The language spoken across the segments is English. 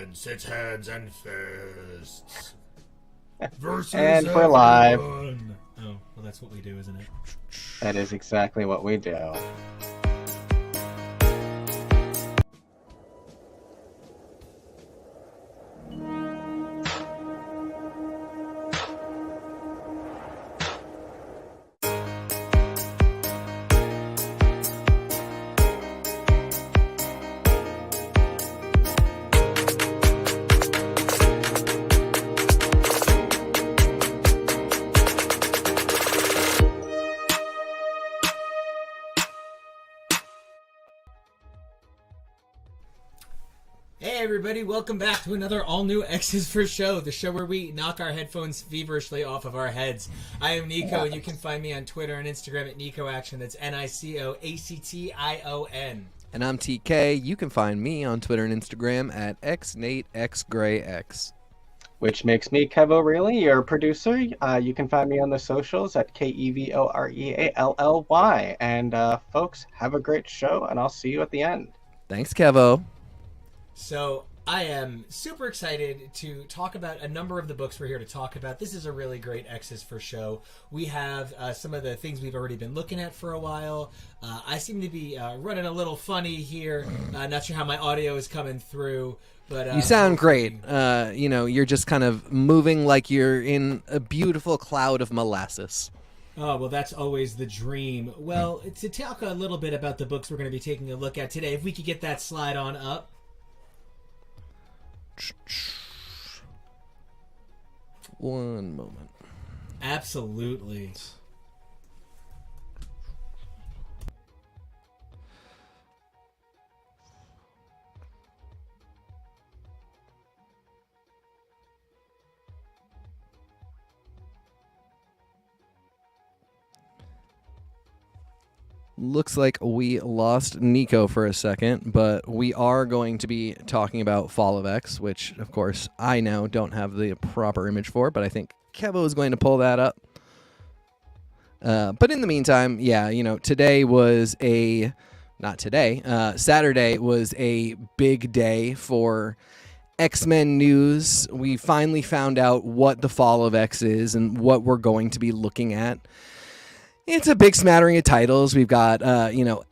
Defense, it's hands and fists. Versus And we're live. Oh, well, that's what we do, isn't it? That is exactly what we do. Hey everybody, welcome back to another all-new X's for Show, the show where we knock our headphones feverishly off of our heads. I am Nico, and you can find me on Twitter and Instagram at NicoAction. That's NicoAction. And I'm TK. You can find me on Twitter and Instagram at XNateXGrayX. Which makes me Kev O'Reilly, your producer. You can find me on the socials at KEVOREALLY. And folks, have a great show, and I'll see you at the end. Thanks, Kevo. So, I am super excited to talk about a number of the books we're here to talk about. This is a really great X's for Show. We have some of the things we've already been looking at for a while. I seem to be running a little funny here. Not sure how my audio is coming through. But you sound great. You're just kind of moving like you're in a beautiful cloud of molasses. Oh, well, that's always the dream. Well, to talk a little bit about the books we're going to be taking a look at today, if we could get that slide on up. One moment. Absolutely. Looks like we lost Nico for a second, but we are going to be talking about Fall of X, which, of course, I now don't have the proper image for, but I think Kevo is going to pull that up. But in the meantime, today was Saturday was a big day for X-Men news. We finally found out what the Fall of X is and what we're going to be looking at. It's a big smattering of titles. We've got,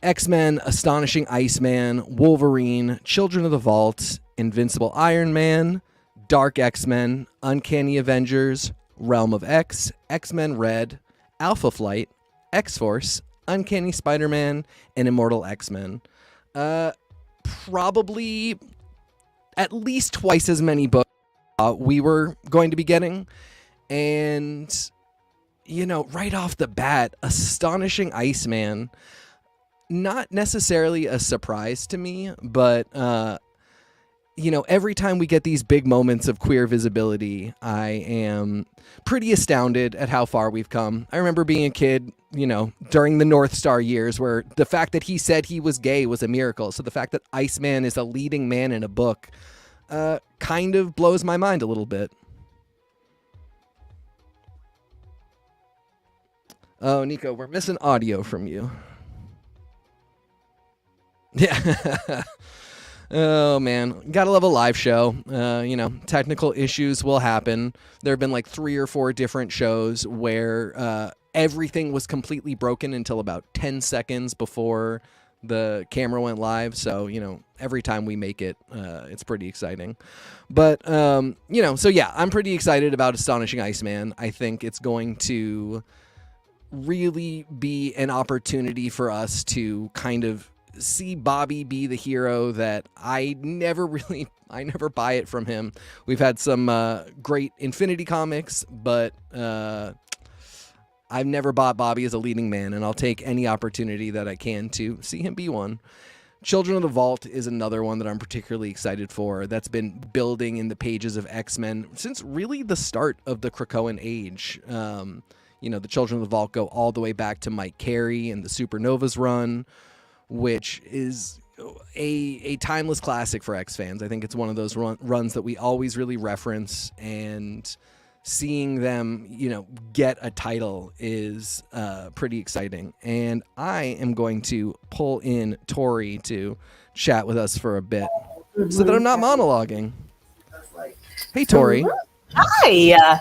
X-Men, Astonishing Iceman, Wolverine, Children of the Vault, Invincible Iron Man, Dark X-Men, Uncanny Avengers, Realm of X, X-Men Red, Alpha Flight, X-Force, Uncanny Spider-Man, and Immortal X-Men. Probably at least twice as many books we were going to be getting. And right off the bat, Astonishing Iceman, not necessarily a surprise to me, but, every time we get these big moments of queer visibility, I am pretty astounded at how far we've come. I remember being a kid, during the North Star years, where the fact that he said he was gay was a miracle. So the fact that Iceman is a leading man in a book kind of blows my mind a little bit. Oh, Nico, we're missing audio from you. Yeah. Oh, man. Gotta love a live show. Technical issues will happen. There have been like 3 or 4 different shows where everything was completely broken until about 10 seconds before the camera went live. So, every time we make it, it's pretty exciting. But, I'm pretty excited about Astonishing Iceman. I think it's going to really be an opportunity for us to kind of see Bobby be the hero that I never buy it from him. We've had some great Infinity comics, but I've never bought Bobby as a leading man, and I'll take any opportunity that I can to see him be one. Children of the Vault is another one that I'm particularly excited for. That's been building in the pages of X-Men since really the start of the Krakoan age. The Children of the Vault go all the way back to Mike Carey and the Supernovas run, which is a timeless classic for X fans. I think it's one of those runs that we always really reference, and seeing them, get a title is pretty exciting. And I am going to pull in Tori to chat with us for a bit so that I'm not monologuing. Hey, Tori. Hi.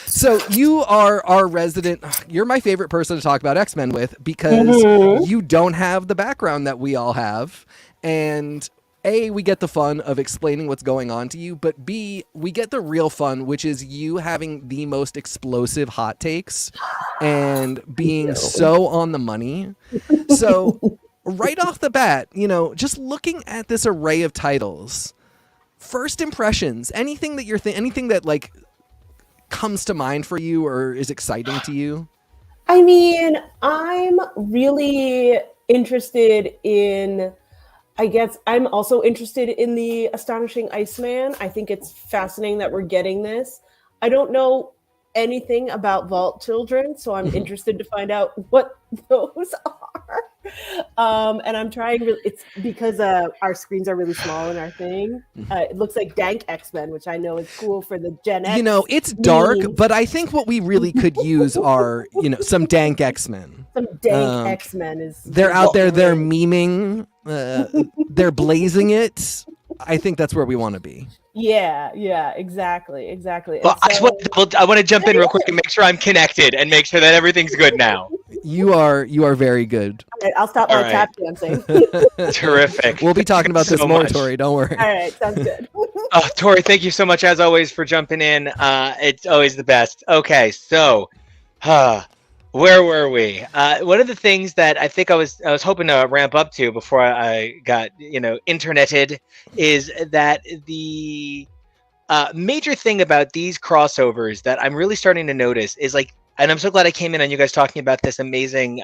So you are our resident. You're my favorite person to talk about X-Men with because you don't have the background that we all have, and A, we get the fun of explaining what's going on to you, but B, we get the real fun, which is you having the most explosive hot takes and being so on the money. So right off the bat, just looking at this array of titles, first impressions, anything that anything that like comes to mind for you or is exciting to you? I mean, I'm really interested in, I guess I'm also interested in the Astonishing Iceman. I think it's fascinating that we're getting this. I don't know anything about Vault Children, so I'm interested to find out what those are. And I'm trying, it's because our screens are really small in our thing. It looks like Dank X-Men, which I know is cool for the Gen X. It's dark, but I think what we really could use are, some Dank X-Men. Some Dank X-Men is... They're out there, they're memeing, they're blazing it. I think that's where we want to be. Yeah, exactly. Well, I want to jump in real quick and make sure I'm connected and make sure that everything's good now. You are very good. All right, I'll stop my tap dancing. Terrific. We'll be talking about this more, Tori. Don't worry. All right, sounds good. Tori, thank you so much as always for jumping in. It's always the best. Okay, so where were we? One of the things that I think I was hoping to ramp up to before I got interneted is that the major thing about these crossovers that I'm really starting to notice is like, and I'm so glad I came in on you guys talking about this amazing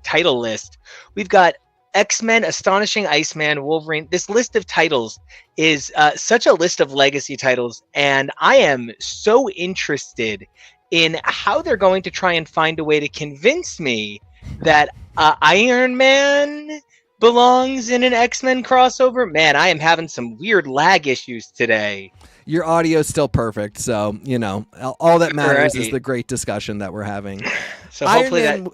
title list. We've got X-Men, Astonishing Iceman, Wolverine. This list of titles is such a list of legacy titles, and I am so interested in how they're going to try and find a way to convince me that Iron Man belongs in an X-Men crossover. Man, I am having some weird lag issues today. Your audio is still perfect, so all that matters is the great discussion that we're having. So hopefully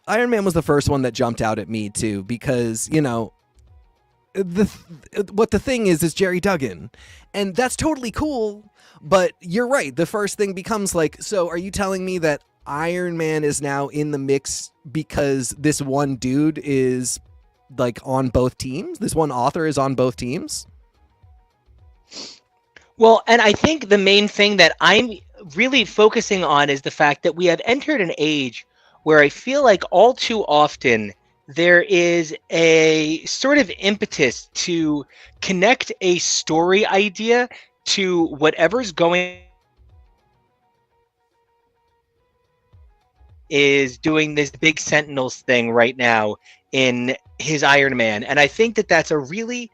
Iron Man was the first one that jumped out at me too, because what the thing is Jerry Duggan, and that's totally cool. But you're right. The first thing becomes like, so are you telling me that Iron Man is now in the mix because this one dude is like on both teams? This one author is on both teams? Well, and I think the main thing that I'm really focusing on is the fact that we have entered an age where I feel like all too often there is a sort of impetus to connect a story idea to whatever's going is doing this big Sentinels thing right now in his Iron Man. And I think that that's a really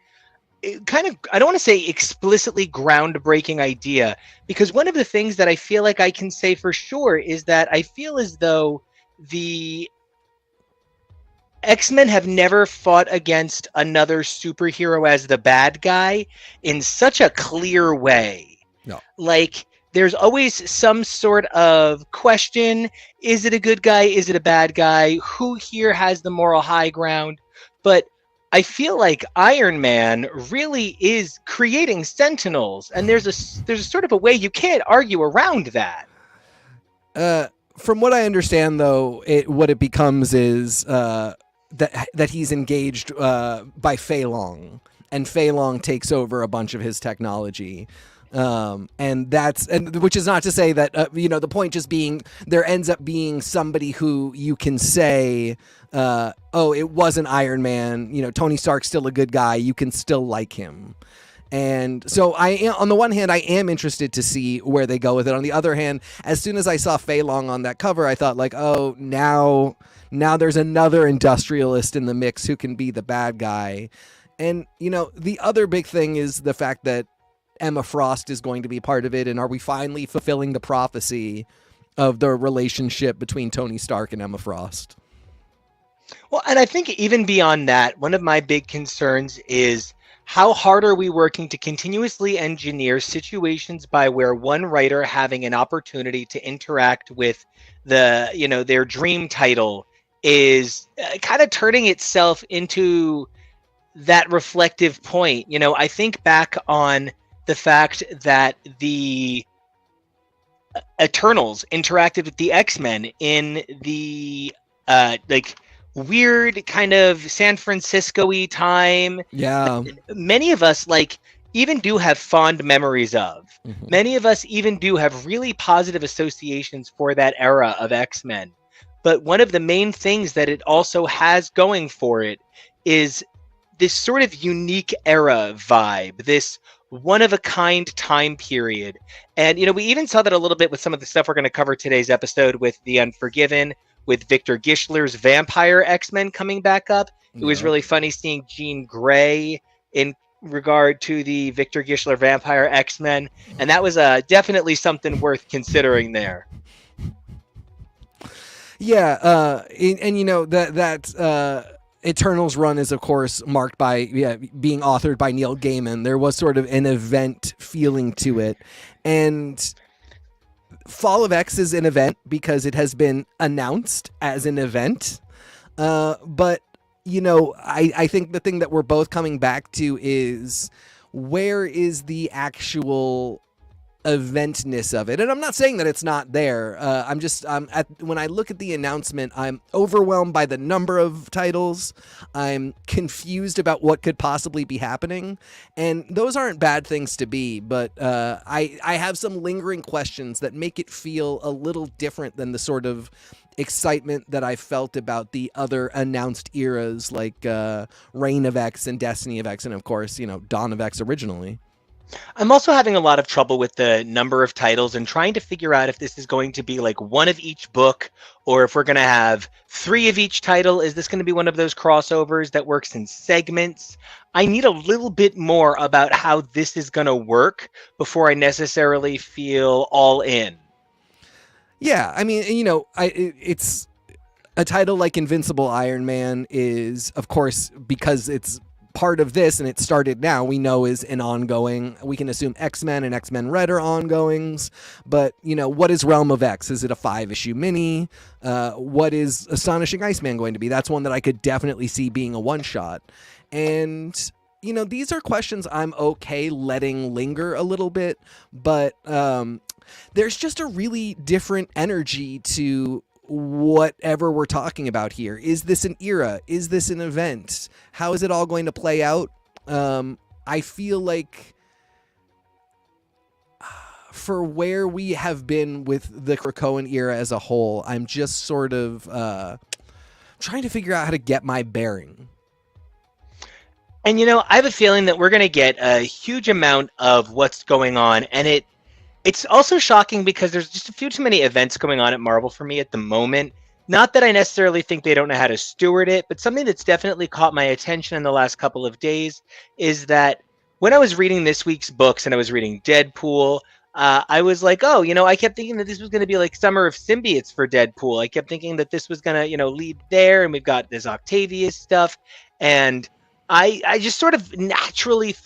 kind of, I don't want to say explicitly groundbreaking idea, because one of the things that I feel like I can say for sure is that I feel as though the X-Men have never fought against another superhero as the bad guy in such a clear way. No. Like, there's always some sort of question. Is it a good guy? Is it a bad guy? Who here has the moral high ground? But I feel like Iron Man really is creating Sentinels, and there's a sort of a way you can't argue around that. From what I understand, though, what it becomes is that he's engaged by Fei Long, and Fei Long takes over a bunch of his technology. And which is not to say that, the point just being there ends up being somebody who you can say, it wasn't Iron Man. Tony Stark's still a good guy. You can still like him. And so on the one hand, I am interested to see where they go with it. On the other hand, as soon as I saw Fei Long on that cover, I thought like, oh, now there's another industrialist in the mix who can be the bad guy. And, the other big thing is the fact that Emma Frost is going to be part of it. And are we finally fulfilling the prophecy of the relationship between Tony Stark and Emma Frost? Well, and I think even beyond that, one of my big concerns is how hard are we working to continuously engineer situations by where one writer having an opportunity to interact with their dream title is kind of turning itself into that reflective point. I think back on the fact that the Eternals interacted with the X-Men in the like weird kind of San Francisco-y time. Yeah. Many of us like even do have fond memories of. Mhm. Many of us even do have really positive associations for that era of X-Men. But one of the main things that it also has going for it is this sort of unique era vibe, this one-of-a-kind time period. And, you know, we even saw that a little bit with some of the stuff we're going to cover today's episode with The Unforgiven, with Victor Gischler's Vampire X-Men coming back up. It was Yeah. really funny seeing Jean Grey in regard to the Victor Gischler Vampire X-Men. And that was definitely something worth considering there. Yeah, and you know that Eternals run is of course marked by being authored by Neil Gaiman. There was sort of an event feeling to it, and Fall of X is an event because it has been announced as an event. But you know, I think the thing that we're both coming back to is where is the actual eventness of it. And I'm not saying that it's not there. When I look at the announcement, I'm overwhelmed by the number of titles. I'm confused about what could possibly be happening, and those aren't bad things to be, but I have some lingering questions that make it feel a little different than the sort of excitement that I felt about the other announced eras like Reign of X and Destiny of X, and of course, you know, Dawn of X originally. I'm also having a lot of trouble with the number of titles and trying to figure out if this is going to be like one of each book or if we're going to have 3 of each title. Is this going to be one of those crossovers that works in segments? I need a little bit more about how this is going to work before I necessarily feel all in. Yeah, I mean, you know, it's a title like Invincible Iron Man is, of course, because it's part of this and it started now, we know is an ongoing. We can assume X-Men and X-Men Red are ongoings, but you know, what is Realm of X? Is it a 5-issue mini? What is Astonishing Iceman going to be? That's one that I could definitely see being a one-shot. And you know, these are questions I'm okay letting linger a little bit, but there's just a really different energy to whatever we're talking about here. Is this an era? Is this an event? How is it all going to play out? I feel like for where we have been with the Krakoan era as a whole, I'm just sort of trying to figure out how to get my bearing. And you know, I have a feeling that we're going to get a huge amount of what's going on, and it's also shocking because there's just a few too many events going on at Marvel for me at the moment. Not that I necessarily think they don't know how to steward it, but something that's definitely caught my attention in the last couple of days is that when I was reading this week's books and I was reading Deadpool, I was like, oh, you know, I kept thinking that this was going to be like Summer of Symbiotes for Deadpool. I kept thinking that this was going to, you know, lead there, and we've got this Octavius stuff. And I just sort of naturally,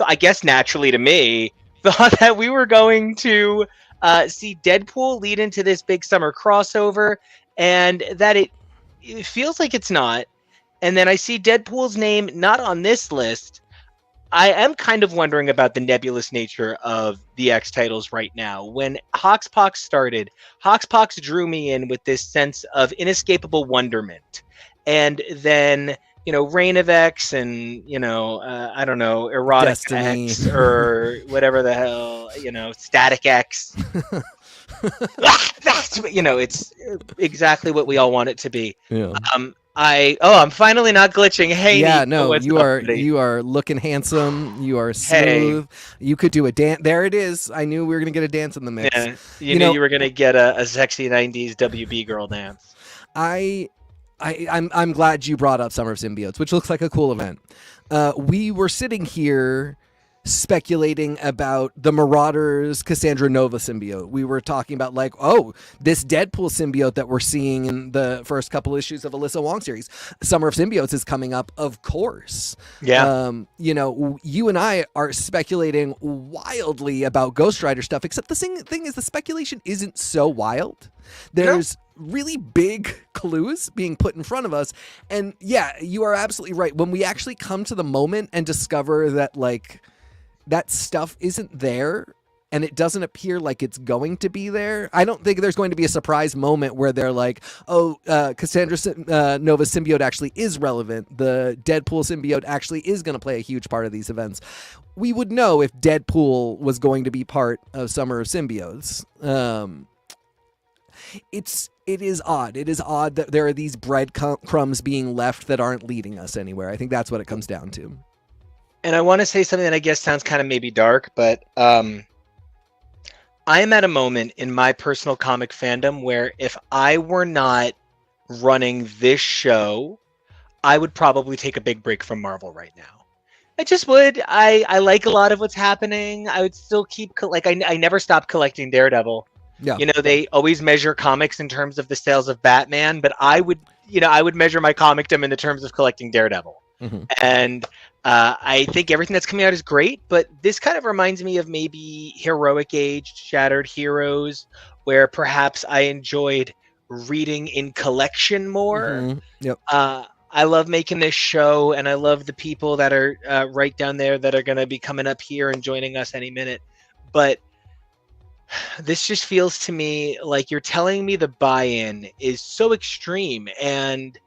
naturally to me, thought that we were going to see Deadpool lead into this big summer crossover, and that it feels like it's not. And then I see Deadpool's name not on this list. I am kind of wondering about the nebulous nature of the X titles right now. When Hoxpox started, Hoxpox drew me in with this sense of inescapable wonderment. And then, you know, Reign of X and, you know, I don't know, Erotic Destiny. X or whatever the hell, you know, Static X. You know, it's exactly what we all want it to be. Yeah. I'm finally not glitching. Hey, yeah, Nico, no, what's you up, are buddy? you are looking handsome. You are Hey. smooth. You could do a dance. There it is. I knew we were gonna get a dance in the mix. Yeah, you You knew know- you were gonna get a sexy '90s WB girl dance. I'm glad you brought up Summer of Symbiotes, which looks like a cool event. We were sitting here speculating about the Marauders Cassandra Nova symbiote. We were talking about like, oh, this Deadpool symbiote that we're seeing in the first couple issues of Alyssa Wong series. Summer of Symbiotes is coming up, of course. Yeah. You know, you and I are speculating wildly about Ghost Rider stuff, except the thing is the speculation isn't so wild. There's really big clues being put in front of us. And yeah, you are absolutely right. When we actually come to the moment and discover that like that stuff isn't there and it doesn't appear like it's going to be there, I don't think there's going to be a surprise moment where they're like, oh, Cassandra Nova's symbiote actually is relevant. The Deadpool symbiote actually is going to play a huge part of these events. We would know if Deadpool was going to be part of Summer of Symbiotes. It is odd. It is odd that there are these breadcrumbs being left that aren't leading us anywhere. I think that's what it comes down to. And I want to say something that I guess sounds kind of maybe dark, but I am at a moment in my personal comic fandom where if I were not running this show, I would probably take a big break from Marvel right now. I just would. I like a lot of what's happening. I would still keep, like, I never stopped collecting Daredevil. Yeah. You know, they always measure comics in terms of the sales of Batman, but I would measure my comicdom in the terms of collecting Daredevil. Mm-hmm. And I think everything that's coming out is great, but this kind of reminds me of maybe Heroic Age, Shattered Heroes, where perhaps I enjoyed reading in collection more. Mm-hmm. Yep. I love making this show, and I love the people that are right down there that are going to be coming up here and joining us any minute. But this just feels to me like you're telling me the buy-in is so extreme, and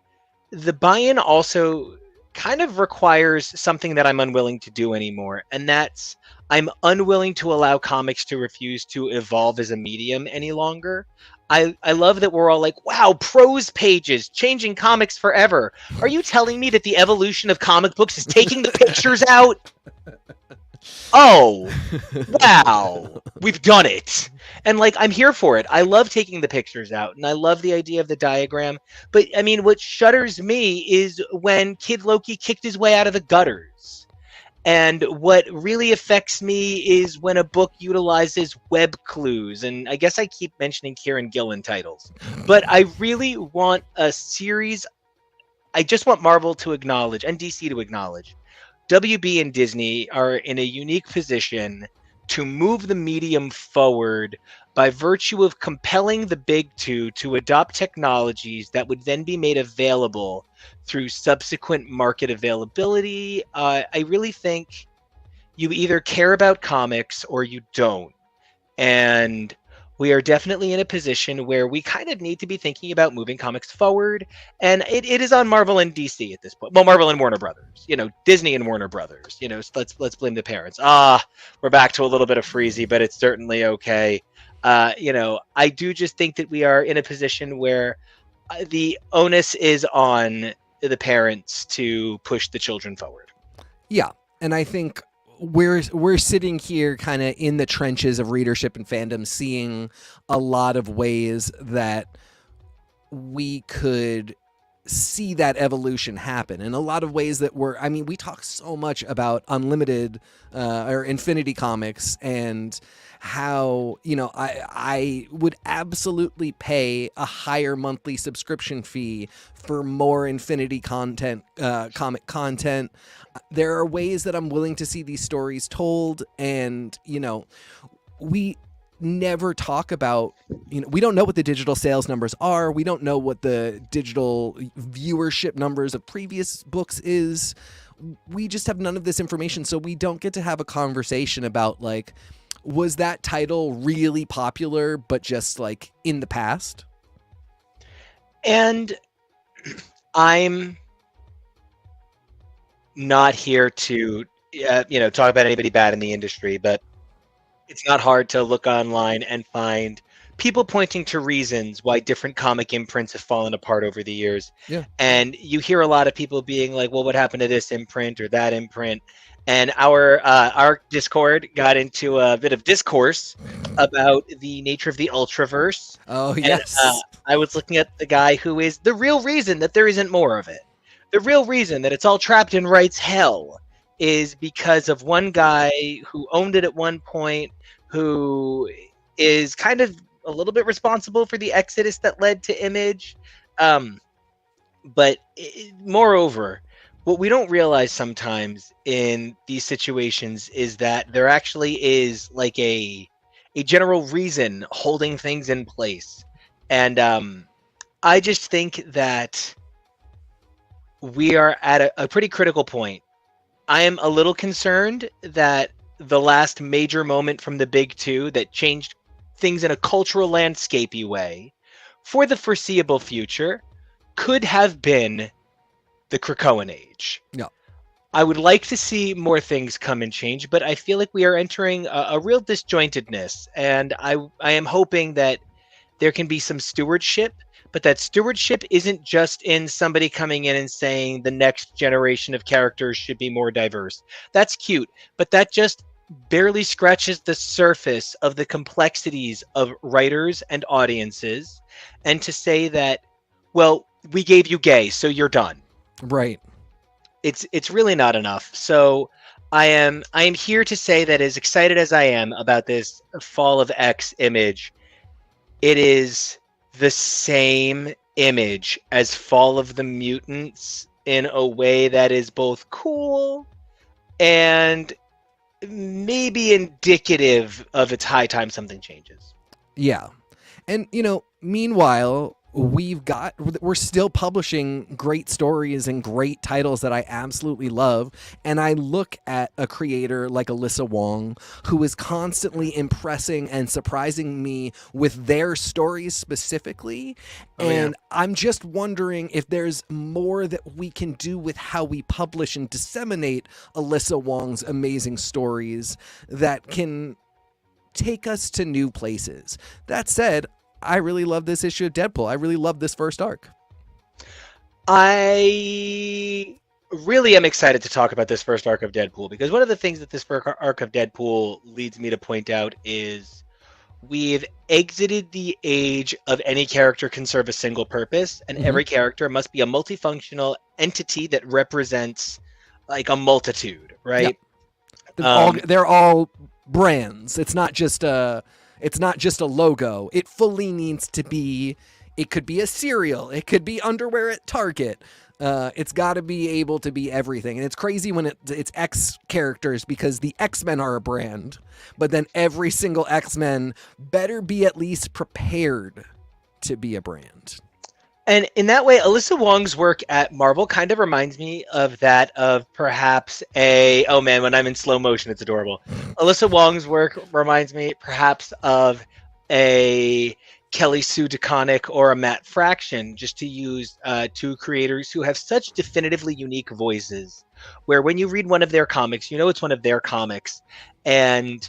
the buy-in also kind of requires something that I'm unwilling to do anymore, and that's I'm unwilling to allow comics to refuse to evolve as a medium any longer. I love that we're all like, wow, prose pages, changing comics forever. Are you telling me that the evolution of comic books is taking the pictures out? Oh, wow, we've done it. And like, I'm here for it. I love taking the pictures out, and I love the idea of the diagram. But I mean, what shudders me is when Kid Loki kicked his way out of the gutters. And what really affects me is when a book utilizes web clues. And I guess I keep mentioning Kieran Gillen titles, but I really want a series. I just want Marvel to acknowledge, and DC to acknowledge, WB and Disney are in a unique position to move the medium forward by virtue of compelling the big two to adopt technologies that would then be made available through subsequent market availability. I really think you either care about comics or you don't. And we are definitely in a position where we kind of need to be thinking about moving comics forward. And it is on Marvel and DC at this point. Well, Marvel and Warner Brothers, Disney and Warner Brothers, so let's blame the parents. We're back to a little bit of Freezy, but it's certainly okay. I do just think that we are in a position where the onus is on the parents to push the children forward. Yeah. And I think we're sitting here kind of in the trenches of readership and fandom, seeing a lot of ways that we could see that evolution happen, and a lot of ways that we talk so much about Unlimited or Infinity Comics, and how I would absolutely pay a higher monthly subscription fee for more Infinity content, comic content. There are ways that I'm willing to see these stories told, and we never talk about, we don't know what the digital sales numbers are. We don't know what the digital viewership numbers of previous books is. We just have none of this information, so we don't get to have a conversation about, like, was that title really popular but just like in the past? And I'm not here to talk about anybody bad in the industry, but it's not hard to look online and find people pointing to reasons why different comic imprints have fallen apart over the years. Yeah. And you hear a lot of people being like, well, what happened to this imprint or that imprint? And our Discord got into a bit of discourse about the nature of the Ultraverse. Oh, yes. And, I was looking at the guy who is the real reason that there isn't more of it. The real reason that it's all trapped in rights hell is because of one guy who owned it at one point, who is kind of a little bit responsible for the exodus that led to Image. Moreover, what we don't realize sometimes in these situations is that there actually is like a general reason holding things in place. And I just think that we are at a pretty critical point. I am a little concerned that the last major moment from the big two that changed things in a cultural landscapey way for the foreseeable future could have been the Krakoan Age. Yeah. I would like to see more things come and change, but I feel like we are entering a real disjointedness, and I am hoping that there can be some stewardship, but that stewardship isn't just in somebody coming in and saying the next generation of characters should be more diverse. That's cute, but that just barely scratches the surface of the complexities of writers and audiences, and to say that, well, we gave you gay, so you're done. Right. It's really not enough. So I am here to say that as excited as I am about this Fall of X image, it is the same image as Fall of the Mutants in a way that is both cool and maybe indicative of it's high time something changes. Yeah. And, meanwhile, we're still publishing great stories and great titles that I absolutely love. And I look at a creator like Alyssa Wong, who is constantly impressing and surprising me with their stories specifically. And I'm just wondering if there's more that we can do with how we publish and disseminate Alyssa Wong's amazing stories that can take us to new places. That said, I really love this issue of Deadpool. I really love this first arc. I really am excited to talk about this first arc of Deadpool, because one of the things that this first arc of Deadpool leads me to point out is we've exited the age of any character can serve a single purpose, and every character must be a multifunctional entity that represents like a multitude, right? Yep. They're all brands. It's not just a logo. It fully needs to be, it could be a cereal. It could be underwear at Target. It's got to be able to be everything. And it's crazy when it's X characters, because the X-Men are a brand, but then every single X-Men better be at least prepared to be a brand. And in that way, Alyssa Wong's work at Marvel kind of reminds me of that of perhaps oh man, when I'm in slow motion, it's adorable. Alyssa Wong's work reminds me perhaps of a Kelly Sue DeConnick or a Matt Fraction, just to use two creators who have such definitively unique voices, where when you read one of their comics, you know it's one of their comics, and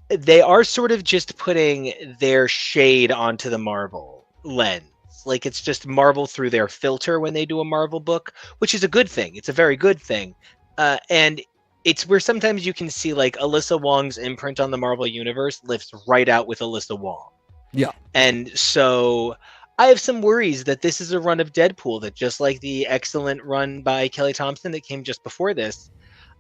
they are sort of just putting their shade onto the Marvel lens. Like it's just Marvel through their filter when they do a Marvel book, which is a good thing. It's a very good thing. And it's where sometimes you can see like Alyssa Wong's imprint on the Marvel universe lifts right out with Alyssa Wong. Yeah. And so I have some worries that this is a run of Deadpool that, just like the excellent run by Kelly Thompson that came just before this,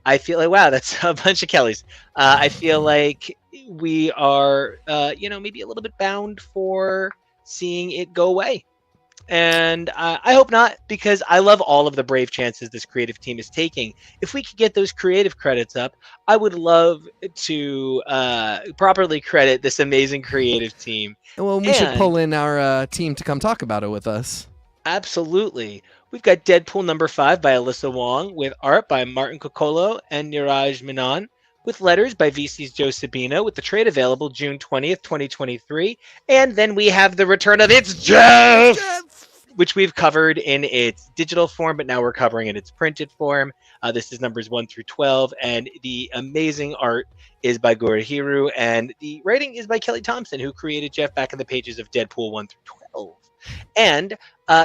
I feel like, wow, that's a bunch of Kellys. I feel like we are, maybe a little bit bound for seeing it go away. And I hope not, because I love all of the brave chances this creative team is taking. If we could get those creative credits up, I would love to properly credit this amazing creative team. Well, we should pull in our team to come talk about it with us. Absolutely. We've got Deadpool #5 by Alyssa Wong, with art by Martin Coccolo and Niraj Menon, with letters by VC's Joe Sabino, with the trade available June 20th, 2023. And then we have the return of It's Jeff! Which we've covered in its digital form, but now we're covering in its printed form. This is numbers 1 through 12, and the amazing art is by Gorohiru, and the writing is by Kelly Thompson, who created Jeff back in the pages of Deadpool 1 through 12. And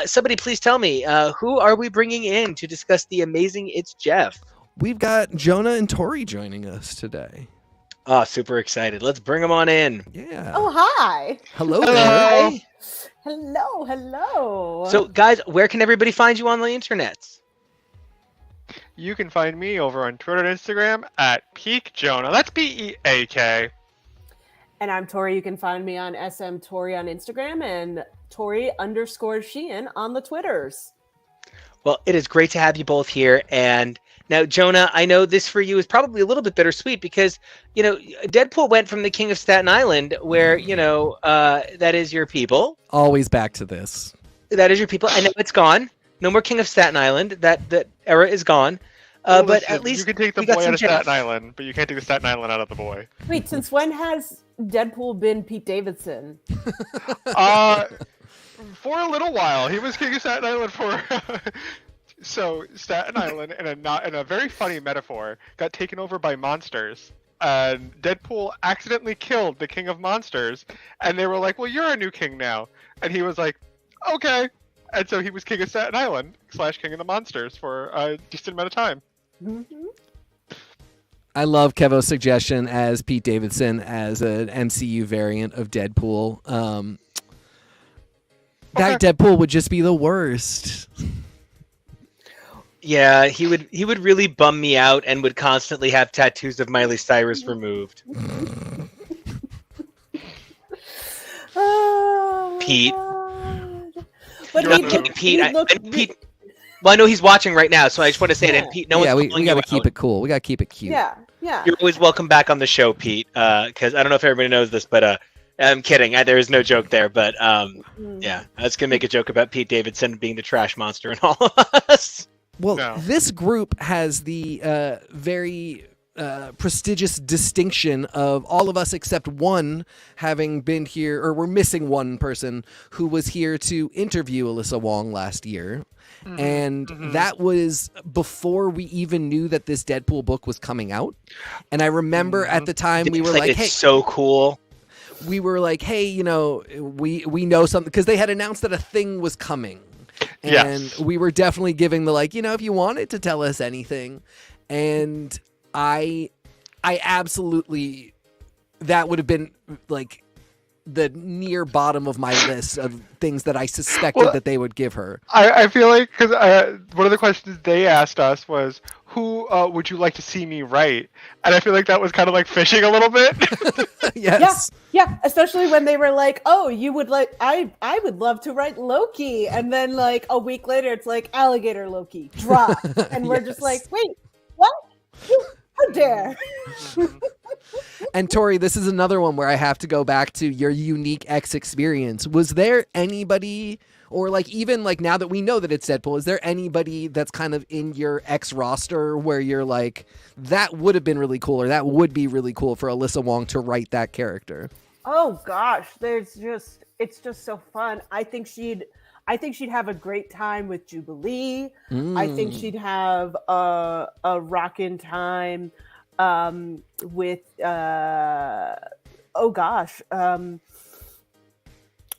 somebody please tell me, who are we bringing in to discuss the amazing It's Jeff? We've got Jonah and Tori joining us today. Oh, super excited. Let's bring them on in. Yeah. Oh, hi. Hello Hello. there. Hello. So, guys, where can everybody find you on the internet? You can find me over on Twitter and Instagram at Peak Jonah. That's Peak. And I'm Tori. You can find me on SM Tori on Instagram and Tori_Sheehan on the Twitters. Well, it is great to have you both here. And now, Jonah, I know this for you is probably a little bit bittersweet because, Deadpool went from the King of Staten Island, where, that is your people. Always back to this. That is your people. I know it's gone. No more King of Staten Island. That era is gone. Well, But listen, at least you can take the we got boy some out of Staten Jeff. Island, but you can't take the Staten Island out of the boy. Wait, since when has Deadpool been Pete Davidson? For a little while, he was king of Staten Island for. So Staten Island, in a very funny metaphor, got taken over by monsters, and Deadpool accidentally killed the king of monsters, and they were like, "Well, you're our new king now," and he was like, "Okay," and so he was king of Staten Island / king of the monsters for a decent amount of time. Mm-hmm. I love Kevo's suggestion as Pete Davidson as an MCU variant of Deadpool. That Deadpool would just be the worst. Yeah, he would really bum me out and would constantly have tattoos of Miley Cyrus removed. Oh, Pete. God. But No, he I'm kidding, looked- Pete. he looked Pete. Well, I know he's watching right now, so I just want to say that, Pete. No one's we calling got to you keep out. it cool. We got to keep it cute. Yeah. You're always welcome back on the show, Pete. Because I don't know if everybody knows this, but I'm kidding. There is no joke there, but yeah, I was gonna make a joke about Pete Davidson being the trash monster and all of us. Well, No. this group has the very prestigious distinction of all of us except one having been here, or we're missing one person who was here to interview Alyssa Wong last year. And that was before we even knew that this Deadpool book was coming out. And I remember at the time we were like, it's hey, so cool. we were like, hey, you know, we know something, because they had announced that a thing was coming. And Yes. we were definitely giving the, like, you know, if you wanted to tell us anything. And I absolutely, that would have been like the near bottom of my list of things that I suspected that they would give her. I feel like, because one of the questions they asked us was, who would you like to see me write? And I feel like that was kind of like fishing a little bit. Yes. Yeah, especially when they were like, "Oh, you would like I would love to write Loki," and then like a week later, it's like Alligator Loki drop, and we're just like, "Wait, what? How dare?" And Tori, this is another one where I have to go back to your unique X experience. Was there anybody, or like even like now that we know that it's Deadpool, is there anybody that's kind of in your X roster where you're like, that would have been really cool, or that would be really cool for Alyssa Wong to write that character? Oh gosh, it's just so fun. I think she'd have a great time with Jubilee. I think she'd have a rockin' time with oh gosh.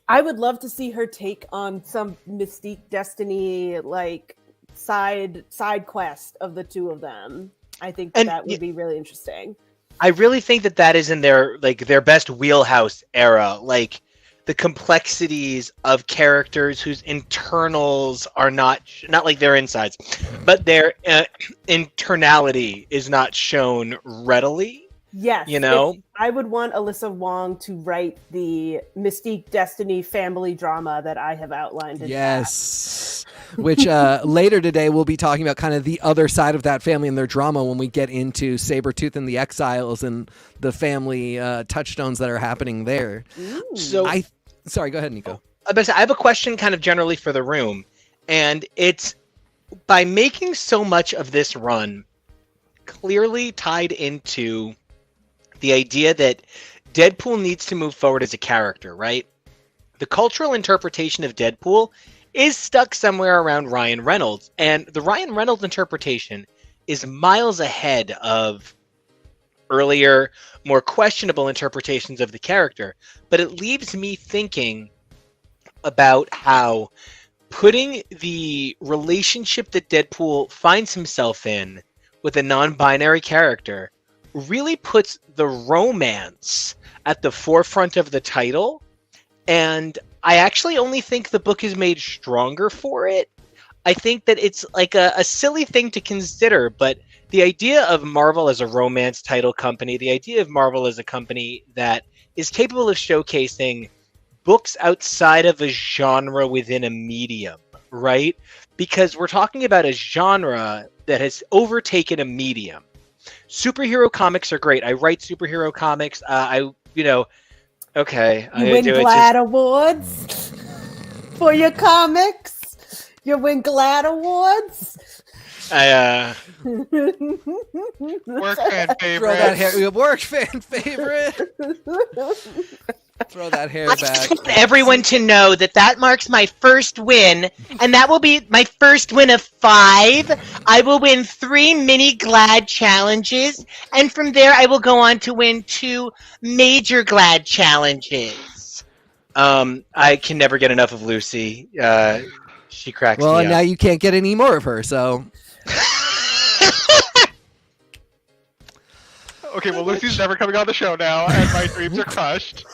I would love to see her take on some Mystique Destiny like side quest of the two of them. I think that would be really interesting. I really think that is in their best wheelhouse era. Like the complexities of characters whose internals are not like their insides, but their internality is not shown readily. Yes, you know, I would want Alyssa Wong to write the Mystique Destiny family drama that I have outlined. Yes, which later today we'll be talking about kind of the other side of that family and their drama when we get into Sabretooth and the Exiles and the family touchstones that are happening there. Ooh. So sorry, go ahead, Nico. I have a question kind of generally for the room, and it's by making so much of this run clearly tied into the idea that Deadpool needs to move forward as a character, right? The cultural interpretation of Deadpool is stuck somewhere around Ryan Reynolds, and the Ryan Reynolds interpretation is miles ahead of earlier, more questionable interpretations of the character. But it leaves me thinking about how putting the relationship that Deadpool finds himself in with a non-binary character really puts the romance at the forefront of the title, and I actually only think the book is made stronger for it. I think that it's like a silly thing to consider, but the idea of Marvel as a romance title company, the idea of Marvel as a company that is capable of showcasing books outside of a genre within a medium, right? Because we're talking about a genre that has overtaken a medium. Superhero comics are great. I write superhero comics. Okay. You win GLAAD awards for your comics. You win GLAAD awards. I Work fan favorite. Throw that hair. Work fan favorite. Throw that hair I back. just want everyone to know that marks my first win, and that will be my first win of 5. I will win 3 mini Glad challenges, and from there I will go on to win 2 major Glad challenges. I can never get enough of Lucy. She cracks me Well, up. and now you can't get any more of her, so. Okay, well, Lucy's never coming on the show now, and my dreams are crushed.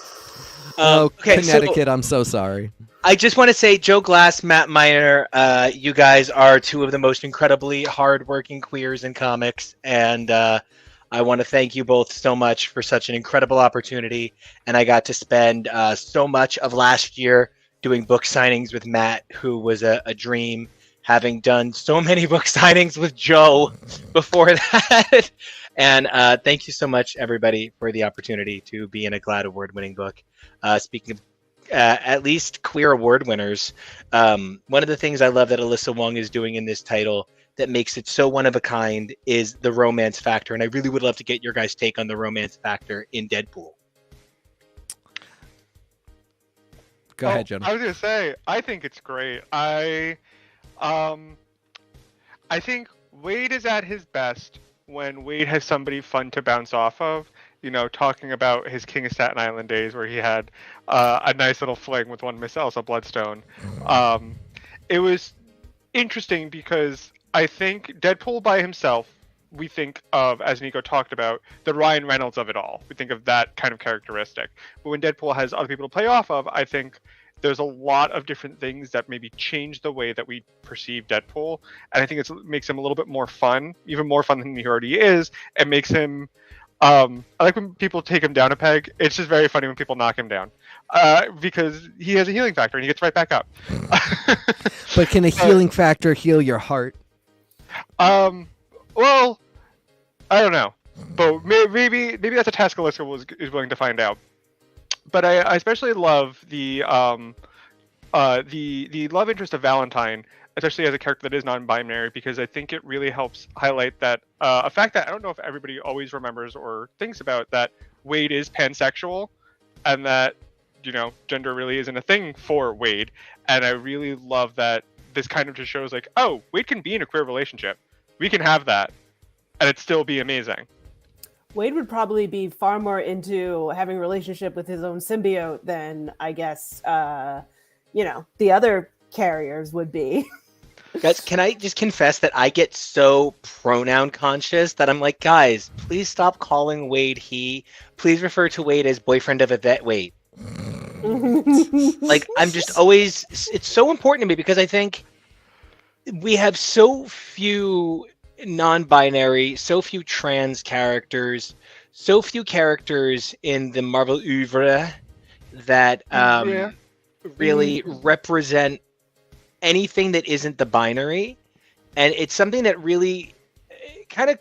Okay, Connecticut, I'm so sorry. I just want to say, Joe Glass, Matt Miner, you guys are 2 of the most incredibly hardworking queers in comics, and I want to thank you both so much for such an incredible opportunity. And I got to spend so much of last year doing book signings with Matt, who was a dream, having done so many book signings with Joe before that. And thank you so much, everybody, for the opportunity to be in a GLAAD award-winning book. Speaking of at least queer award winners, one of the things I love that Alyssa Wong is doing in this title that makes it so one of a kind is the romance factor. And I really would love to get your guys' take on the romance factor in Deadpool. Go ahead, Jonah. I was gonna say, I think it's great. I think Wade is at his best when Wade has somebody fun to bounce off of. You know, talking about his King of Staten Island days where he had a nice little fling with one Miss Elsa Bloodstone. It was interesting because I think Deadpool by himself, we think of, as Nico talked about, the Ryan Reynolds of it all. We think of that kind of characteristic. But when Deadpool has other people to play off of, I think there's a lot of different things that maybe change the way that we perceive Deadpool. And I think it makes him a little bit more fun, even more fun than he already is. It makes him... I like when people take him down a peg. It's just very funny when people knock him down. Because he has a healing factor and he gets right back up. But can a healing factor heal your heart? Well, I don't know, but maybe that's a task Alyssa is willing to find out. But I especially love the love interest of Valentine, especially as a character that is non-binary, because I think it really helps highlight that a fact that I don't know if everybody always remembers or thinks about, that Wade is pansexual, and that, you know, gender really isn't a thing for Wade. And I really love that this kind of just shows like, oh, Wade can be in a queer relationship. We can have that, and it'd still be amazing. Wade would probably be far more into having a relationship with his own symbiote than, I guess, the other carriers would be. Guys, can I just confess that I get so pronoun conscious that I'm like, guys, please stop calling Wade he. Please refer to Wade as boyfriend of Yvette Wade. Like, I'm just always... It's so important to me because I think we have so few non-binary, so few trans characters, so few characters in the Marvel oeuvre that really represent anything that isn't the binary. And it's something that really kind of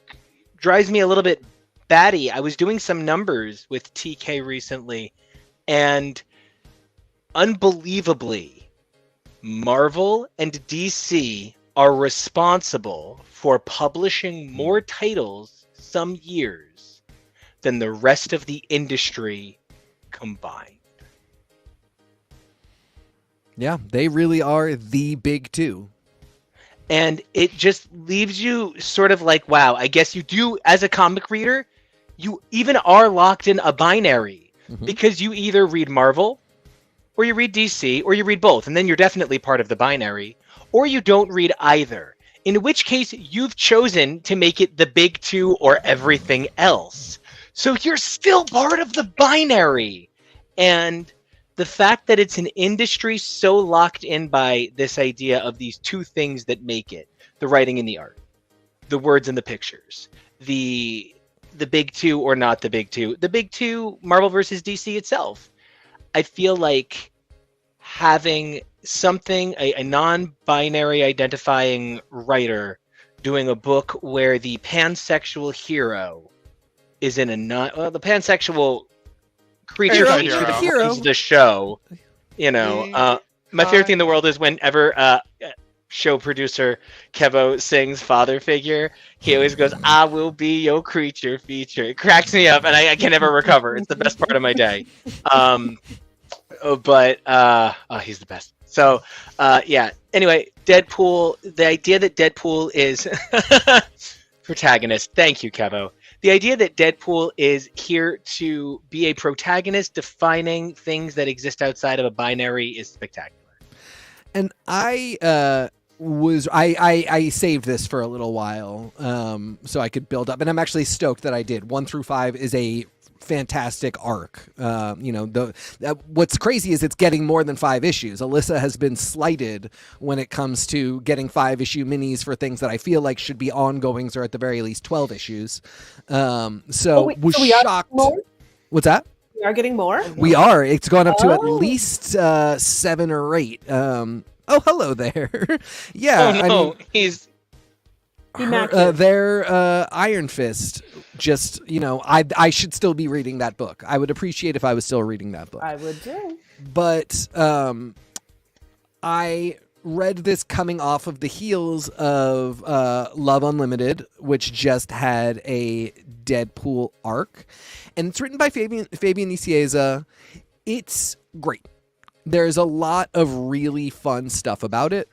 drives me a little bit batty. I was doing some numbers with TK recently, and unbelievably, Marvel and DC are responsible for publishing more titles some years than the rest of the industry combined. Yeah, they really are the big two. And it just leaves you sort of like, wow, I guess you do, as a comic reader, you even are locked in a binary, because you either read Marvel or you read DC or you read both, and then you're definitely part of the binary, or you don't read either, in which case you've chosen to make it the big two or everything else. So you're still part of the binary. And the fact that it's an industry so locked in by this idea of these two things that make it, the writing and the art, the words and the pictures, the big two or not the big two, Marvel versus DC itself. I feel like having something, a non-binary identifying writer doing a book where the pansexual hero is in the pansexual creature hero. is the show. You know, my favorite thing in the world is whenever show producer Kevo sings father figure, he always goes, "I will be your creature feature." It cracks me up, and I can never recover. It's the best part of my day. He's the best. So, yeah. Anyway, Deadpool. The idea that Deadpool is protagonist. Thank you, Kevo. The idea that Deadpool is here to be a protagonist, defining things that exist outside of a binary, is spectacular. And I saved this for a little while, so I could build up, and I'm actually stoked that I did. 1 through 5 is a fantastic arc. What's crazy is it's getting more than 5 issues. Alyssa has been slighted when it comes to getting 5-issue minis for things that I feel like should be ongoings or at the very least 12 issues. So we shocked. What's that? We are getting more? We are. It's gone up to at least 7 or 8. Oh, hello there. Yeah. Oh, no. He's... Their Iron Fist, just, I should still be reading that book. I would appreciate if I was still reading that book. I would too. But I read this coming off of the heels of Love Unlimited, which just had a Deadpool arc. And it's written by Fabian Nicieza. It's great. There's a lot of really fun stuff about it.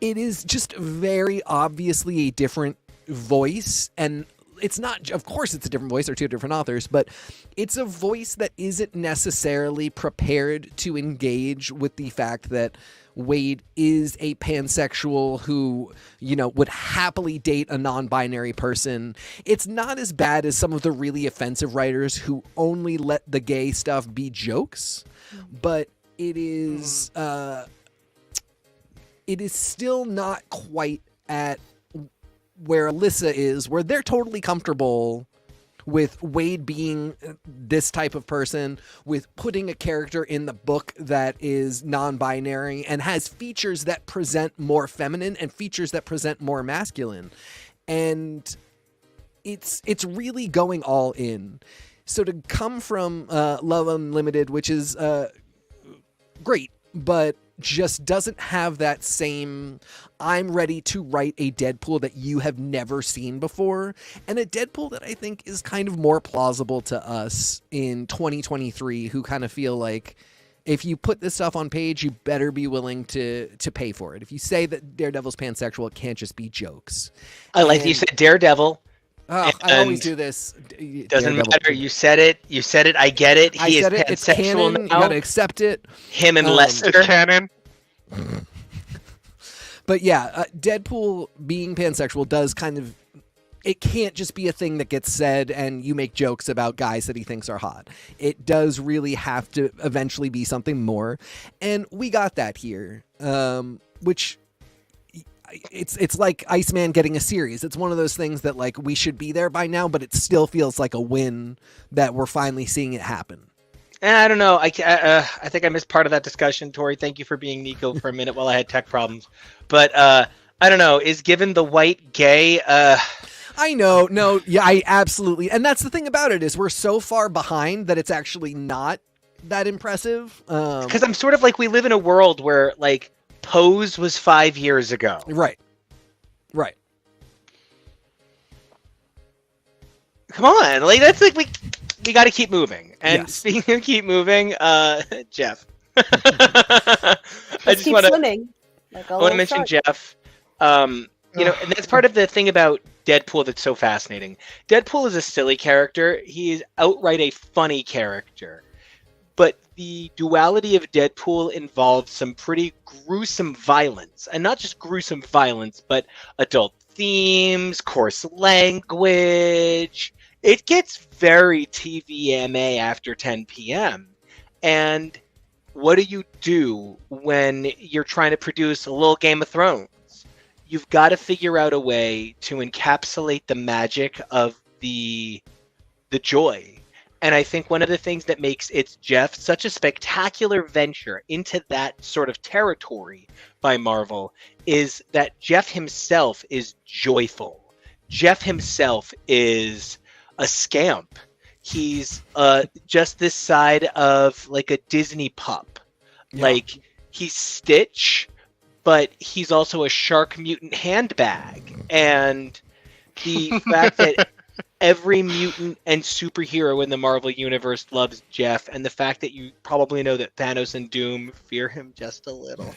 It is just very obviously a different voice, and it's not, of course it's a different voice, or 2 different authors, but it's a voice that isn't necessarily prepared to engage with the fact that Wade is a pansexual who, would happily date a non-binary person. It's not as bad as some of the really offensive writers who only let the gay stuff be jokes, but it is still not quite at where Alyssa is, where they're totally comfortable with Wade being this type of person, with putting a character in the book that is non-binary and has features that present more feminine and features that present more masculine. And it's really going all in. So to come from Love Unlimited, which is great, but just doesn't have that same, I'm ready to write a Deadpool that you have never seen before, and a Deadpool that I think is kind of more plausible to us in 2023, who kind of feel like if you put this stuff on page, you better be willing to pay for it. If you say that Daredevil's pansexual, it can't just be jokes. I like that you said Daredevil. Oh, I always do this. Doesn't matter. You said it. I get it. He is pansexual. It's canon. now. You gotta accept it. Him and Lester. It's canon. But yeah, Deadpool being pansexual does kind of, it can't just be a thing that gets said and you make jokes about guys that he thinks are hot. It does really have to eventually be something more. And we got that here, which it's like Iceman getting a series. It's one of those things that like we should be there by now, but it still feels like a win that we're finally seeing it happen. I don't know. I think I missed part of that discussion, Tori. Thank you for being Nico for a minute while I had tech problems. But I don't know. Is Given the white gay? I know. No. Yeah, I absolutely. And that's the thing about it is we're so far behind that it's actually not that impressive. Because I'm sort of like, we live in a world where like Pose was 5 years ago. Right. Come on. Like, that's like, we got to keep moving. And Yes. Speaking of keep moving, Jeff. I just keep want swimming. Like I want to mention Jeff. And that's part of the thing about Deadpool that's so fascinating. Deadpool is a silly character. He is outright a funny character. But the duality of Deadpool involves some pretty gruesome violence. And not just gruesome violence, but adult themes, coarse language. It gets very TVMA after 10 p.m. And what do when you're trying to produce a little Game of Thrones? You've got to figure out a way to encapsulate the magic of the joy. And I think one of the things that makes It's Jeff such a spectacular venture into that sort of territory by Marvel is that Jeff himself is joyful. Jeff himself is a scamp. He's just this side of like a Disney pup. Yeah. Like he's Stitch, but he's also a shark mutant handbag. And the fact that every mutant and superhero in the Marvel Universe loves Jeff, and the fact that you probably know that Thanos and Doom fear him just a little,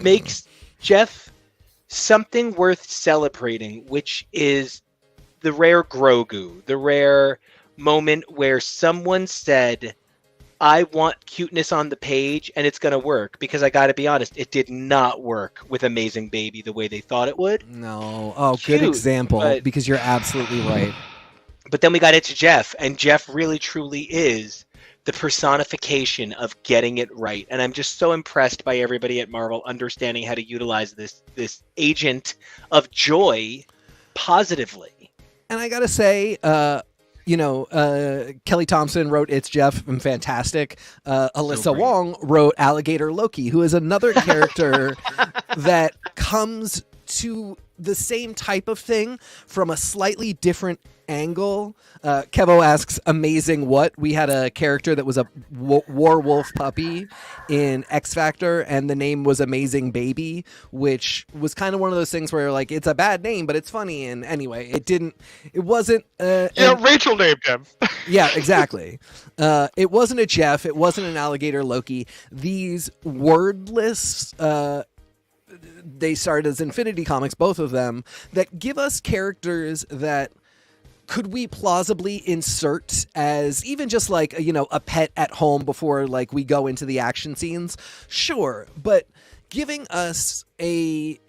makes Jeff something worth celebrating, which is the rare Grogu, the rare moment where someone said, I want cuteness on the page, and it's going to work. Because I got to be honest, it did not work with Amazing Baby the way they thought it would. No. Oh, Cute, good example, but- because you're absolutely right. But then we got into Jeff, and Jeff really truly is the personification of getting it right. And I'm just so impressed by everybody at Marvel understanding how to utilize this agent of joy positively. And I got to say, Kelly Thompson wrote It's Jeff and fantastic. Alyssa great. Wong wrote Alligator Loki, who is another character that comes to the same type of thing from a slightly different angle. Kevo asks, amazing what? We had a character that was a werewolf puppy in X Factor, and the name was Amazing Baby, which was kind of one of those things where like it's a bad name, but it's funny. And anyway, it wasn't. Rachel named him. Yeah, exactly. It wasn't a Jeff. It wasn't an Alligator Loki. These wordless. They started as Infinity Comics, both of them, that give us characters that could we plausibly insert as even just like, a pet at home before like we go into the action scenes? Sure. But giving us a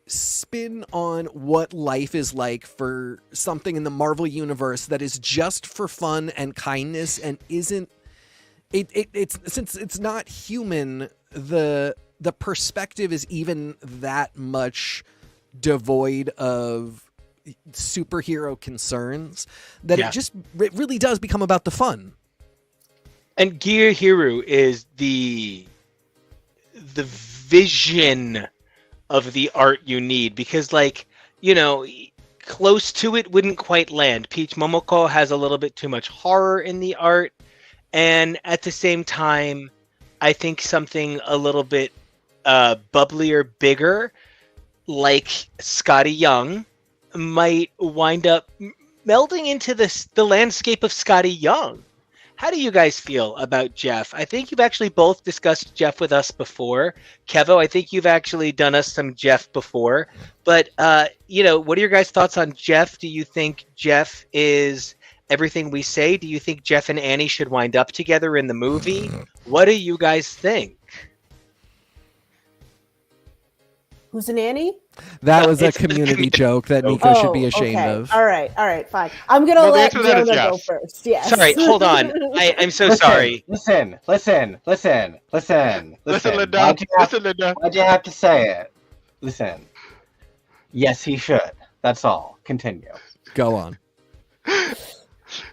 spin on what life is like for something in the Marvel universe that is just for fun and kindness and isn't it's since it's not human, the perspective is even that much devoid of superhero concerns that it really does become about the fun. And Giyahiru is the vision of the art you need, because close to it wouldn't quite land. Peach Momoko has a little bit too much horror in the art, and at the same time I think something a little bit bubblier, bigger, like Scotty Young might wind up melding into the landscape of Scotty Young. How do you guys feel about Jeff? I think you've actually both discussed Jeff with us before. Kevo, I think you've actually done us some Jeff before. But, what are your guys' thoughts on Jeff? Do you think Jeff is everything we say? Do you think Jeff and Annie should wind up together in the movie? What do you guys think? Who's an Annie? That was a It's a community joke that Nico should be ashamed okay. of. All right, fine. I'm gonna No, the let answer to that is Jonah go yes. first. Yes. Sorry, hold on. I'm so sorry. Listen, Listen, Linda. Why'd you have to say it? Listen. Yes, he should. That's all. Continue. Go on.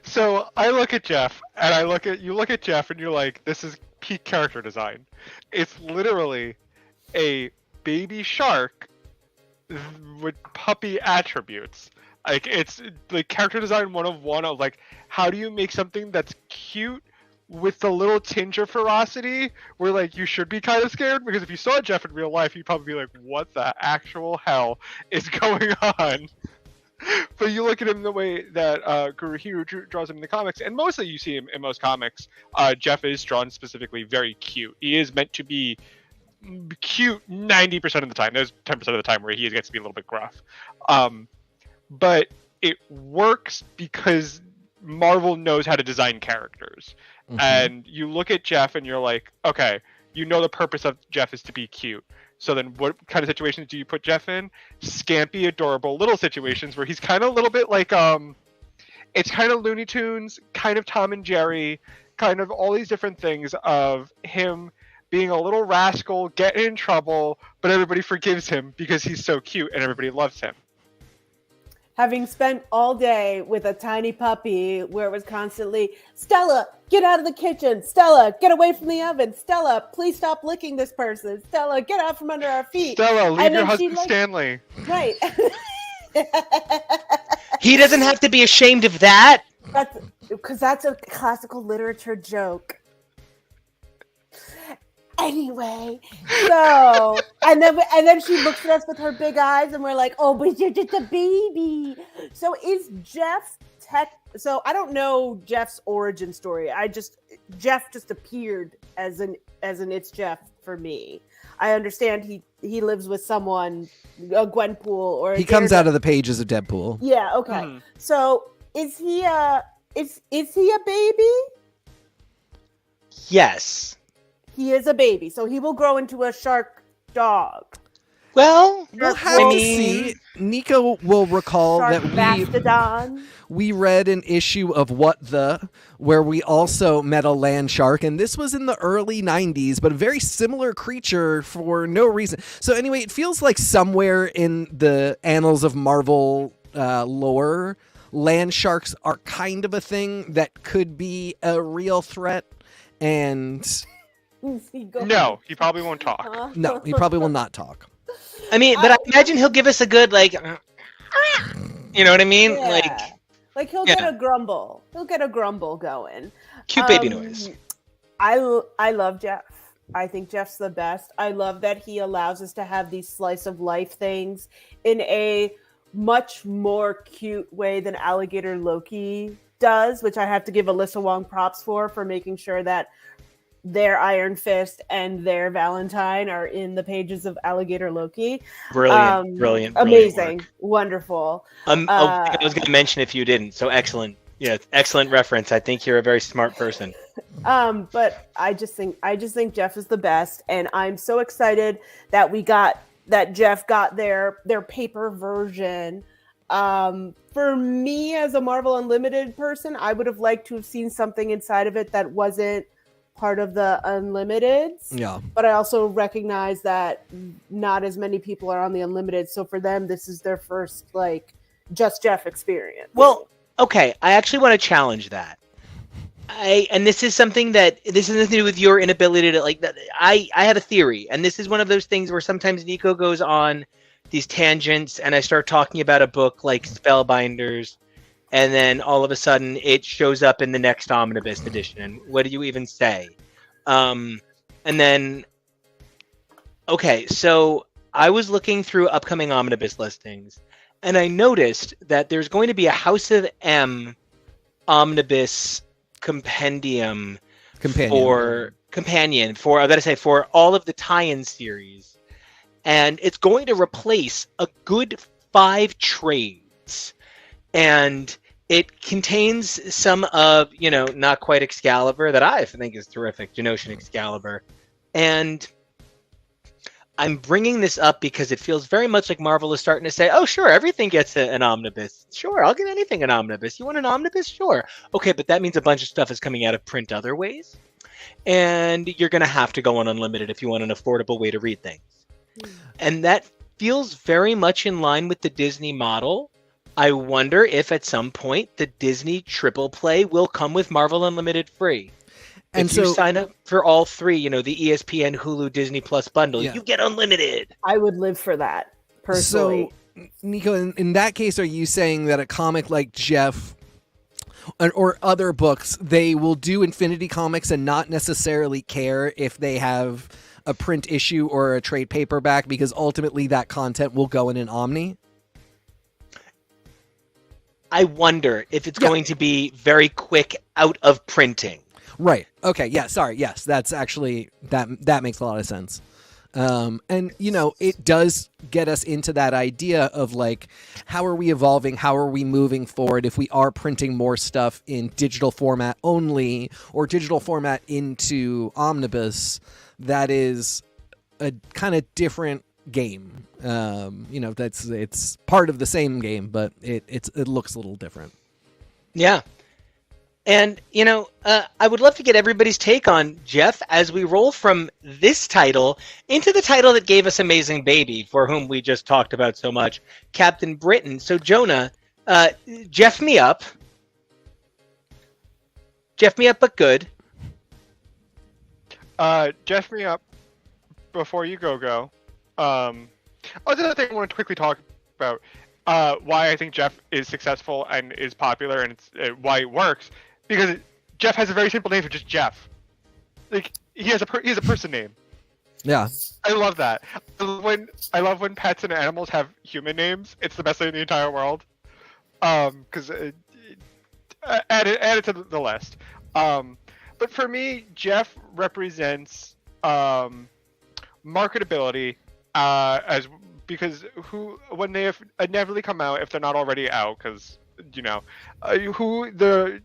So I look at Jeff, and you look at Jeff, and you're like, this is peak character design. It's literally a baby shark with puppy attributes. Like, it's like character design 101 of like, how do you make something that's cute with a little tinge of ferocity, where like you should be kind of scared, because if you saw Jeff in real life, you'd probably be like, what the actual hell is going on? But you look at him the way that Guruhiru draws him in the comics, and mostly you see him in most comics, Jeff is drawn specifically very cute. He is meant to be cute 90% of the time. There's 10% of the time where he gets to be a little bit gruff. But it works because Marvel knows how to design characters. Mm-hmm. And you look at Jeff and you're like, okay, you know the purpose of Jeff is to be cute. So then what kind of situations do you put Jeff in? Scampy, adorable little situations where he's kind of a little bit like, it's kind of Looney Tunes, kind of Tom and Jerry, kind of all these different things of him being a little rascal, getting in trouble, but everybody forgives him because he's so cute and everybody loves him. Having spent all day with a tiny puppy where it was constantly, Stella, get out of the kitchen. Stella, get away from the oven. Stella, please stop licking this person. Stella, get out from under our feet. Stella, leave And your then husband Stanley. Right. He doesn't have to be ashamed of that. Because that's a classical literature joke. Anyway, so and then she looks at us with her big eyes, and we're like, "Oh, but you're just a baby." So is Jeff So I don't know Jeff's origin story. Jeff just appeared as an it's Jeff for me. I understand he lives with someone, a Gwenpool, or He comes out of the pages of Deadpool. Yeah. Okay. So is he a baby? Yes. He is a baby, so he will grow into a shark dog. Well, We'll have to see. Nico will recall Shark that mastodon. we read an issue of What the, where we also met a land shark, and this was in the early 90s, but a very similar creature for no reason. So anyway, it feels like somewhere in the annals of Marvel lore, land sharks are kind of a thing that could be a real threat, and... No, he probably won't talk. No, he probably will not talk. I mean, but I imagine he'll give us a good, like, you know what I mean? Yeah. Like he'll get a grumble. He'll get a grumble going. Cute baby noise. I love Jeff. I think Jeff's the best. I love that he allows us to have these slice of life things in a much more cute way than Alligator Loki does, which I have to give Alyssa Wong props for making sure that their Iron Fist and their Valentine are in the pages of Alligator Loki. Brilliant. Amazing. Work. Wonderful. I was going to mention if you didn't. So excellent. Yeah, excellent reference. I think you're a very smart person. But I just think Jeff is the best, and I'm so excited that Jeff got their paper version. For me as a Marvel Unlimited person, I would have liked to have seen something inside of it that wasn't part of the Unlimiteds. Yeah. But I also recognize that not as many people are on the Unlimited, so for them this is their first just Jeff experience. Well, okay, I actually want to challenge that. And this is nothing to do with your inability to that. I have a theory, and this is one of those things where sometimes Nico goes on these tangents and I start talking about a book like Spellbinders, and then all of a sudden it shows up in the next omnibus edition. And what do you even say? And then, okay, so I was looking through upcoming omnibus listings, and I noticed that there's going to be a House of M omnibus companion for all of the tie-in series, and it's going to replace a good 5 trades. And it contains some of, not quite Excalibur that I think is terrific, Genoshan Excalibur. And I'm bringing this up because it feels very much like Marvel is starting to say, oh, sure, everything gets an omnibus. Sure, I'll get anything an omnibus. You want an omnibus? Sure. Okay, but that means a bunch of stuff is coming out of print other ways. And you're going to have to go on Unlimited if you want an affordable way to read things. And that feels very much in line with the Disney model. I wonder if at some point the Disney triple play will come with Marvel Unlimited free. And if you sign up for all 3, the ESPN, Hulu, Disney Plus bundle, you get unlimited. I would live for that, personally. So, Nico, in that case, are you saying that a comic like Jeff or other books, they will do Infinity Comics and not necessarily care if they have a print issue or a trade paperback, because ultimately that content will go in an Omni? I wonder if it's going to be very quick out of printing. Right. Okay. Yeah. Sorry. Yes. That's actually that makes a lot of sense. And it does get us into that idea of how are we evolving? How are we moving forward? If we are printing more stuff in digital format only or digital format into omnibus, that is a kind of different game. It's part of the same game, but it looks a little different. Yeah. And, I would love to get everybody's take on Jeff as we roll from this title into the title that gave us Amazing Baby, for whom we just talked about so much, Captain Britain. So, Jonah, Jeff me up. Jeff me up, but good. Jeff me up before you go. Another thing I want to quickly talk about, why I think Jeff is successful and is popular, and it's why it works. Because Jeff has a very simple name for just Jeff. He has a person name. Yeah. I love that. I love when pets and animals have human names. It's the best thing in the entire world. Because add it to the list. But for me, Jeff represents marketability because when they have inevitably come out, if they're not already out, because who the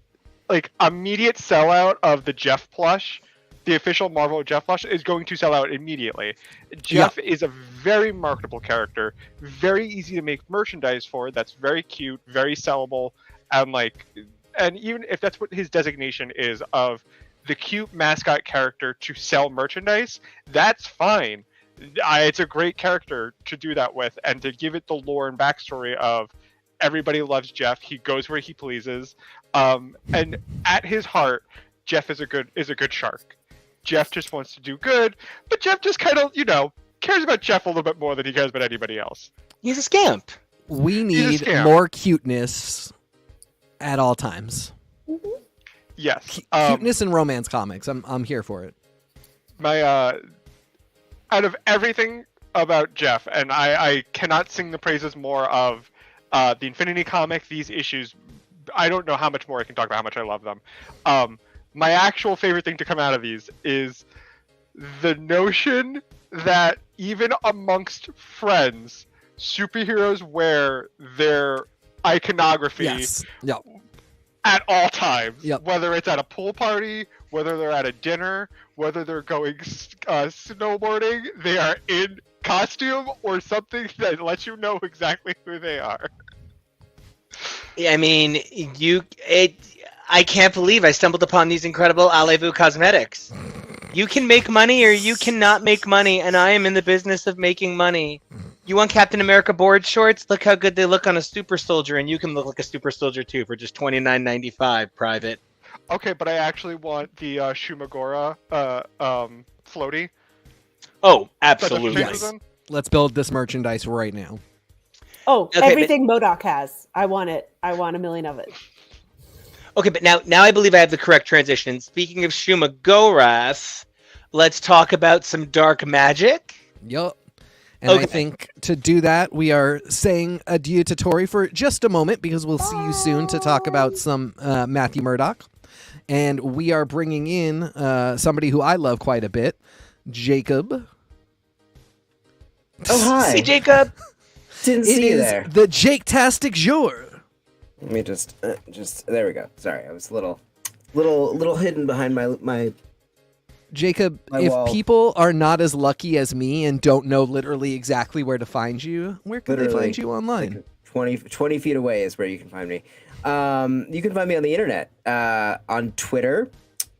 immediate sellout of the Jeff plush, the official Marvel Jeff plush, is going to sell out immediately. Jeff is a very marketable character, very easy to make merchandise for. That's very cute, very sellable, and even if that's what his designation is of the cute mascot character to sell merchandise, that's fine. It's a great character to do that with, and to give it the lore and backstory of everybody loves Jeff. He goes where he pleases, and at his heart, Jeff is a good shark. Jeff just wants to do good, but Jeff just kind of cares about Jeff a little bit more than he cares about anybody else. He's a scamp. We need more cuteness at all times. Yes, cuteness in romance comics. I'm here for it. My out of everything about Jeff, and I cannot sing the praises more of the Infinity comic, these issues. I don't know how much more I can talk about how much I love them. My actual favorite thing to come out of these is the notion that even amongst friends, superheroes wear their iconography at all times. Yep. Whether it's at a pool party, whether they're at a dinner, whether they're going snowboarding, they are in costume or something that lets you know exactly who they are. I mean, I can't believe I stumbled upon these incredible Allez-vous cosmetics. You can make money or you cannot make money, and I am in the business of making money. You want Captain America board shorts? Look how good they look on a super soldier, and you can look like a super soldier too for just $29.95 private. Okay, but I actually want the Shumagora floaty. Oh, absolutely. Yes. Let's build this merchandise right now. Oh, Okay, everything MODOK has. I want it. I want 1 million of it. Okay, but now I believe I have the correct transition. Speaking of Shumagorath, let's talk about some dark magic. Yup. And I think to do that, we are saying adieu to Tori for just a moment because we'll see you soon to talk about some Matthew Murdock. And we are bringing in somebody who I love quite a bit, Jacob. Oh, hi. See, Jacob. Didn't see you there. The Jake-tastic Jour. Let me just there we go. Sorry, I was a little hidden behind my Jacob, my if wall. people are not as lucky as me and don't know literally exactly where to find you, where can they find you online? Like 20 feet away is where you can find me. You can find me on the internet, on Twitter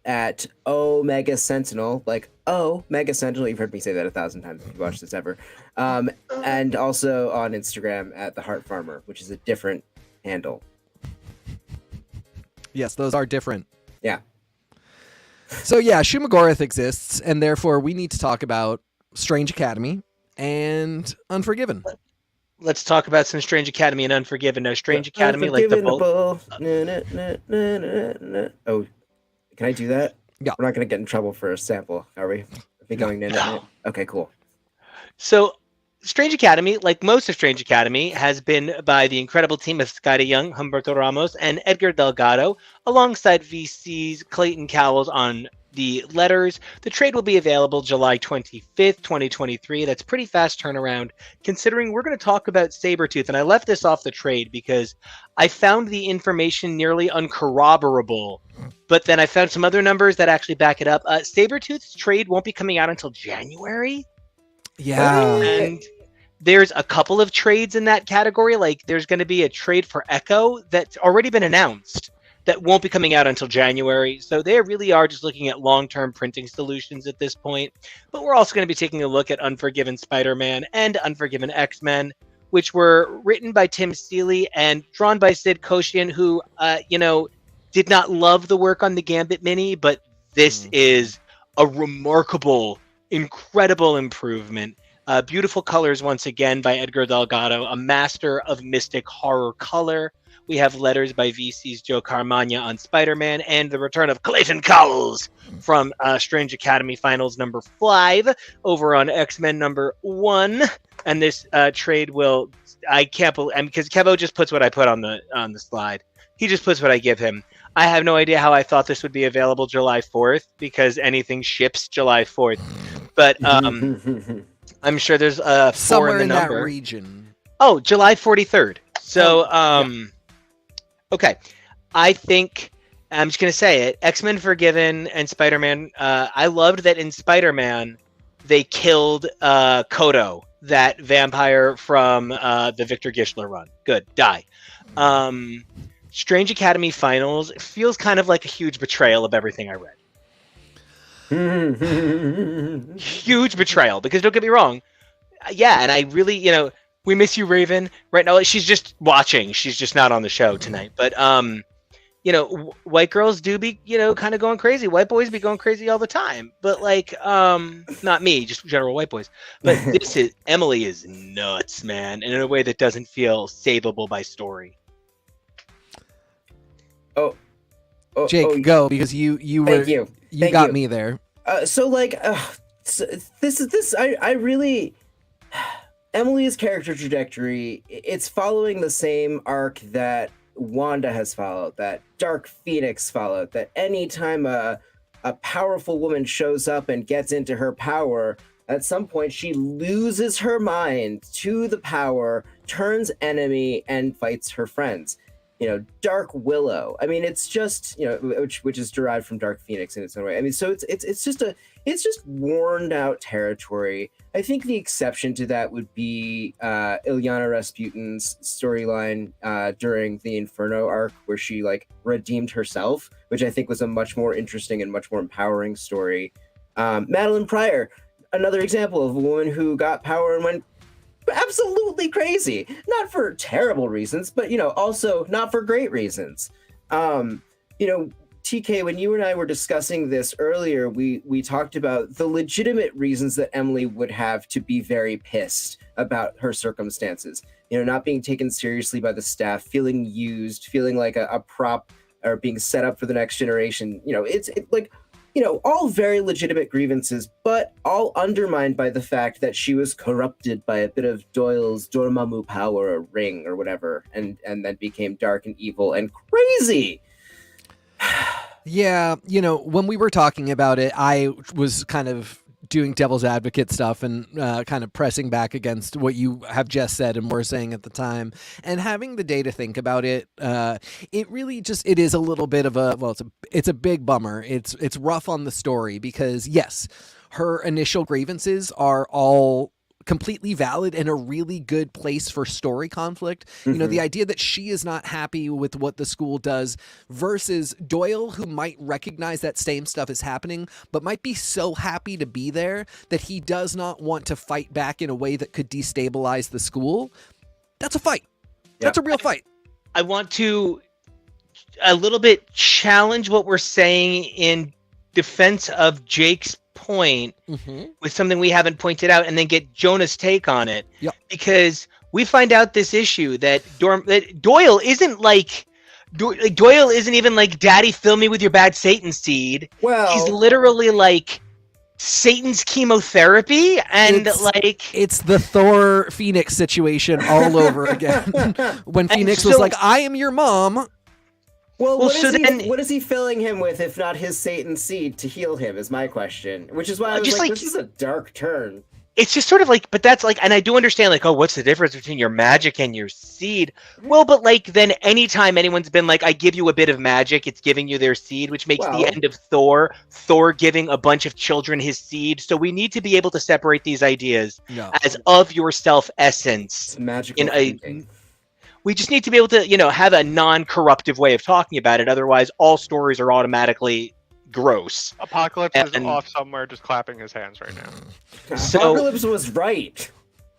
at Omega Sentinel, like Mega Sentinel. You've heard me say that 1,000 times if you watched this ever. And also on Instagram at The Heart Farmer, which is a different handle. Yes, those are different. Yeah. So yeah, Shumagorath exists, and therefore we need to talk about Strange Academy and Unforgiven. Let's talk about some Strange Academy and Unforgiven. Now, Strange Academy, like the both. Oh, can I do that? Yeah. We're not going to get in trouble for a sample, are we? Are we going No. Okay, cool. So, Strange Academy, like most of Strange Academy, has been by the incredible team of Scotty Young, Humberto Ramos, and Edgar Delgado, alongside VC's Clayton Cowles on the letters. The trade will be available July 25th, 2023. That's pretty fast turnaround, considering we're going to talk about Sabretooth. And I left this off the trade because I found the information nearly uncorroborable. But then I found some other numbers that actually back it up. Sabretooth's trade won't be coming out until January. Yeah. And there's a couple of trades in that category. Like there's going to be a trade for Echo that's already been announced that won't be coming out until January. So they really are just looking at long-term printing solutions at this point. But we're also going to be taking a look at Unforgiven Spider-Man and Unforgiven X-Men, which were written by Tim Seeley and drawn by Sid Koshian, who, did not love the work on the Gambit Mini, but this is a remarkable, incredible improvement. Beautiful colors once again by Edgar Delgado, a master of mystic horror color. We have letters by VC's Joe Carmagna on Spider-Man, and the return of Clayton Cowles from Strange Academy Finals number 5 over on X-Men number 1. And this trade will, I can't believe, because Kevo just puts what I put on the slide. He just puts what I give him. I have no idea how I thought this would be available July 4th, because anything ships July 4th. But I'm sure there's 4 Somewhere in the in number. that region. Oh, July 43rd. So, okay. I think, I'm just going to say it, X-Men Forgiven and Spider-Man, I loved that in Spider-Man, they killed Kodo, that vampire from the Victor Gischler run. Good, die. Strange Academy Finals feels kind of like a huge betrayal of everything I read. Huge betrayal, because don't get me wrong. Yeah, and I really, we miss you, Raven. Right now, she's just watching. She's just not on the show tonight. But, white girls do be, kind of going crazy. White boys be going crazy all the time. But, not me, just general white boys. But Emily is nuts, man, and in a way that doesn't feel savable by story. Jake, go, because you Thank you. Thank got you. me there. I really, Emily's character trajectory, it's following the same arc that Wanda has followed, that Dark Phoenix followed, that anytime a powerful woman shows up and gets into her power, at some point she loses her mind to the power, turns enemy, and fights her friends. Dark Willow. I mean, it's just, which is derived from Dark Phoenix in its own way. I mean, so it's just worn out territory. I think the exception to that would be Ilyana Rasputin's storyline during the Inferno arc, where she redeemed herself, which I think was a much more interesting and much more empowering story. Madeline Pryor, another example of a woman who got power and went absolutely crazy, not for terrible reasons, but also not for great reasons. TK, when you and I were discussing this earlier, we talked about the legitimate reasons that Emily would have to be very pissed about her circumstances, not being taken seriously by the staff, feeling used, feeling like a prop, or being set up for the next generation. All very legitimate grievances, but all undermined by the fact that she was corrupted by a bit of Doyle's Dormammu power or ring or whatever, and then became dark and evil and crazy. Yeah, when we were talking about it, I was kind of doing devil's advocate stuff and kind of pressing back against what you have just said and were saying at the time, and having the day to think about it. It really it is a little bit of it's a big bummer. It's rough on the story, because yes, her initial grievances are all completely valid and a really good place for story conflict. Mm-hmm. The idea that she is not happy with what the school does versus Doyle, who might recognize that same stuff is happening, but might be so happy to be there that he does not want to fight back in a way that could destabilize the school. That's a fight. Yeah. That's a real fight. I want to a little bit challenge what we're saying in defense of Jake's point with something we haven't pointed out, and then get Jonah's take on it. Yep. Because we find out this issue that Doyle isn't Doyle isn't even like, Daddy, fill me with your bad Satan seed. Well, he's literally like Satan's chemotherapy, and it's the Thor Phoenix situation all over again. When Phoenix was like, I am your mom. Well, what is he filling him with if not his Satan seed to heal him, is my question. Which is why I was this is a dark turn. It's just sort of but that's and I do understand, what's the difference between your magic and your seed? Well, but then anytime anyone's been I give you a bit of magic, it's giving you their seed, which makes the end of Thor giving a bunch of children his seed. So we need to be able to separate these ideas as of yourself essence. It's magical thinking. We just need to be able to, have a non-corruptive way of talking about it. Otherwise, all stories are automatically gross. Apocalypse is off somewhere just clapping his hands right now. Apocalypse was right.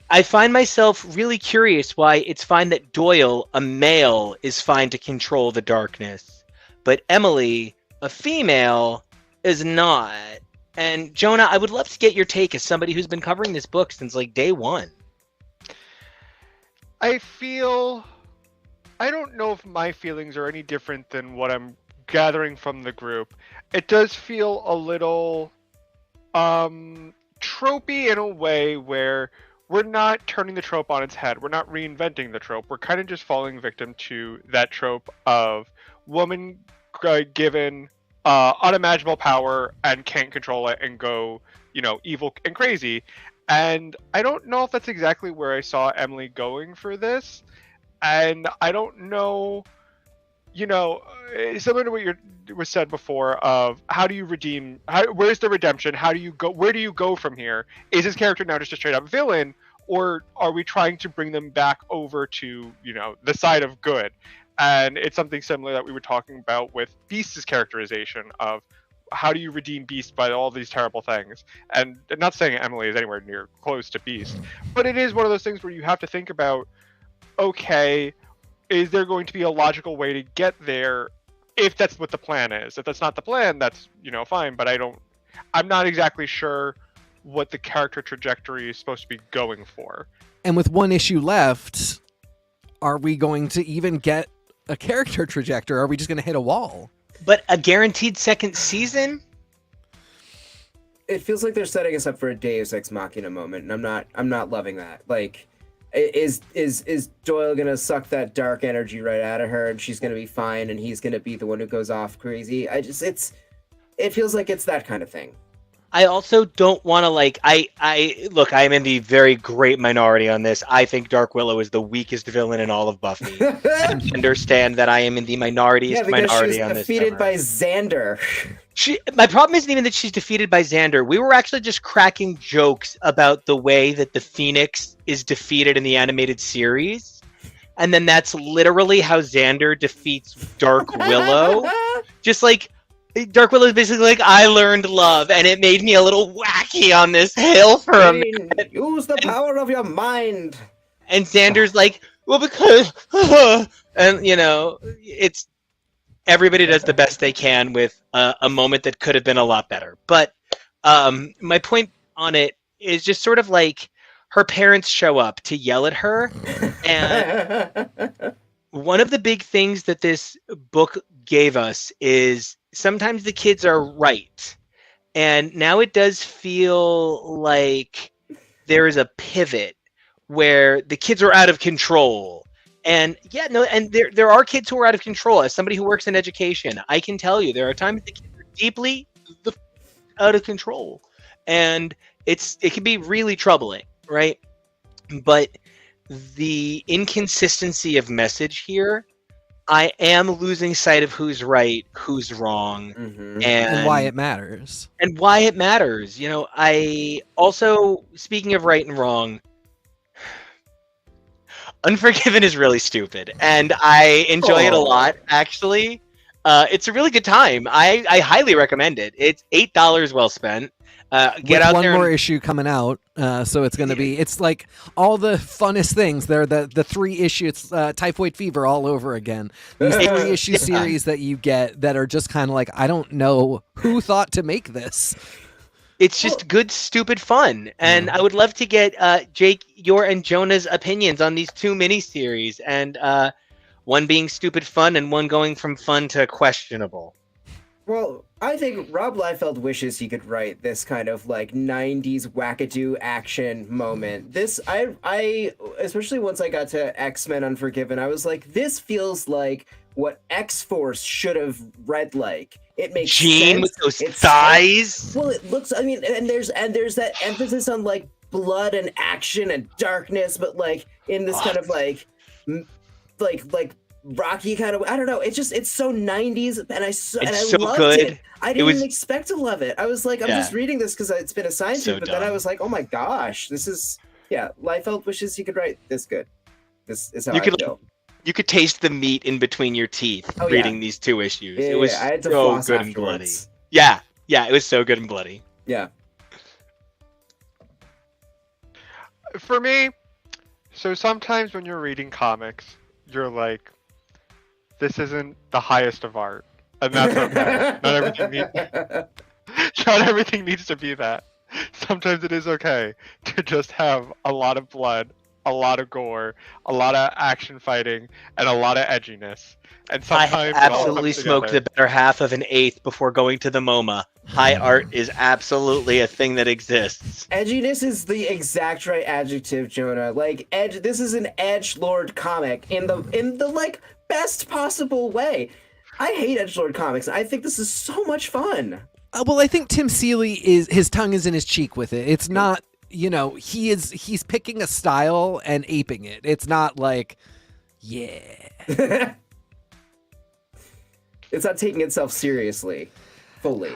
I find myself really curious why it's fine that Doyle, a male, is fine to control the darkness, but Emily, a female, is not. And Jonah, I would love to get your take as somebody who's been covering this book since like day one. I don't know if my feelings are any different than what I'm gathering from the group. It does feel a little tropey in a way where we're not turning the trope on its head. We're not reinventing the trope. We're kind of just falling victim to that trope of woman given unimaginable power and can't control it and go, evil and crazy. And I don't know if that's exactly where I saw Emily going for this. And I don't know, similar to what was said before of how do you redeem, where's the redemption? How do you go, where do you go from here? Is this character now just a straight up villain? Or are we trying to bring them back over to, the side of good? And it's something similar that we were talking about with Beast's characterization of how do you redeem Beast by all these terrible things? And not saying Emily is anywhere near close to Beast, but it is one of those things where you have to think about, okay, is there going to be a logical way to get there if that's what the plan is? If that's not the plan, that's, fine, but I'm not exactly sure what the character trajectory is supposed to be going for. And with one issue left, are we going to even get a character trajectory? Are we just going to hit a wall? But a guaranteed second season? It feels like they're setting us up for a Deus Ex Machina moment, and I'm not loving that. Like, is Doyle gonna suck that dark energy right out of her, and she's gonna be fine, and he's gonna be the one who goes off crazy? It feels like it's that kind of thing. I also don't want to look, I am in the very great minority on this. I think Dark Willow is the weakest villain in all of Buffy. I understand that I am in the minority on this. She's defeated by Xander. My problem isn't even that she's defeated by Xander. We were actually just cracking jokes about the way that the Phoenix is defeated in the animated series. And then that's literally how Xander defeats Dark Willow. Just like, Dark Willow is basically like, I learned love, and it made me a little wacky on this hill for a minute. Use the power of your mind. And Xander's like, well, because, and it's everybody does the best they can with a moment that could have been a lot better. But my point on it is just sort of like her parents show up to yell at her, and one of the big things that this book gave us is sometimes the kids are right. And now it does feel like there is a pivot where the kids are out of control. And there are kids who are out of control. As somebody who works in education, I can tell you there are times the kids are deeply out of control. And it can be really troubling, right? But the inconsistency of message here, I am losing sight of who's right, who's wrong, and why it matters. I also, speaking of right and wrong, Unforgiven is really stupid, and I enjoy it a lot, actually. It's a really good time. I highly recommend it. It's $8 well spent. Get out one there. More issue coming out, so it's going to be. It's like all the funnest things. They're the 3 issues, typhoid fever all over again. These 3 issue series that you get that are just kind of like, I don't know who thought to make this. It's just good, stupid fun, and I would love to get Jake, your and Jonah's opinions on these 2 miniseries, and one being stupid fun and one going from fun to questionable. Well, I think Rob Liefeld wishes he could write this kind of like 90s wackadoo action moment. This, I especially once I got to X-Men Unforgiven, I was like, this feels like what X-Force should have read like. It makes Jean sense. with those thighs. Well, it looks, I mean, and there's that emphasis on like blood and action and darkness, but like in this kind of like Rocky kind of, I don't know, it's so 90s, and I loved it. I didn't even expect to love it. I was like, I'm just reading this because it's been assigned to, but then I was like, oh my gosh, this is, Liefeld wishes he could write this good. This is how I feel. You could taste the meat in between your teeth reading these 2 issues. It was I had to so floss good and afterwards. bloody. Yeah, it was so good and bloody. Yeah. For me, so sometimes when you're reading comics, you're like, this isn't the highest of art, and that's okay. Not everything needs. Not everything needs to be that. Sometimes it is okay to just have a lot of blood, a lot of gore, a lot of action fighting, and a lot of edginess. And I sometimes have it all absolutely comes smoked the together. better half of an eighth before going to the MoMA. High art is absolutely a thing that exists. Edginess is the exact right adjective, Jonah. Like edge. This is an edgelord comic in the like best possible way. I hate edgelord comics. I think this is so much fun. Well, I think Tim Seeley his tongue is in his cheek with it. It's not, he's picking a style and aping it. It's not like, yeah. It's not taking itself seriously, fully.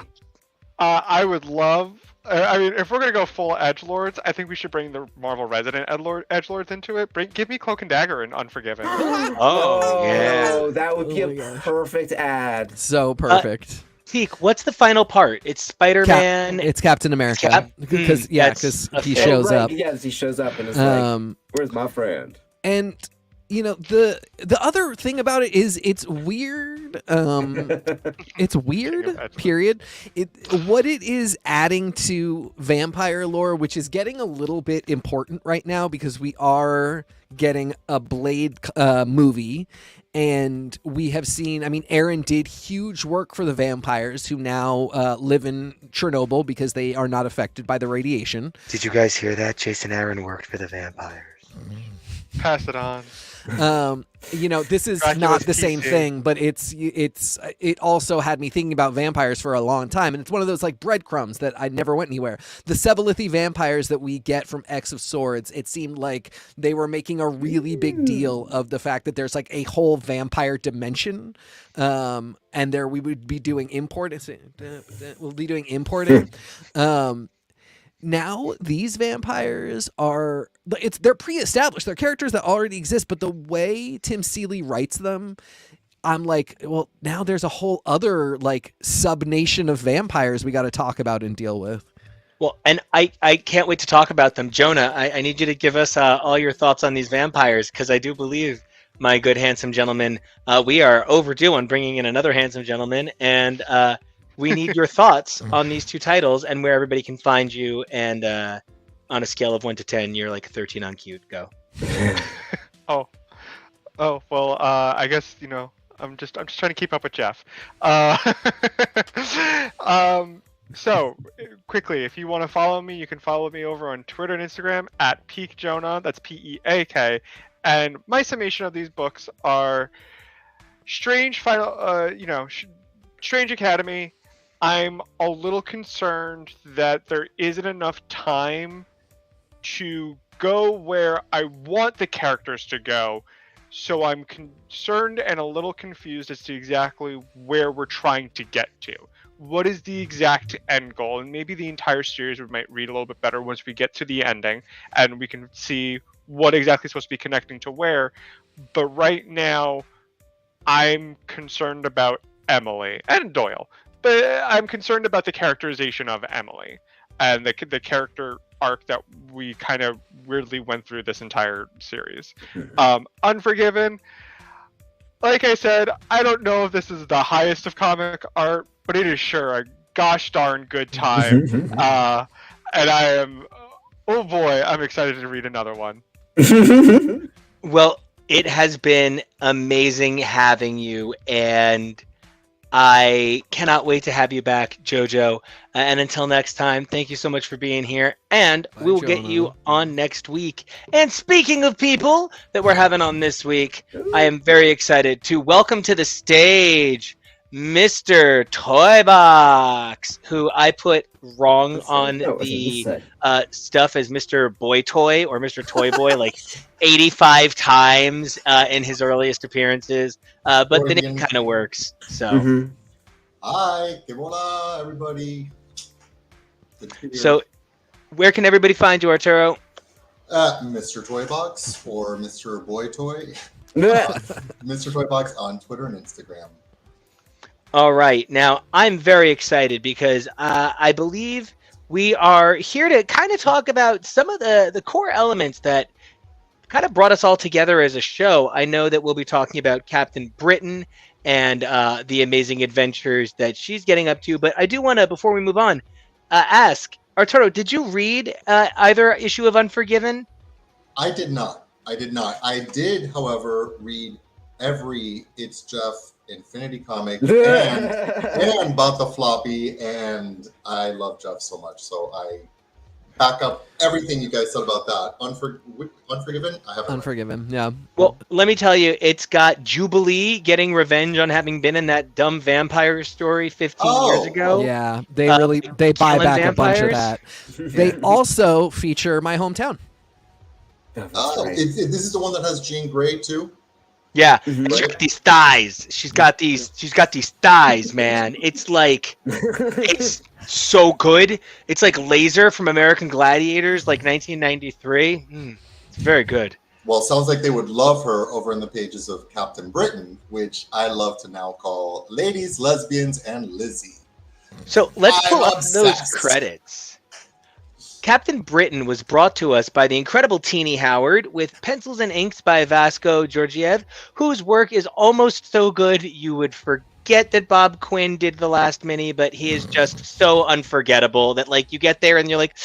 I would love. I mean, if we're gonna go full edgelords, I think we should bring the Marvel resident edgelords into it. Give me Cloak and Dagger and Unforgiven. Oh, yeah. That would be Oh my a gosh. perfect ad. So perfect. Teak, what's the final part? It's Spider-Man. It's Captain America. Cap- Because that's a he fair- shows up. Yes, he shows up and is like, "Where's my friend?" And the other thing about it is it's weird. It's weird. Period. What it is adding to vampire lore, which is getting a little bit important right now because we are getting a Blade movie, and we have seen. I mean, Aaron did huge work for the vampires who now live in Chernobyl because they are not affected by the radiation. Did you guys hear that? Jason Aaron worked for the vampires. Pass it on. This is Dracula's not the same PC. thing, but it also had me thinking about vampires for a long time, and it's one of those like breadcrumbs that I never went anywhere. The Sebelithi vampires that we get from X of Swords, it seemed like they were making a really big deal of the fact that there's like a whole vampire dimension, and there we would be doing importing. We'll be doing importing. Now these vampires they're pre-established. They're characters that already exist, but the way Tim Seeley writes them, I'm like, well, now there's a whole other like sub-nation of vampires we got to talk about and deal with. Well, and I can't wait to talk about them. Jonah, I need you to give us all your thoughts on these vampires, because I do believe, my good handsome gentleman, we are overdue on bringing in another handsome gentleman, and we need your thoughts on these two titles and where everybody can find you. And on a scale of 1 to 10, you're like a 13 on cute. Go. Oh, well, I guess, I'm just trying to keep up with Jeff. So quickly, if you want to follow me, you can follow me over on Twitter and Instagram at PeakJonah. That's PEAK. And my summation of these books are Strange Strange Academy. I'm a little concerned that there isn't enough time to go where I want the characters to go. So I'm concerned and a little confused as to exactly where we're trying to get to. What is the exact end goal? And maybe the entire series we might read a little bit better once we get to the ending and we can see what exactly is supposed to be connecting to where. But right now, I'm concerned about Emily and Doyle. But I'm concerned about the characterization of Emily and the character arc that we kind of weirdly went through this entire series. Unforgiven, like I said, I don't know if this is the highest of comic art, but it is sure a gosh darn good time. And I am, oh boy, I'm excited to read another one. Well, it has been amazing having you, and I cannot wait to have you back, JoJo. And until next time, thank you so much for being here. And Bye, we will get Jonah. you on next week. And speaking of people that we're having on this week, I am very excited to welcome to the stage Mr. Toybox, who I put wrong on the stuff as Mr. Boy Toy or Mr. Toy Boy like 85 times in his earliest appearances. But the name kind of works. So, Hi, que hola, everybody. Good to be here. So where can everybody find you, Arturo? At Mr. Toybox or Mr. Boy Toy. Mr. Toybox on Twitter and Instagram. All right. Now, I'm very excited because I believe we are here to kind of talk about some of the core elements that kind of brought us all together as a show. I know that we'll be talking about Captain Britain and the amazing adventures that she's getting up to. But I do want to, before we move on, ask Arturo, did you read either issue of Unforgiven? I did not. I did, however, read every It's Jeff Infinity comic and bought the floppy, and I love Jeff so much, so I back up everything you guys said about that. Unforgiven? I haven't. Unforgiven, yeah. Well, let me tell you, it's got Jubilee getting revenge on having been in that dumb vampire story 15 years ago. Yeah, they buy back a bunch of that. They also feature my hometown. This is the one that has Jean Grey too. Yeah, she's got these thighs. She's got these thighs, man. It's like, it's so good. It's like Laser from American Gladiators, like 1993. It's very good. Well, it sounds like they would love her over in the pages of Captain Britain, which I love to now call Ladies, Lesbians, and Lizzie. So let's pull up obsessed. those credits. Captain Britain was brought to us by the incredible Teenie Howard, with pencils and inks by Vasco Georgiev, whose work is almost so good you would forget that Bob Quinn did the last mini, but he is just so unforgettable that, like, you get there and you're like,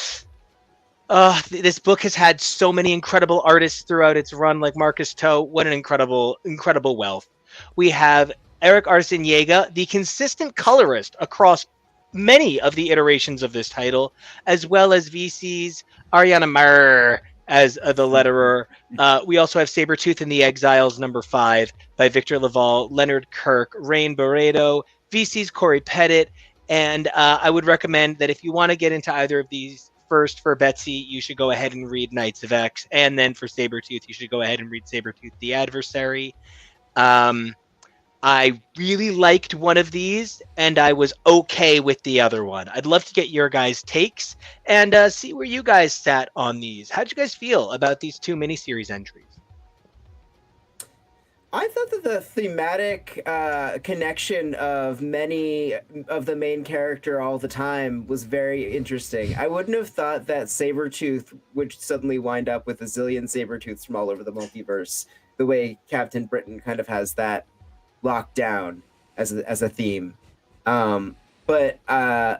this book has had so many incredible artists throughout its run, like Marcus Toe. What an incredible wealth. We have Eric Arciniega, the consistent colorist across many of the iterations of this title, as well as VC's Ariana Marr as the letterer. We also have Sabretooth and the Exiles #5 by Victor Laval, Leonard Kirk, Rain Barreto, VC's Corey Pettit, and I would recommend that if you want to get into either of these, first for Betsy, you should go ahead and read Knights of X, and then for Sabretooth, you should go ahead and read Sabretooth the Adversary. I really liked one of these, and I was okay with the other one. I'd love to get your guys' takes and see where you guys sat on these. How'd you guys feel about these two miniseries entries? I thought that the thematic connection of many of the main character all the time was very interesting. I wouldn't have thought that Sabretooth would suddenly wind up with a zillion Sabretooths from all over the multiverse, the way Captain Britain kind of has that locked down as a theme. But I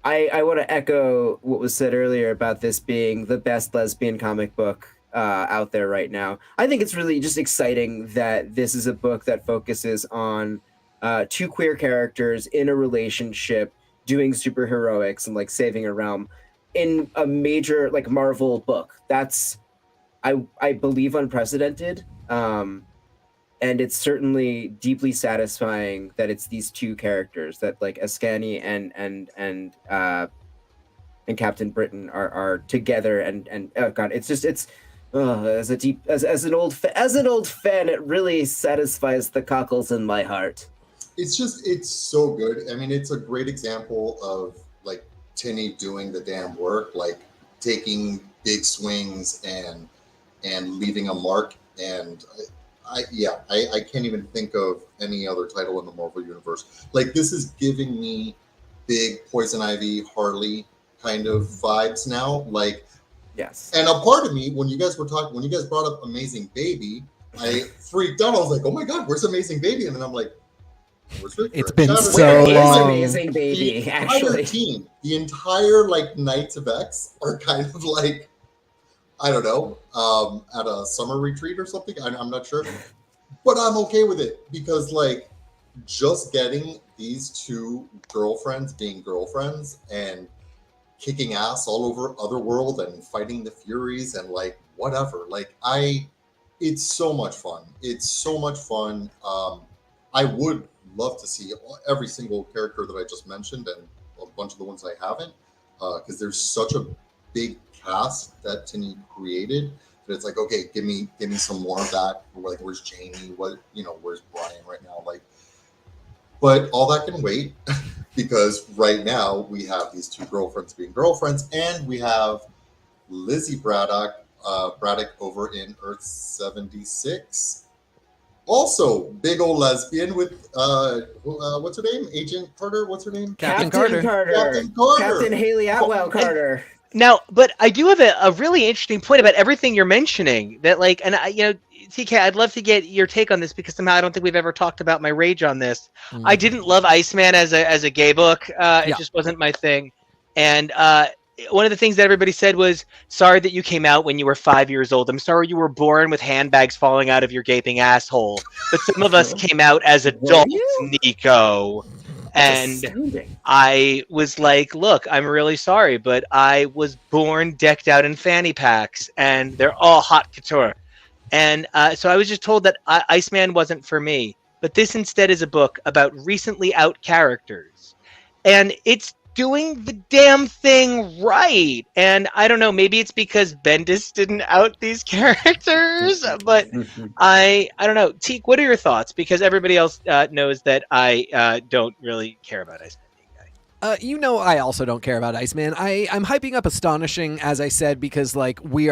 want to echo what was said earlier about this being the best lesbian comic book out there right now. I think it's really just exciting that this is a book that focuses on two queer characters in a relationship doing superheroics and like saving a realm in a major like Marvel book. That's I believe unprecedented. And it's certainly deeply satisfying that it's these two characters that like Askani and Captain Britain are together and oh god, it's as an old fan, it really satisfies the cockles in my heart. It's so good. I mean, it's a great example of like Tinny doing the damn work, like taking big swings and leaving a mark. And I can't even think of any other title in the Marvel universe. Like, this is giving me big Poison Ivy, Harley kind of vibes now. Like, yes. And a part of me, when you guys brought up Amazing Baby, I freaked out. I was like, oh my god, where's Amazing Baby? And then I'm like, where's Victor? It's been so long. Amazing Baby, actually. The entire like Knights of X are kind of like, I don't know, at a summer retreat or something. I'm not sure. But I'm okay with it because, like, just getting these two girlfriends being girlfriends and kicking ass all over Otherworld and fighting the Furies and, like, whatever. Like, it's so much fun. It's so much fun. I would love to see every single character that I just mentioned and a bunch of the ones I haven't, because there's such a big cast that Tinny created that it's like, okay, give me some more of that. Like, where's Jamie? Where's Brian right now? Like, but all that can wait because right now we have these two girlfriends being girlfriends, and we have Lizzie Braddock over in Earth 76. Also, big old lesbian with what's her name? Agent Carter. What's her name? Captain Carter. Captain Haley Atwell Carter. Now, but I do have a really interesting point about everything you're mentioning. That, like, and TK, I'd love to get your take on this because somehow I don't think we've ever talked about my rage on this. I didn't love Iceman as a gay book. It just wasn't my thing. And one of the things that everybody said was, sorry that you came out when you were 5 years old. I'm sorry you were born with handbags falling out of your gaping asshole. But some of us came out as adults, you? Nico. That's And astounding. I was like, look, I'm really sorry, but I was born decked out in fanny packs, and they're all hot couture. And so I was just told that Iceman wasn't for me. But this instead is a book about recently out characters. And it's doing the damn thing right. And I don't know, maybe it's because Bendis didn't out these characters, but I don't know. Teak, what are your thoughts? Because everybody else knows that I don't really care about Iceman. I also don't care about Iceman. I'm hyping up Astonishing, as I said, because like we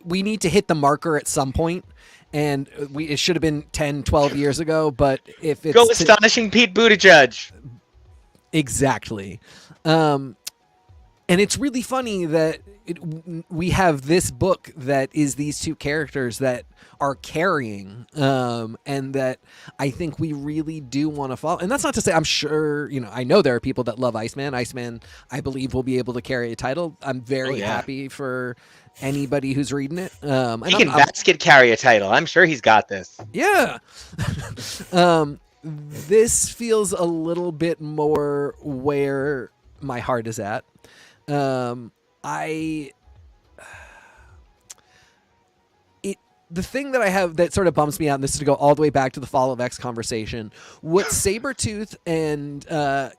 need to hit the marker at some point, and it should have been 10, 12 years ago. But if it's Go Astonishing Pete Buttigieg. Exactly. And it's really funny that we have this book that is these two characters that are carrying, and that I think we really do want to follow. And that's not to say, I'm sure, I know there are people that love Iceman. Iceman, I believe, will be able to carry a title. I'm very happy for anybody who's reading it. He can basket carry a title. I'm sure he's got this. Yeah. This feels a little bit more where my heart is at. The thing that I have that sort of bumps me out, and this is to go all the way back to the Fall of X conversation, what Sabretooth and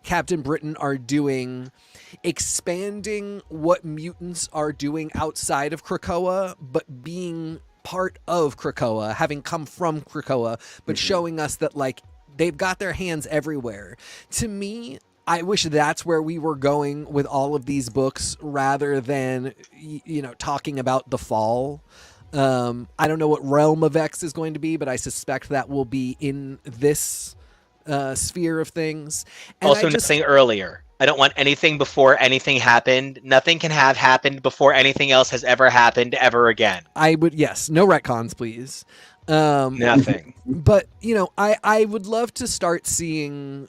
Captain Britain are doing, expanding what mutants are doing outside of Krakoa, but being part of Krakoa, having come from Krakoa, but showing us that like they've got their hands everywhere. To me, I wish that's where we were going with all of these books rather than, talking about the fall. I don't know what Realm of X is going to be, but I suspect that will be in this sphere of things. And also, nothing earlier. I don't want anything before anything happened. Nothing can have happened before anything else has ever happened ever again. Yes, no retcons, please. Nothing. But, I would love to start seeing...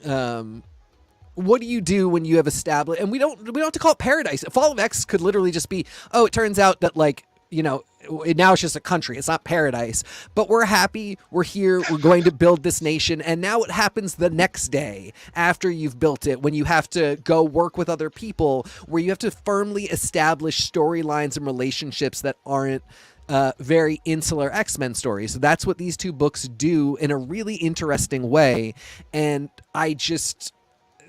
what do you do when you have established, and we don't have to call it paradise. Fall of X could literally just be, it turns out that like, now it's just a country. It's not paradise, but we're happy. We're here. We're going to build this nation. And now it happens the next day after you've built it, when you have to go work with other people, where you have to firmly establish storylines and relationships that aren't very insular X-Men stories. So that's what these two books do in a really interesting way. And I just...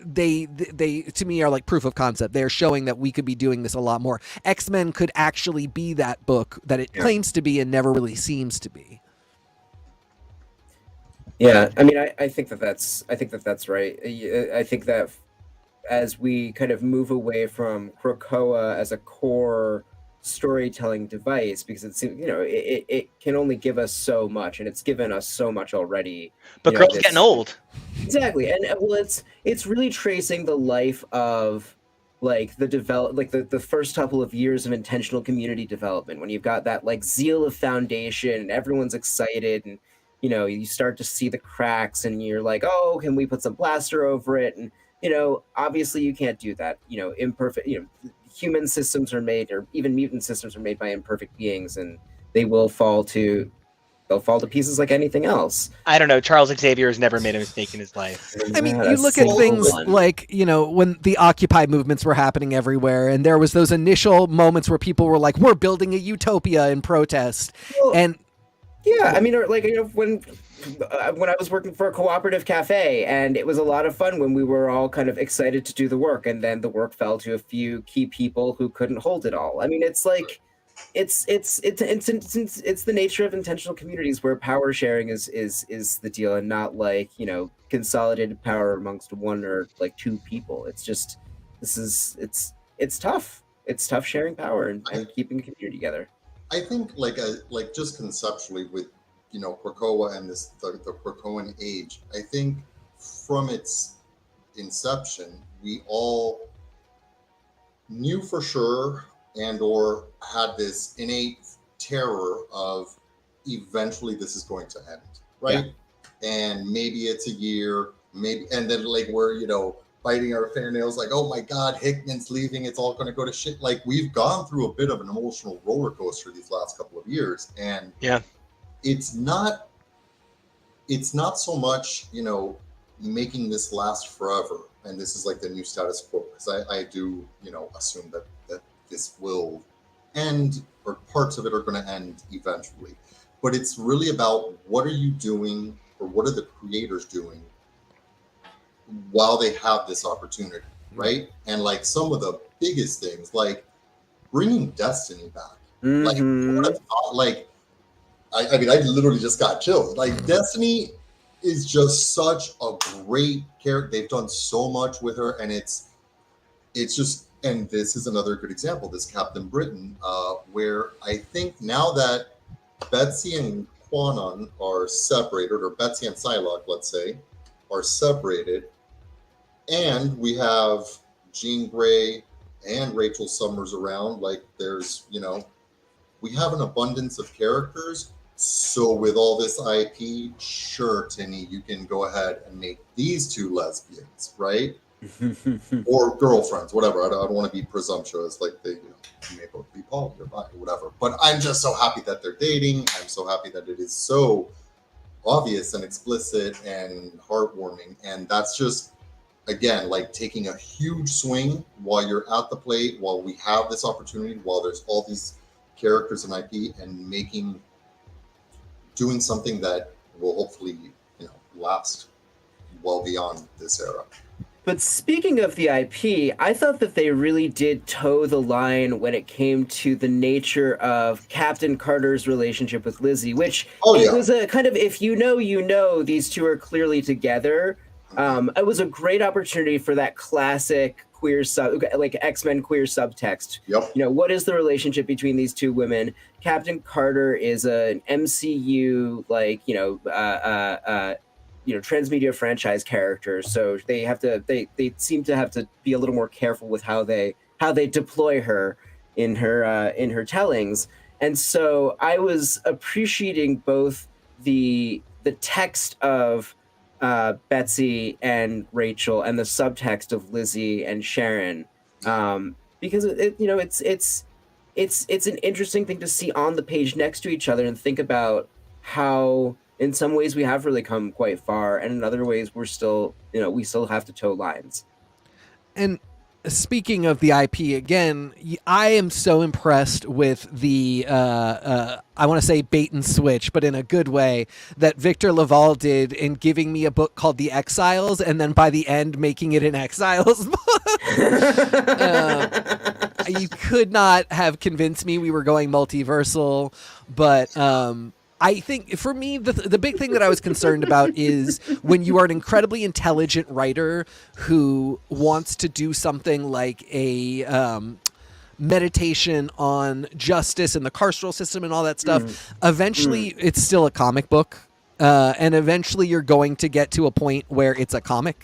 They to me are like proof of concept. They're showing that we could be doing this a lot more. X-Men could actually be that book that it claims to be and never really seems to be. Yeah, I mean, I think that's right. I think that as we kind of move away from Krakoa as a core storytelling device, because it can only give us so much, and it's given us so much already. But girls getting old. Exactly, and well, it's really tracing the life of like the first couple of years of intentional community development, when you've got that like zeal of foundation and everyone's excited, and you start to see the cracks, and you're like, oh, can we put some plaster over it? And obviously you can't do that. Imperfect. Human systems are made, or even mutant systems are made by imperfect beings, and they'll fall to pieces like anything else. I don't know. Charles Xavier has never made a mistake in his life. I mean, you look at things like, when the Occupy movements were happening everywhere, and there was those initial moments where people were like, we're building a utopia in protest. And yeah, I mean, when I was working for a cooperative cafe, and it was a lot of fun when we were all kind of excited to do the work, and then the work fell to a few key people who couldn't hold it all. I mean, it's like it's the nature of intentional communities where power sharing is the deal, and not like consolidated power amongst one or like two people. It's just it's tough. It's tough sharing power and keeping a community together. I think like just conceptually with Krakoa and the Krakoan age, I think from its inception we all knew for sure and or had this innate terror of eventually this is going to end, right? Yeah. And maybe it's a year, maybe, and then like we're biting our fingernails, like, oh my God, Hickman's leaving. It's all going to go to shit. Like, we've gone through a bit of an emotional roller coaster these last couple of years. And Yeah. it's not so much, making this last forever. And this is like the new status quo. Because I do, assume that this will end, or parts of it are going to end eventually. But it's really about what are you doing, or what are the creators doing while they have this opportunity, right? And like some of the biggest things, like bringing Destiny back. Like, who would have thought, like, I mean, I literally just got chills. Like, Destiny is just such a great character. They've done so much with her, and it's just, and this is another good example, this Captain Britain, where I think now that Betsy and Quanon are separated, or Betsy and Psylocke, let's say, are separated, and we have Jean Grey and Rachel Summers around, like, there's, we have an abundance of characters. So with all this IP, sure, Tinny, you can go ahead and make these two lesbians, right? Or girlfriends, whatever. I don't want to be presumptuous, like they, you may both be poly or bi or whatever. But I'm just so happy that they're dating. I'm so happy that it is so obvious and explicit and heartwarming. And that's just, again, like taking a huge swing while you're at the plate, while we have this opportunity, while there's all these characters and IP, and doing something that will hopefully, last well beyond this era. But speaking of the IP, I thought that they really did toe the line when it came to the nature of Captain Carter's relationship with Lizzie, which it was a kind of, if you know, these two are clearly together. It was a great opportunity for that classic queer like X-Men queer subtext. Yep. What is the relationship between these two women? Captain Carter is an MCU, like, transmedia franchise character, so they seem to have to be a little more careful with how they deploy her in her tellings. And so I was appreciating both the text of Betsy and Rachel and the subtext of Lizzie and Sharon, because it's an interesting thing to see on the page next to each other and think about how in some ways we have really come quite far, and in other ways we're still, we still have to toe lines. And speaking of the IP again, I am so impressed with the I want to say bait and switch, but in a good way, that Victor Laval did in giving me a book called The Exiles, and then by the end making it an Exiles book. You could not have convinced me we were going multiversal, but I think for me, the big thing that I was concerned about is when you are an incredibly intelligent writer who wants to do something like a meditation on justice and the carceral system and all that stuff, eventually it's still a comic book. And eventually you're going to get to a point where it's a comic.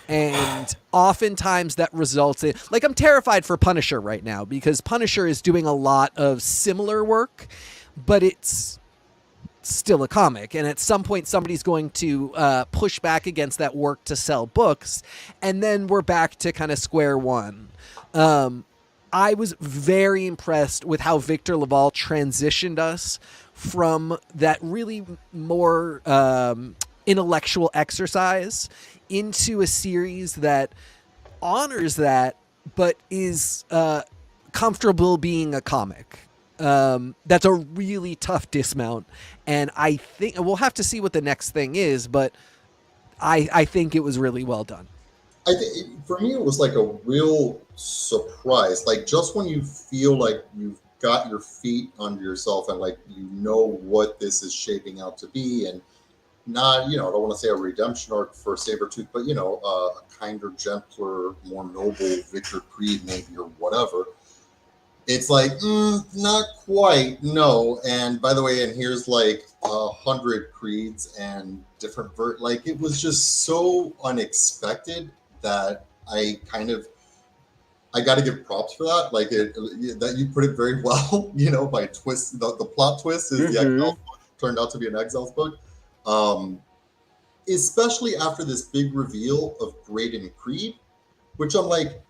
And oftentimes that results in, like, I'm terrified for Punisher right now because Punisher is doing a lot of similar work, but it's still a comic, and at some point somebody's going to push back against that work to sell books, and then we're back to kind of square one. I was very impressed with how Victor Laval transitioned us from that really more intellectual exercise into a series that honors that but is comfortable being a comic. That's a really tough dismount, and I think we'll have to see what the next thing is, but I think it was really well done. I think for me it was like a real surprise, like just when you feel like you've got your feet under yourself and like what this is shaping out to be, and not, I don't want to say a redemption arc for Sabretooth, but a kinder, gentler, more noble Victor Creed maybe, or whatever. It's like, not quite, no. And by the way, and here's like 100 creeds and different like, it was just so unexpected that I got to give props for that. Like that you put it very well, by twist, the plot twist is the Exiles book turned out to be an Exiles book. Especially after this big reveal of Graydon Creed, which I'm like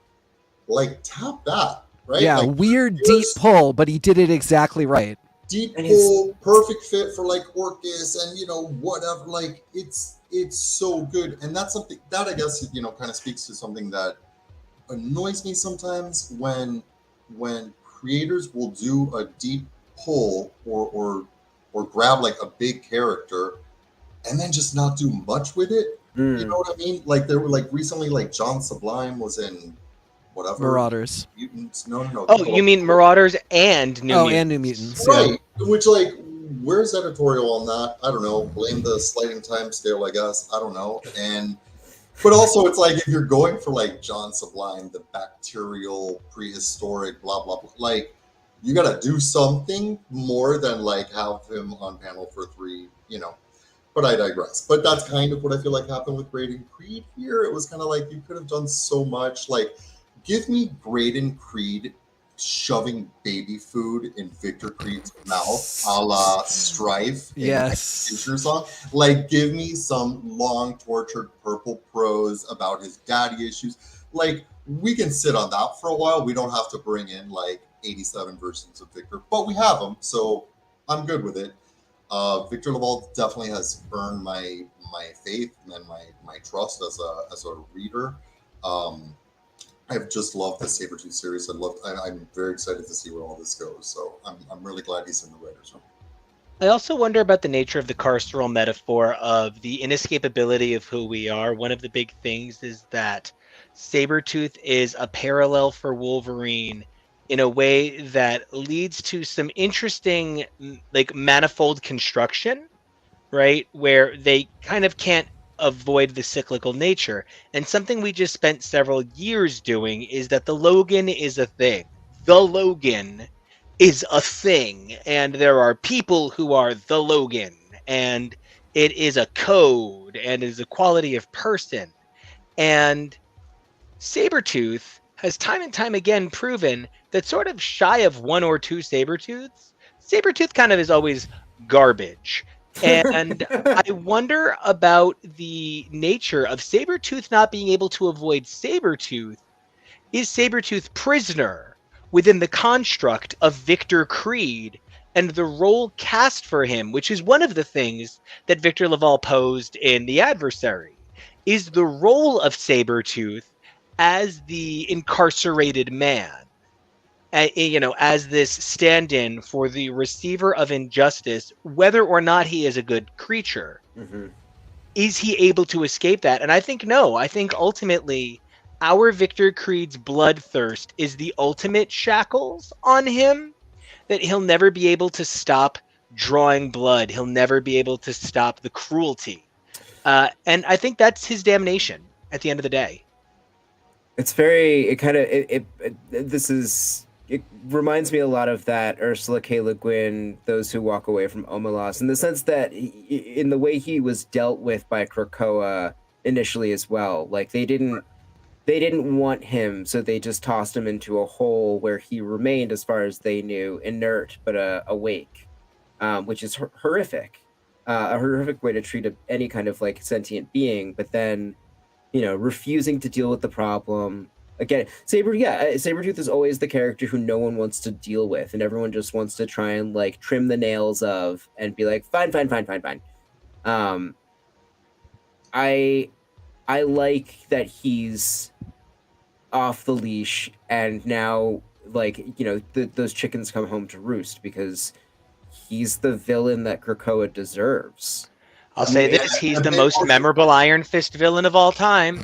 tap that, right? Yeah, Like, weird deep here's pull, but he did it exactly right. deep And his- pull, perfect fit for like Orcus and whatever. Like it's so good, and that's something that I guess kind of speaks to something that annoys me sometimes when creators will do a deep pull or grab like a big character and then just not do much with it. You know what I mean? Like there were like recently, like John Sublime was in whatever Marauders. Mutants. No. Oh, you mean Marauders and New Mutants? And New Mutants. Right. Which, like, where's editorial on that? I don't know. Blame the sliding time scale, I guess. I don't know. But also, it's like if you're going for like John Sublime, the bacterial, prehistoric, blah blah blah, like you gotta do something more than like have him on panel for 3. But I digress. But that's kind of what I feel like happened with Graydon Creed here. It was kind of like you could have done so much. Like, give me Graydon Creed shoving baby food in Victor Creed's mouth, a la Strife in Yes. Future Song. Like, give me some long tortured purple prose about his daddy issues. Like, we can sit on that for a while. We don't have to bring in like 87 versions of Victor, but we have them, so I'm good with it. Victor Laval definitely has earned my faith and my trust as a reader. I've just loved the Sabretooth series. I'm very excited to see where all this goes. So I'm really glad he's in the writers' room. I also wonder about the nature of the carceral metaphor of the inescapability of who we are. One of the big things is that Sabretooth is a parallel for Wolverine in a way that leads to some interesting, like, manifold construction, right? Where they kind of can't avoid the cyclical nature. And something we just spent several years doing is that the Logan is a thing. The Logan is a thing. And there are people who are the Logan. And it is a code. And it is a quality of person. And Sabretooth has time and time again proven that, sort of shy of 1 or 2 Sabretooths, Sabretooth kind of is always garbage. And I wonder about the nature of Sabretooth not being able to avoid Sabretooth. Is Sabretooth prisoner within the construct of Victor Creed and the role cast for him, which is one of the things that Victor Laval posed in The Adversary? Is the role of Sabretooth as the incarcerated man, as this stand-in for the receiver of injustice, whether or not he is a good creature, is he able to escape that? And I think no. I think ultimately our Victor Creed's bloodthirst is the ultimate shackles on him, that he'll never be able to stop drawing blood. He'll never be able to stop the cruelty. And I think that's his damnation at the end of the day. It's very, it reminds me a lot of that Ursula K. Le Guin, Those Who Walk Away from Omelas, in the sense that in the way he was dealt with by Krakoa initially as well. Like, they didn't want him, so they just tossed him into a hole where he remained, as far as they knew, inert but awake, which is horrific. A horrific way to treat any kind of like sentient being, but then refusing to deal with the problem. Again, Sabretooth is always the character who no one wants to deal with, and everyone just wants to try and like trim the nails of and be like, fine. I like that he's off the leash, and now those chickens come home to roost, because he's the villain that Krakoa deserves. I'll say this, he's the most memorable Iron Fist villain of all time.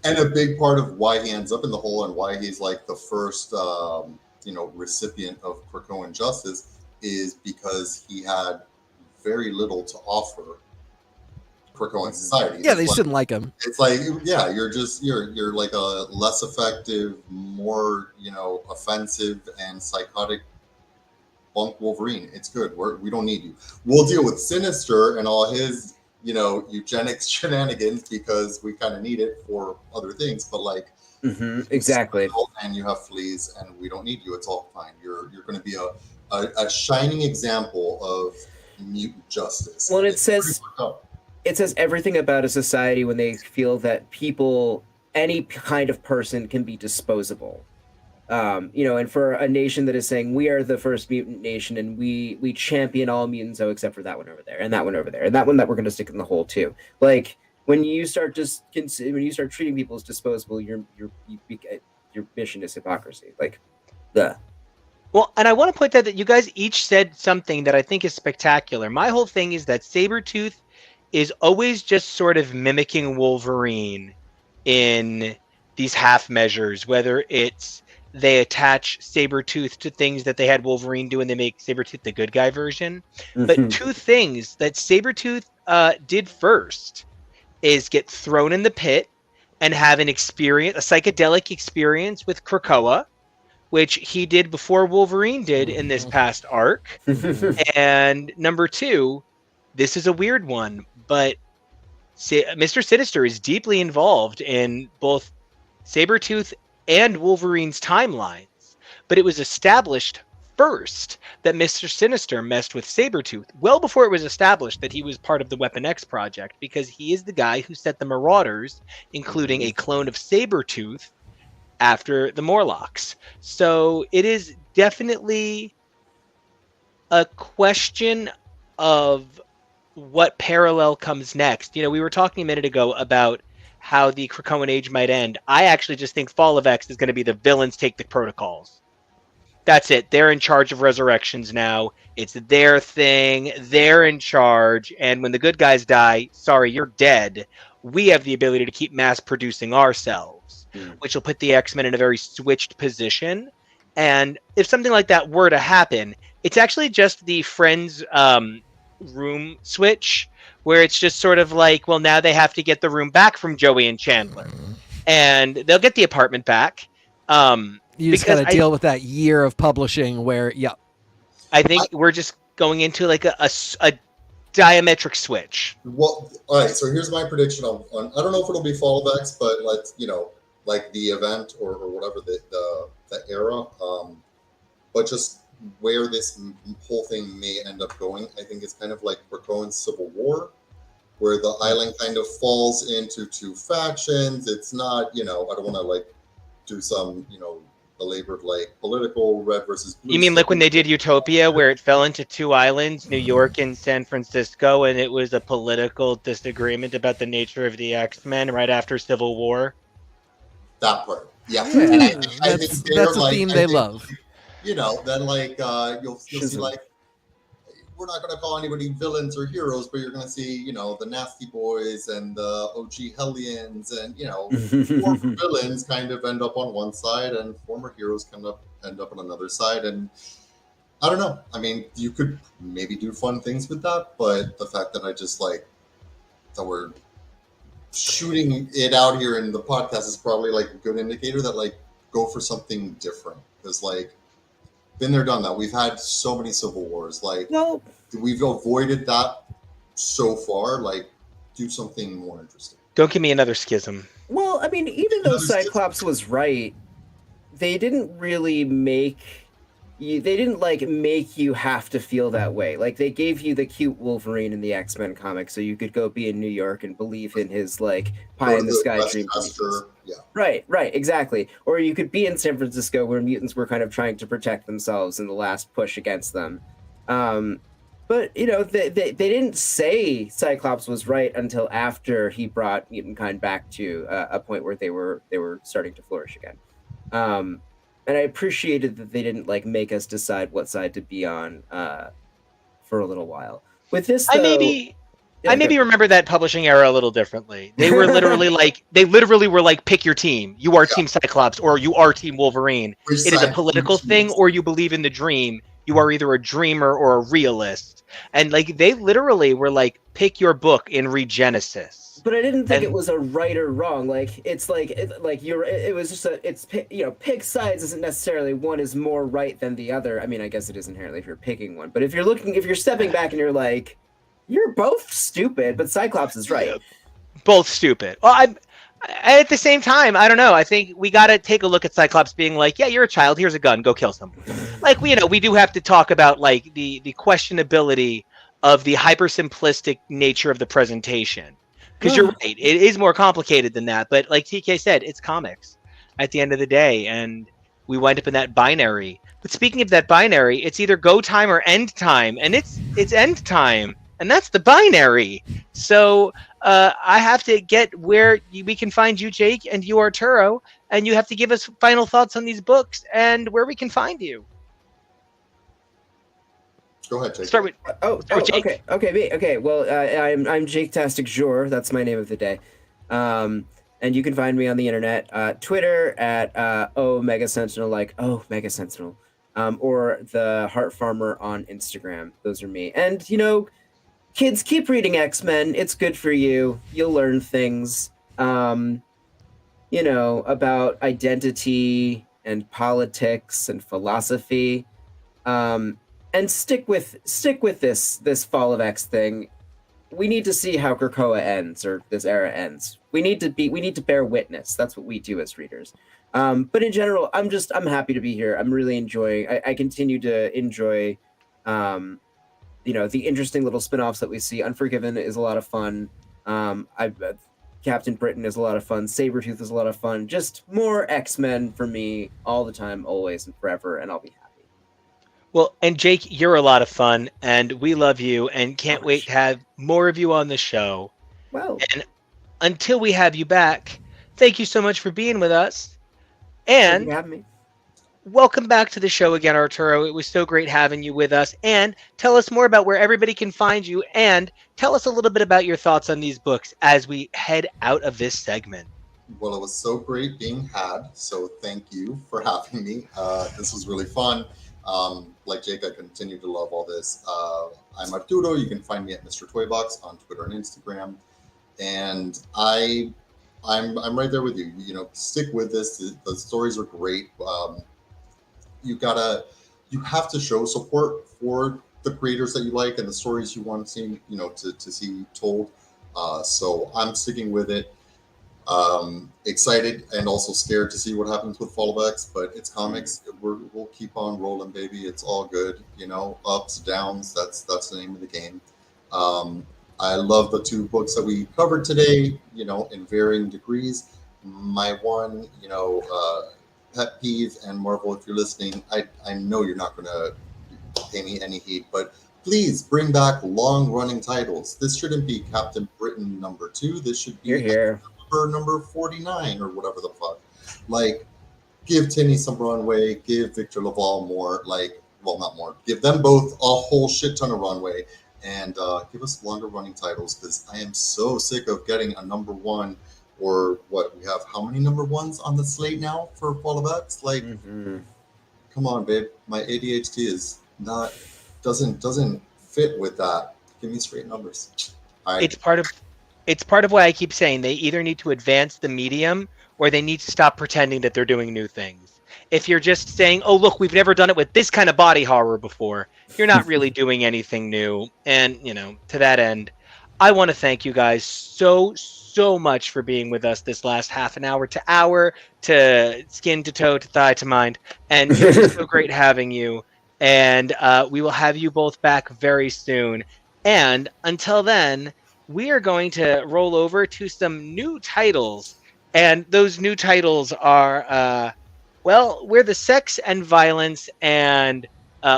And a big part of why he ends up in the hole and why he's like the first, recipient of Krakoan justice is because he had very little to offer Krakoan society. Yeah, they just didn't like him. It's like, yeah, you're like a less effective, more, offensive and psychotic bunk Wolverine. It's good. We don't need you. We'll deal with Sinister and all his, eugenics shenanigans, because we kind of need it for other things. But like, exactly. And you have fleas, and we don't need you. It's all fine. You're going to be a shining example of mutant justice. Well, it says everything about a society when they feel that people any kind of person can be disposable. And for a nation that is saying we are the first mutant nation and we champion all mutants, except for that one over there and that one over there and that one that we're going to stick in the hole too. Like when you start treating people as disposable, your mission is hypocrisy. Like, the. Well, and I want to point out that you guys each said something that I think is spectacular. My whole thing is that Sabretooth is always just sort of mimicking Wolverine in these half measures, whether it's they attach Sabretooth to things that they had Wolverine do and they make Sabretooth the good guy version. But two things that Sabretooth did first is get thrown in the pit and have a psychedelic experience with Krakoa, which he did before Wolverine did in this past arc. And number two, this is a weird one, but Mr. Sinister is deeply involved in both Sabretooth and Wolverine's timelines. But it was established first that Mr. Sinister messed with Sabretooth well before it was established that he was part of the Weapon X project, because he is the guy who set the Marauders, including a clone of Sabretooth, after the Morlocks. So it is definitely a question of what parallel comes next. You know, we were talking a minute ago about how the Krakoan Age might end. I actually just think Fall of X is going to be the villains take the protocols. That's it. They're in charge of resurrections now. It's their thing. They're in charge. And when the good guys die, sorry, you're dead. We have the ability to keep mass producing ourselves, which will put the X-Men in a very switched position. And if something like that were to happen, it's actually just the Friends room switch, where it's just sort of like, well, now they have to get the room back from Joey and Chandler. And they'll get the apartment back. You just got to deal with that year of publishing where, I think we're just going into like a diametric switch. Well, all right. So here's my prediction on I don't know if it'll be Fall of X, but let's like the event or whatever the era. But just where this whole thing may end up going, I think it's kind of like Krakoan's Civil War, where the island kind of falls into two factions. It's not, I don't want to like do some, belabored like political red versus blue. You mean like when they did Utopia, where it fell into two islands, New York and San Francisco, and it was a political disagreement about the nature of the X-Men right after Civil War? That part, yeah. Yeah, I think that's a theme they love. Then like you'll see like, we're not going to call anybody villains or heroes, but you're going to see, the Nasty Boys and the OG Hellions and, former villains kind of end up on one side and former heroes end up on another side. And I don't know. I mean, you could maybe do fun things with that, but the fact that I just like that we're shooting it out here in the podcast is probably like a good indicator that like go for something different. Because like, been there, done that. We've had so many Civil Wars. Like, we've avoided that so far. Like, do something more interesting. Don't give me another schism. Well, I mean, even though Cyclops was right, they didn't really make you. They didn't like make you have to feel that way. Like, they gave you the cute Wolverine in the X-Men comic, so you could go be in New York and believe in his like pie in the sky dream. Yeah. Right, exactly. Or you could be in San Francisco where mutants were kind of trying to protect themselves in the last push against them. But, they didn't say Cyclops was right until after he brought mutant kind back to a point where they were starting to flourish again. And I appreciated that they didn't like make us decide what side to be on for a little while. With this, though, I maybe remember that publishing era a little differently. They were literally were like, pick your team. You are Team Cyclops or you are Team Wolverine. It is a political thing, or you believe in the dream. You are either a dreamer or a realist. And like, they literally were like, pick your book in Regenesis. But I didn't think it was a right or wrong. Like, it's like, it was just pick sides isn't necessarily one is more right than the other. I mean, I guess it is inherently if you're picking one. But if you're stepping back and you're like, you're both stupid, but Cyclops is right. Both stupid. Well, at the same time, I don't know. I think we got to take a look at Cyclops being like, yeah, you're a child. Here's a gun. Go kill someone. Like, we do have to talk about like the questionability of the hyper simplistic nature of the presentation. Because you're right, it is more complicated than that. But like TK said, it's comics at the end of the day, and we wind up in that binary. But speaking of that binary, it's either go time or end time, and it's end time, and that's the binary. So I have to get where we can find you, Jake, and you, Arturo, and you have to give us final thoughts on these books and where we can find you. Go ahead, Jake. Start with Jake. Okay. Well, I'm Jake Tastic Jour. That's my name of the day. And you can find me on the internet, Twitter at Mega Sentinel, like Mega Sentinel, or the Heart Farmer on Instagram. Those are me. And kids, keep reading X-Men. It's good for you. You'll learn things, about identity and politics and philosophy. And stick with this Fall of X thing. We need to see how Krakoa ends, or this era ends. We need to bear witness. That's what we do as readers. But in general, I'm happy to be here. I'm really enjoying. I continue to enjoy, the interesting little spin-offs that we see. Unforgiven is a lot of fun. Captain Britain is a lot of fun. Sabretooth is a lot of fun. Just more X-Men for me all the time, always and forever, and I'll be happy. Well, and Jake, you're a lot of fun, and we love you, and can't wait to have more of you on the show. Well, and until we have you back, thank you so much for being with us, and you have me. Welcome back to the show again, Arturo. It was so great having you with us, and tell us more about where everybody can find you, and tell us a little bit about your thoughts on these books as we head out of this segment. Well, it was so great being had, so thank you for having me. This was really fun. Like Jake, I continue to love all this. I'm Arturo. You can find me at Mr. Toybox on Twitter and Instagram. And I'm right there with you. Stick with this. The stories are great. You have to show support for the creators that you like and the stories you want to see, to see told. So I'm sticking with it. Excited and also scared to see what happens with Fall of X, but it's comics. We'll keep on rolling, baby. It's all good. Ups, downs. That's the name of the game. I love the two books that we covered today. In varying degrees. My one, pet peeve, and Marvel, if you're listening, I know you're not going to pay me any heed, but please bring back long-running titles. This shouldn't be Captain Britain #2. This should be number 49 or whatever the fuck. Like, give Tinny some runway, give Victor Laval more, not more, give them both a whole shit ton of runway, and give us longer running titles, because I am so sick of getting a #1, or what, we have how many #1s on the slate now for Fall of X? Come on, babe. My ADHD is doesn't fit with that. Give me straight numbers. It's part of why I keep saying they either need to advance the medium or they need to stop pretending that they're doing new things. If you're just saying, oh, look, we've never done it with this kind of body horror before, you're not really doing anything new. And, to that end, I want to thank you guys so much for being with us this last half an hour to hour, to skin to toe, to thigh to mind. And it was so great having you. And we will have you both back very soon. And until then, we are going to roll over to some new titles. And those new titles are, where the sex and violence and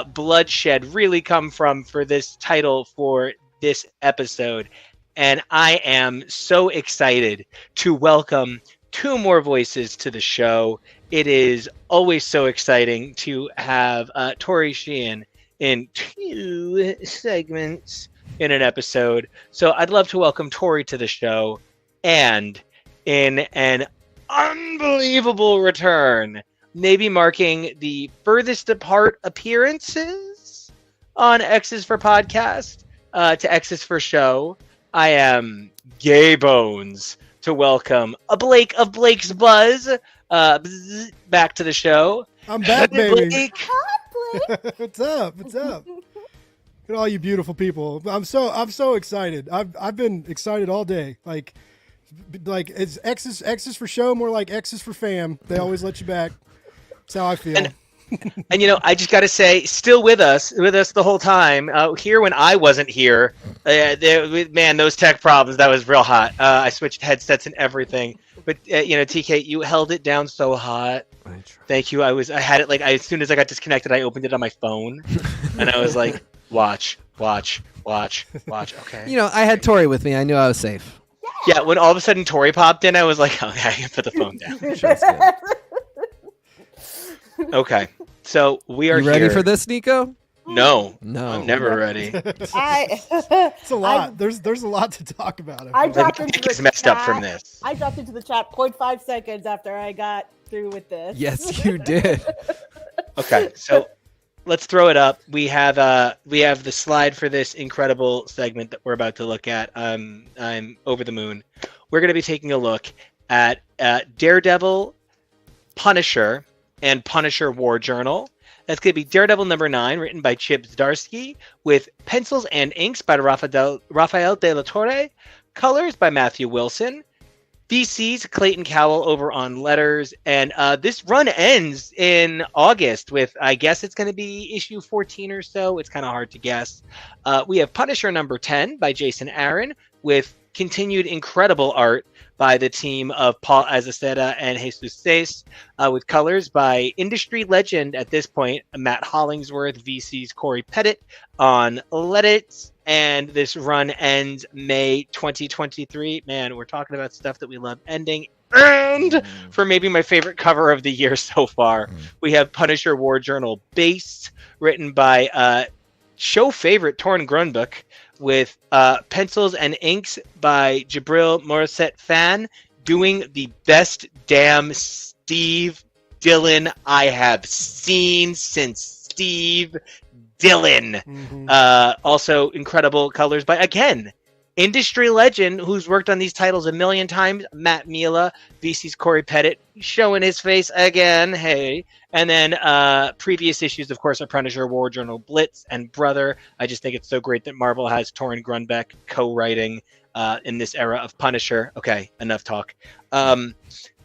bloodshed really come from for this title for this episode. And I am so excited to welcome two more voices to the show. It is always so exciting to have Tori Sheehan in 2 segments in an episode. So I'd love to welcome Tori to the show, and in an unbelievable return, maybe marking the furthest apart appearances on X's for Podcast to X's for Show, I am Gay Bones to welcome a Blake of Blake's Buzz back to the show. I'm back, baby. Blake. Hi, Blake. What's up? Look at all you beautiful people. I'm so excited. I've been excited all day. Like it's X's for show, more like X's for fam. They always let you back. That's how I feel. And I just got to say, still with us the whole time. Here when I wasn't here, man, those tech problems, that was real hot. I switched headsets and everything. But TK, you held it down so hot. Thank you. I had it as soon as I got disconnected, I opened it on my phone, and I was like, watch. Okay. I had Tori with me. I knew I was safe. Yeah, when all of a sudden Tori popped in, I was like, okay, I can put the phone down. Okay, so we are You ready here. for this, Nico? No, No. I'm never ready. It's a lot. There's a lot to talk about. I dropped into It's the messed chat. up from this. I dropped into the chat 0.5 seconds after I got through with this. Yes, you did. Okay, so let's throw it up. We have the slide for this incredible segment that we're about to look at. I'm over the moon. We're going to be taking a look at Daredevil, Punisher, and Punisher War Journal. That's going to be Daredevil number 9, written by Chip Zdarsky, with pencils and inks by Rafael de la Torre, colors by Matthew Wilson, VC's Clayton Cowell over on letters, and this run ends in August with, I guess it's going to be issue 14 or so. It's kind of hard to guess. We have Punisher number 10 by Jason Aaron, with continued incredible art by the team of Paul Azaceta and Jesus Seis, with colors by industry legend at this point, Matt Hollingsworth, VC's Corey Pettit on Lettits. And this run ends May 2023. Man, we're talking about stuff that we love ending. And for maybe my favorite cover of the year so far, we have Punisher War Journal Base, written by show favorite Torn Grunbuck, with pencils and inks by Jabril Morissette Fan, doing the best damn Steve Dillon I have seen since Steve Dillon. Also incredible colors by, again, industry legend who's worked on these titles a million times, Matt Mila, VC's Corey Pettit, showing his face again, hey. And then previous issues, of course, are Punisher, War Journal, Blitz, and Brother. I just think it's so great that Marvel has Torrin Grunbeck co-writing in this era of Punisher. Okay, enough talk.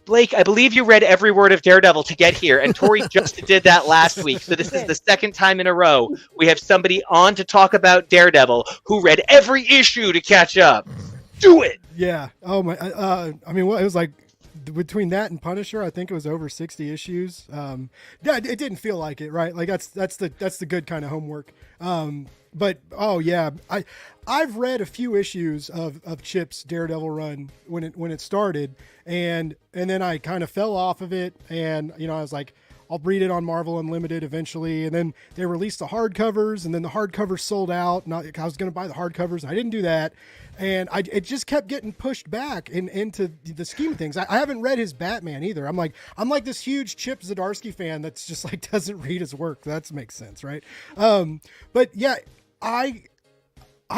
Blake, I believe you read every word of Daredevil to get here, and Tori just did that last week. So this is the second time in a row we have somebody on to talk about Daredevil who read every issue to catch up. Do it! Yeah. Oh my. I mean, it was like between that and Punisher, I think it was over 60 issues. Yeah, it didn't feel like it, right? Like that's the good kind of homework. But oh yeah, I've read a few issues of Chip's Daredevil run when it started, and then I kind of fell off of it, and I was like, I'll read it on Marvel Unlimited eventually, and then they released the hardcovers, and then the hardcovers sold out, and I was going to buy the hardcovers, and I didn't do that, and it just kept getting pushed back into the scheme of things. I haven't read his Batman either. I'm like this huge Chip Zdarsky fan that's just like doesn't read his work. That makes sense, right? But yeah, I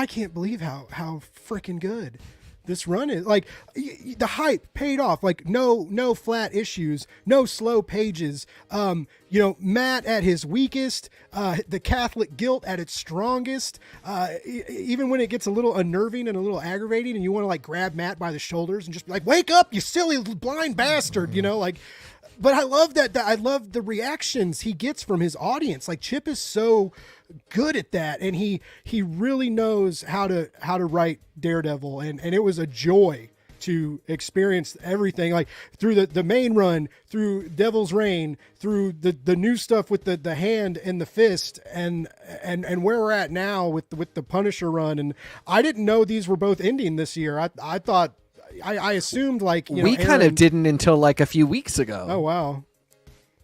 can't believe how freaking good this run is. Like, the hype paid off. Like, no flat issues, no slow pages. Matt at his weakest, the Catholic guilt at its strongest. Even when it gets a little unnerving and a little aggravating, and you want to like grab Matt by the shoulders and just be like, "Wake up, you silly blind bastard!" But I love that. I love the reactions he gets from his audience. Like, Chip is so good at that, and he really knows how to write Daredevil, and it was a joy to experience everything, like through the main run, through Devil's Reign, through the new stuff with the hand and the fist, and where we're at now with the Punisher run. And I didn't know these were both ending this year. I thought. I assumed we kind of didn't until like a few weeks ago. Oh wow!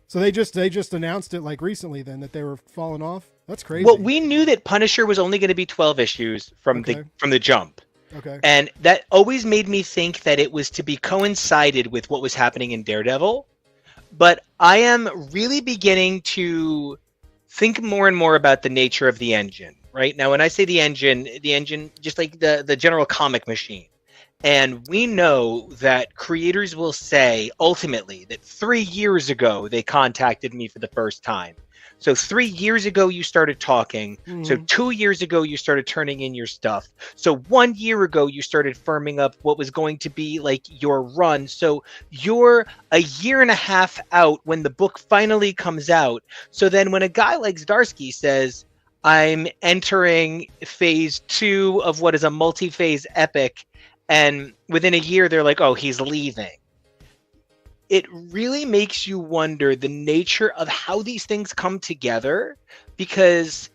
So they just announced it like recently then that they were falling off. That's crazy. Well, we knew that Punisher was only going to be 12 issues from the jump. Okay. And that always made me think that it was to be coincided with what was happening in Daredevil. But I am really beginning to think more and more about the nature of the engine. Right now, when I say the engine, just like the general comic machine. And we know that creators will say, ultimately, that 3 years ago they contacted me for the first time. So 3 years ago, you started talking. So 2 years ago, you started turning in your stuff. So 1 year ago, you started firming up what was going to be like your run. So you're a year and a half out when the book finally comes out. So then when a guy like Zdarsky says, I'm entering phase 2 of what is a multi-phase epic, and within a year, they're like, oh, he's leaving. It really makes you wonder the nature of how these things come together, because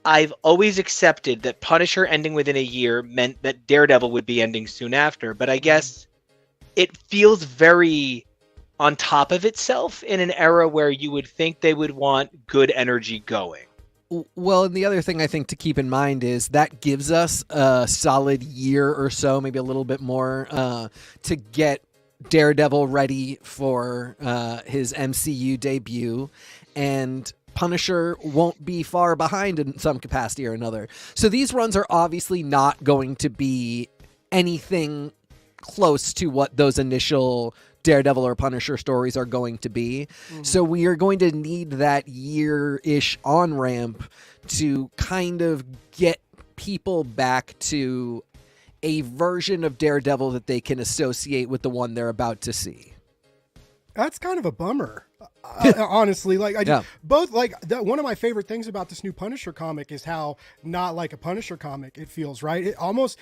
I've always accepted that Punisher ending within a year meant that Daredevil would be ending soon after. But I guess it feels very on top of itself in an era where you would think they would want good energy going. Well, and the other thing I think to keep in mind is that gives us a solid year or so, maybe a little bit more, to get Daredevil ready for his MCU debut, and Punisher won't be far behind in some capacity or another. So these runs are obviously not going to be anything close to what those initial Daredevil or Punisher stories are going to be. So we are going to need that year-ish on-ramp to kind of get people back to a version of Daredevil that they can associate with the one they're about to see. That's kind of a bummer. Honestly, like both like that. One of my favorite things about this new Punisher comic is how not like a Punisher comic it feels. Right, it almost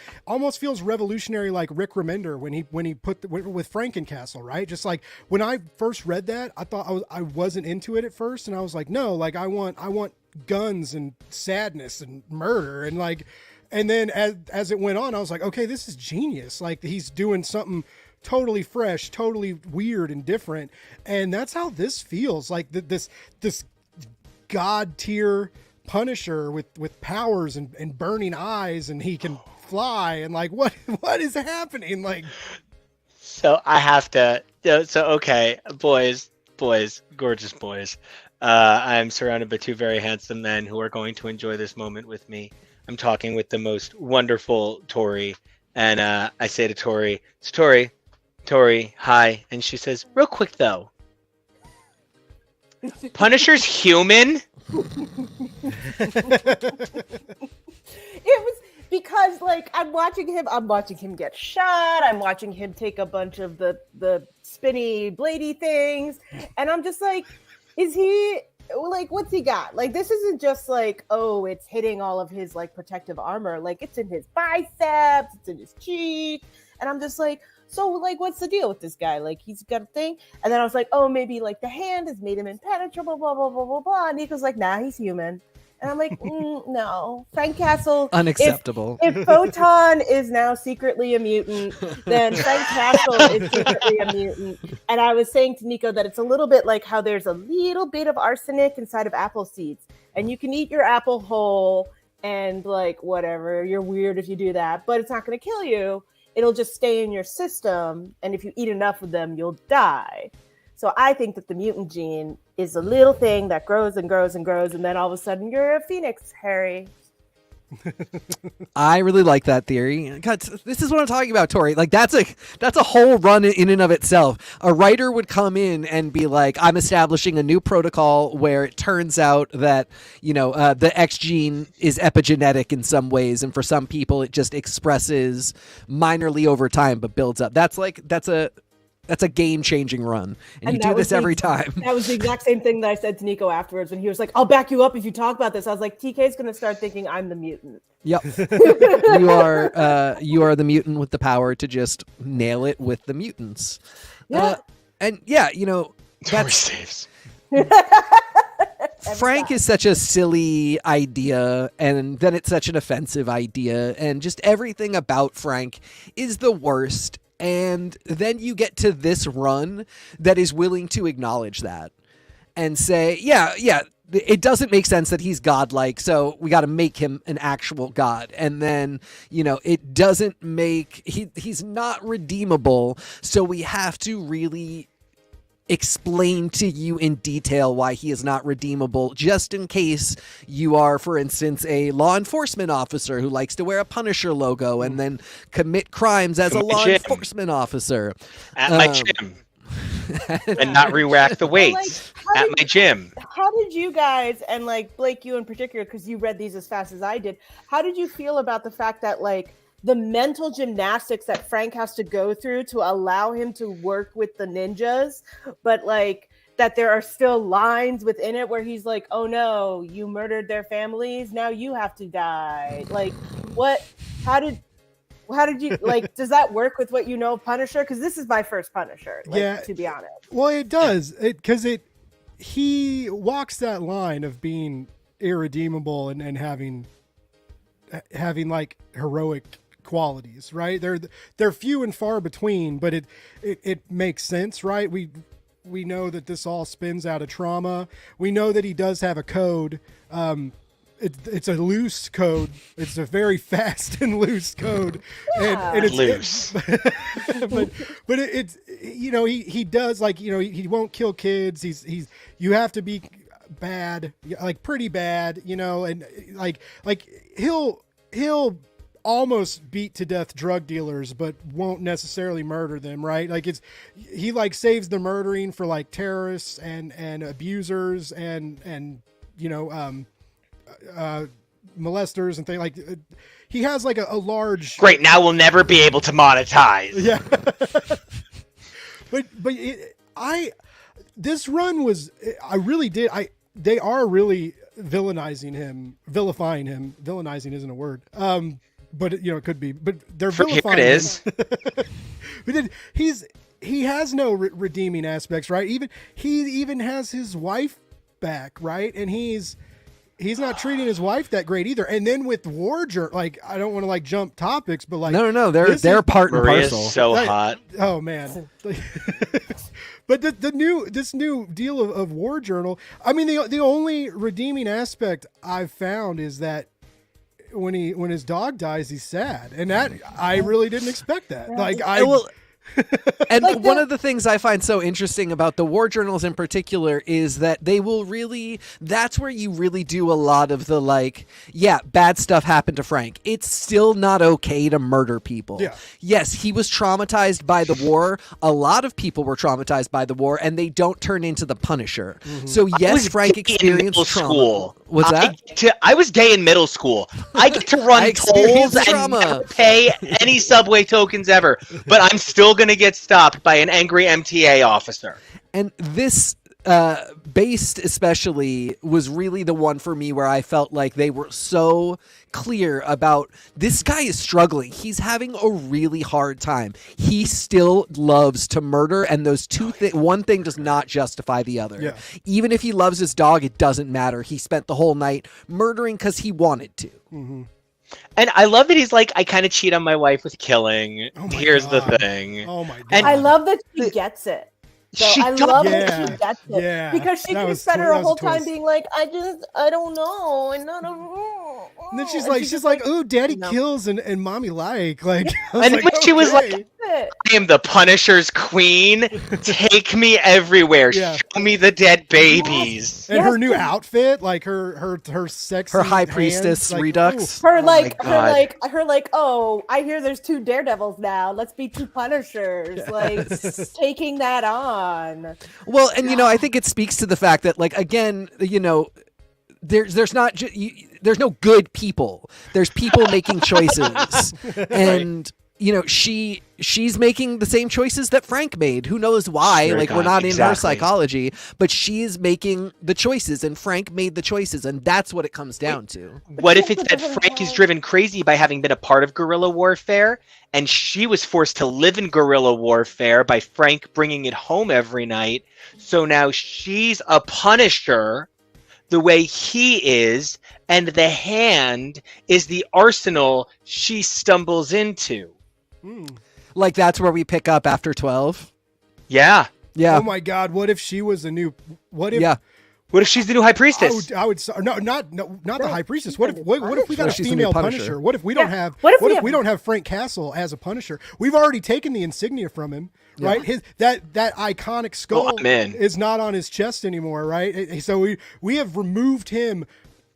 feels revolutionary, like Rick Remender when he put with Frankencastle. Right, just like when I first read that, I thought I wasn't into it at first, and I was like, no, like I want guns and sadness and murder and like, and then as it went on, I was like, okay, this is genius. Like he's doing something totally fresh, totally weird and different, and that's how this feels. Like this god tier Punisher with powers and burning eyes, and he can fly, and like what is happening? Like, so I have to. So okay, boys, gorgeous boys. I'm surrounded by two very handsome men who are going to enjoy this moment with me. I'm talking with the most wonderful Tori, and I say to Tori, it's Tori, hi. And she says, real quick though, Punisher's human? It was because like I'm watching him get shot, I'm watching him take a bunch of the spinny bladey things, and I'm just like, is he like, what's he got? Like, this isn't just like, oh, it's hitting all of his like protective armor, like it's in his biceps, it's in his cheek, and I'm just like, so, like, what's the deal with this guy? Like, he's got a thing. And then I was like, oh, maybe, like, the hand has made him impenetrable, blah, blah, blah, blah, blah. And Nico's like, nah, he's human. And I'm like, no. Frank Castle. Unacceptable. If Photon is now secretly a mutant, then Frank Castle is secretly a mutant. And I was saying to Nico that it's a little bit like how there's a little bit of arsenic inside of apple seeds. And you can eat your apple whole and, like, whatever. You're weird if you do that. But it's not going to kill you. It'll just stay in your system, and if you eat enough of them, you'll die. So I think that the mutant gene is a little thing that grows and grows and grows, and then all of a sudden you're a phoenix, Harry. I really like that theory. God, this is what I'm talking about, Tori. Like that's a whole run in and of itself. A writer would come in and be like, I'm establishing a new protocol where it turns out that, the X gene is epigenetic in some ways, and for some people it just expresses minorly over time but builds up. That's a game-changing run, and you do this every time. That was the exact same thing that I said to Nico afterwards when he was like, I'll back you up if you talk about this. I was like, TK's going to start thinking I'm the mutant. Yep. You are the mutant with the power to just nail it with the mutants. Yeah. Tori saves. Frank is such a silly idea, and then it's such an offensive idea, and just everything about Frank is the worst. And then you get to this run that is willing to acknowledge that and say, yeah, it doesn't make sense that he's godlike, so we got to make him an actual god. And then, it doesn't make, he's not redeemable, so we have to really explain to you in detail why he is not redeemable, just in case you are, for instance, a law enforcement officer who likes to wear a Punisher logo and then commit crimes as a law enforcement officer. At my gym. And not re-rack the weights at my gym. How did did you guys, and like Blake, you in particular, because you read these as fast as I did, how did you feel about the fact that like the mental gymnastics that Frank has to go through to allow him to work with the ninjas, but like that there are still lines within it where he's like, oh no, you murdered their families, now you have to die. Like, what, how did you, like, does that work with what you know of Punisher? Because this is my first Punisher, like, Yeah. to be honest. Well, it does, because he walks that line of being irredeemable and having like heroic qualities, right? They're few and far between, but it makes sense, right? We know that this all spins out of trauma. We know that he does have a code. It's a loose code. It's a very fast and loose code, and it's Loose. but it's, you know, he does, like, you know, he won't kill kids. He's you have to be bad, like pretty bad, you know, and like he'll almost beat to death drug dealers, but won't necessarily murder them, right? Like he like saves the murdering for like terrorists and abusers and you know molesters and things like. He has like a large. Great. Now we'll never be able to monetize. Yeah. but this run was, I really did. They are really vilifying him. Villainizing isn't a word. But you know, it could be. But they're vilifying Here it is. him. He has no redeeming aspects, right? He even has his wife back, right? And he's not treating his wife that great either. And then with War Journal, like, I don't want to like jump topics, but like, No, they're part and Maria's parcel. so hot. Oh man. But this new deal of War Journal, I mean, the only redeeming aspect I've found is that when his dog dies, he's sad, and that I really didn't expect that. Like And like one of the things I find so interesting about the war journals in particular is that they will really, that's where you really do a lot of the like, yeah, bad stuff happened to Frank. It's still not okay to murder people. Yeah. Yes, he was traumatized by the war. A lot of people were traumatized by the war, and they don't turn into the Punisher. Mm-hmm. So yes, Frank gay in experienced middle trauma. school. What's that? I was gay in middle school. I get to run experienced tolls and trauma. never pay any subway tokens ever, but I'm still gonna get stopped by an angry MTA officer. And this Based especially was really the one for me where I felt like they were so clear about this guy is struggling. He's having a really hard time. He still loves to murder, and those one thing does not justify the other. Yeah. Even if he loves his dog, it doesn't matter. He spent the whole night murdering because he wanted to. Mm-hmm. And I love that he's like, I kind of cheat on my wife with killing. Oh my Here's God. the thing. Oh my god! And I love that she gets it. So She I does. love Yeah, that she gets it. yeah. Because she That could was spend tw- her that was a whole time twist. being like, I don't know. And I don't know. And then she's just like, "Oh, Daddy no. kills and Mommy like." I was And like, when she was okay. like, It. I am the Punisher's queen. Take me everywhere. Yeah. Show me the dead babies. And Yes, her new but- outfit, like her sexy Her high hands, priestess like, redux. Her Oh like, my her like, oh, I hear there's 2 Daredevils now. Let's be 2 Punishers. Like taking that on. Well, and I think it speaks to the fact that, like, again, there's not there's no good people. There's people making choices, and she's making the same choices that Frank made. Who knows why? Sure, like, we're God, not in her exactly. psychology, but she is making the choices, and Frank made the choices, and that's what it comes down to. What if it's that Frank is driven crazy by having been a part of guerrilla warfare, and she was forced to live in guerrilla warfare by Frank bringing it home every night? So now she's a Punisher the way he is, and the hand is the arsenal she stumbles into. Like, that's where we pick up after 12. Yeah. Yeah. Oh my God! What if she was a new? What if? Yeah. What if she's the new high priestess? I would not the high priestess. What if we got What a if she's the new female Punisher? Punisher? What if we don't Yeah. have? What if we if have- we don't have Frank Castle as a Punisher? We've already taken the insignia from him, right? His that iconic skull I'm in. is not on his chest anymore, right? So we have removed him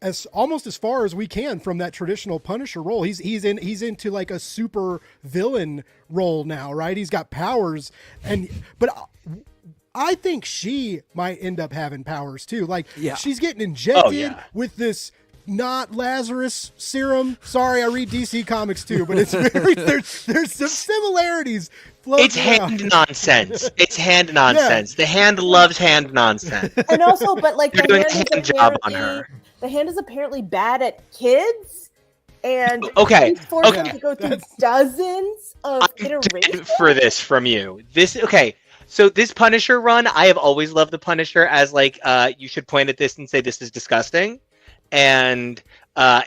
as almost as far as we can from that traditional Punisher role. He's into like a super villain role now, right? He's got powers, but I think she might end up having powers too. Like, Yeah. she's getting injected yeah. with this not Lazarus serum. Sorry, I read DC comics too, but it's very there's some similarities. It's hand nonsense. It's hand nonsense. The hand loves hand nonsense. And also, but like You're the doing a hand, hand is job on apparently- her. the hand is apparently bad at kids, and Okay, she's forced okay. to go through dozens of I'm iterations. dead for this from you. So this Punisher run, I have always loved the Punisher as like you should point at this and say this is disgusting, and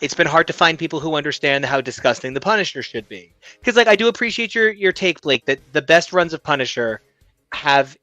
it's been hard to find people who understand how disgusting the Punisher should be. Because like I do appreciate your take, Blake, that the best runs of Punisher have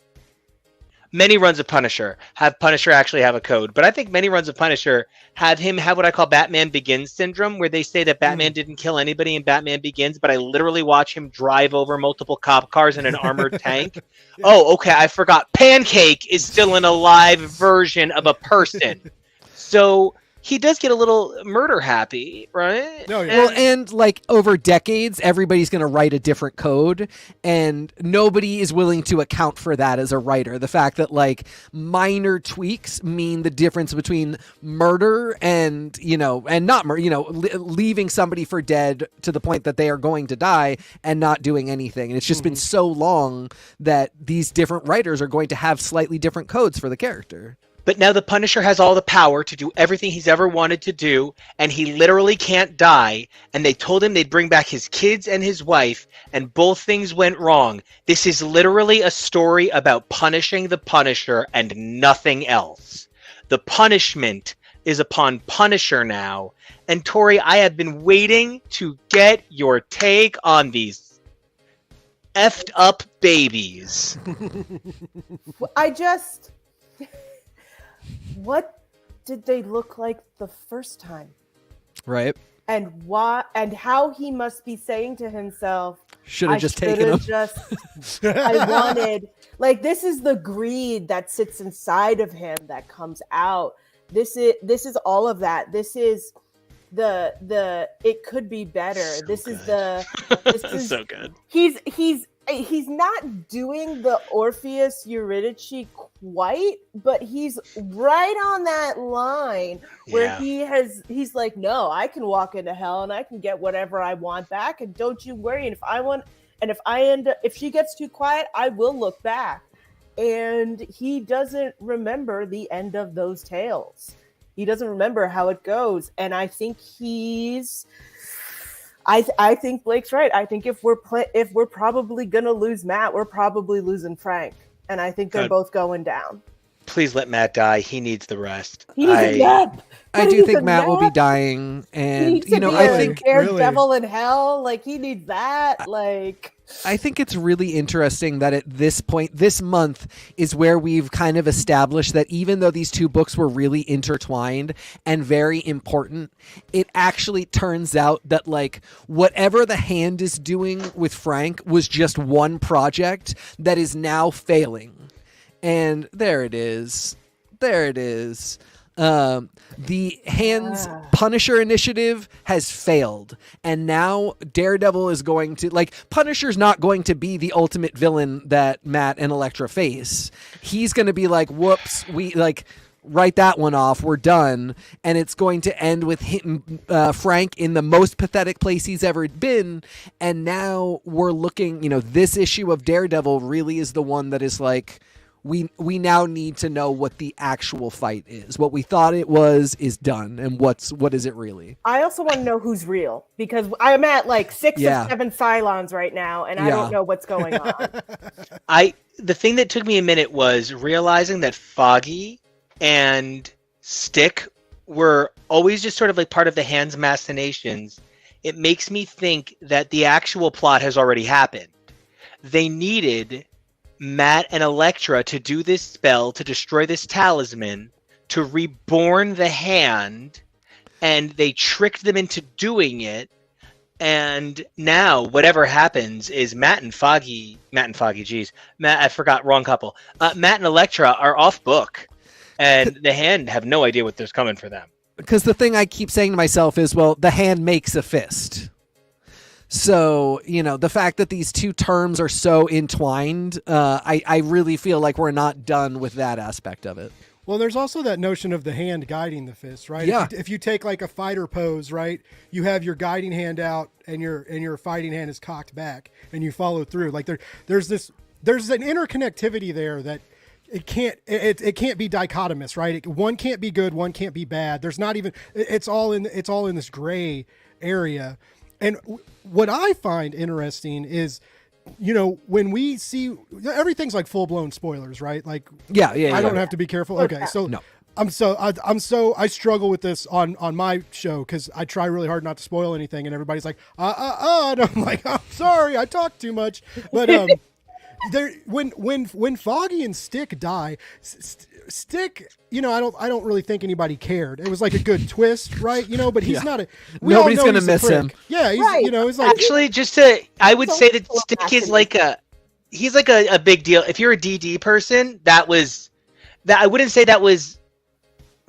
many runs of Punisher actually have a code, but I think many runs of Punisher have what I call Batman Begins syndrome, where they say that Batman didn't kill anybody in Batman Begins, but I literally watch him drive over multiple cop cars in an armored tank. Oh, okay, I forgot. Pancake is still an alive version of a person. So he does get a little murder happy, right? No, yeah. Well, and like over decades, everybody's going to write a different code, and nobody is willing to account for that as a writer. The fact that like minor tweaks mean the difference between murder and, and not murder, leaving somebody for dead to the point that they are going to die and not doing anything. And it's just been so long that these different writers are going to have slightly different codes for the character. But now the Punisher has all the power to do everything he's ever wanted to do, and he literally can't die. And they told him they'd bring back his kids and his wife, and both things went wrong. This is literally a story about punishing the Punisher and nothing else. The punishment is upon Punisher now. And Tori, I have been waiting to get your take on these effed up babies. What did they look like the first time? Right. And why and how he must be saying to himself, Should have just taken them. I wanted, like, this is the greed that sits inside of him that comes out. This is all of that. This is the it could be better. This is So good. He's not doing the Orpheus Eurydice quite, but he's right on that line where he's like, no, I can walk into hell and I can get whatever I want back, and don't you worry. And if she gets too quiet, I will look back. And he doesn't remember the end of those tales. He doesn't remember how it goes. And I think I think Blake's right. I think if we're probably gonna lose Matt, we're probably losing Frank, and I think they're both going down. Please let Matt die. He needs the rest. He needs a nap. I do think Matt will be dying, and I think Daredevil in hell, like he needs that. Like, I think it's really interesting that at this point, this month is where we've kind of established that even though these two books were really intertwined and very important, it actually turns out that like whatever the Hand is doing with Frank was just one project that is now failing. And there it is. The Hand's Punisher initiative has failed, and now Daredevil is going to, like, Punisher's not going to be the ultimate villain that Matt and Elektra face. He's going to be like, whoops, we like write that one off, we're done, and it's going to end with him, Frank in the most pathetic place he's ever been. And now we're looking, this issue of Daredevil really is the one that is like, we now need to know what the actual fight is. What we thought it was is done, and what is it really? I also want to know who's real, because I'm at like 6 or 7 Cylons right now, and I don't know what's going on. The thing that took me a minute was realizing that Foggy and Stick were always just sort of like part of the Hand's machinations. It makes me think that the actual plot has already happened. They needed Matt and Elektra to do this spell to destroy this talisman, to reborn the Hand, and they tricked them into doing it. And now whatever happens is Matt and Foggy, geez, Matt, I forgot, wrong couple. Matt and Elektra are off book, and the Hand have no idea what there's coming for them. Because the thing I keep saying to myself is, well, the Hand makes a fist. So, the fact that these two terms are so entwined, I really feel like we're not done with that aspect of it. Well, there's also that notion of the hand guiding the fist, right? Yeah. If you take like a fighter pose, right, you have your guiding hand out and your fighting hand is cocked back, and you follow through. Like there's an interconnectivity there that it can't be dichotomous, right? One can't be good, one can't be bad. There's not even it's all in this gray area. And what I find interesting is, when we see everything's like full blown spoilers, right? Like, yeah. I don't have to be careful. Okay, so No. I struggle with this on my show because I try really hard not to spoil anything, and everybody's like, and I'm like, I'm sorry, I talk too much, but when Foggy and Stick die, Stick, I don't really think anybody cared. It was like a good twist, right? But he's not Nobody's gonna miss him. Yeah, he's Right. He's like, Actually, I would say that Stick is he's like a big deal. If you're a DD person, that I wouldn't say that was.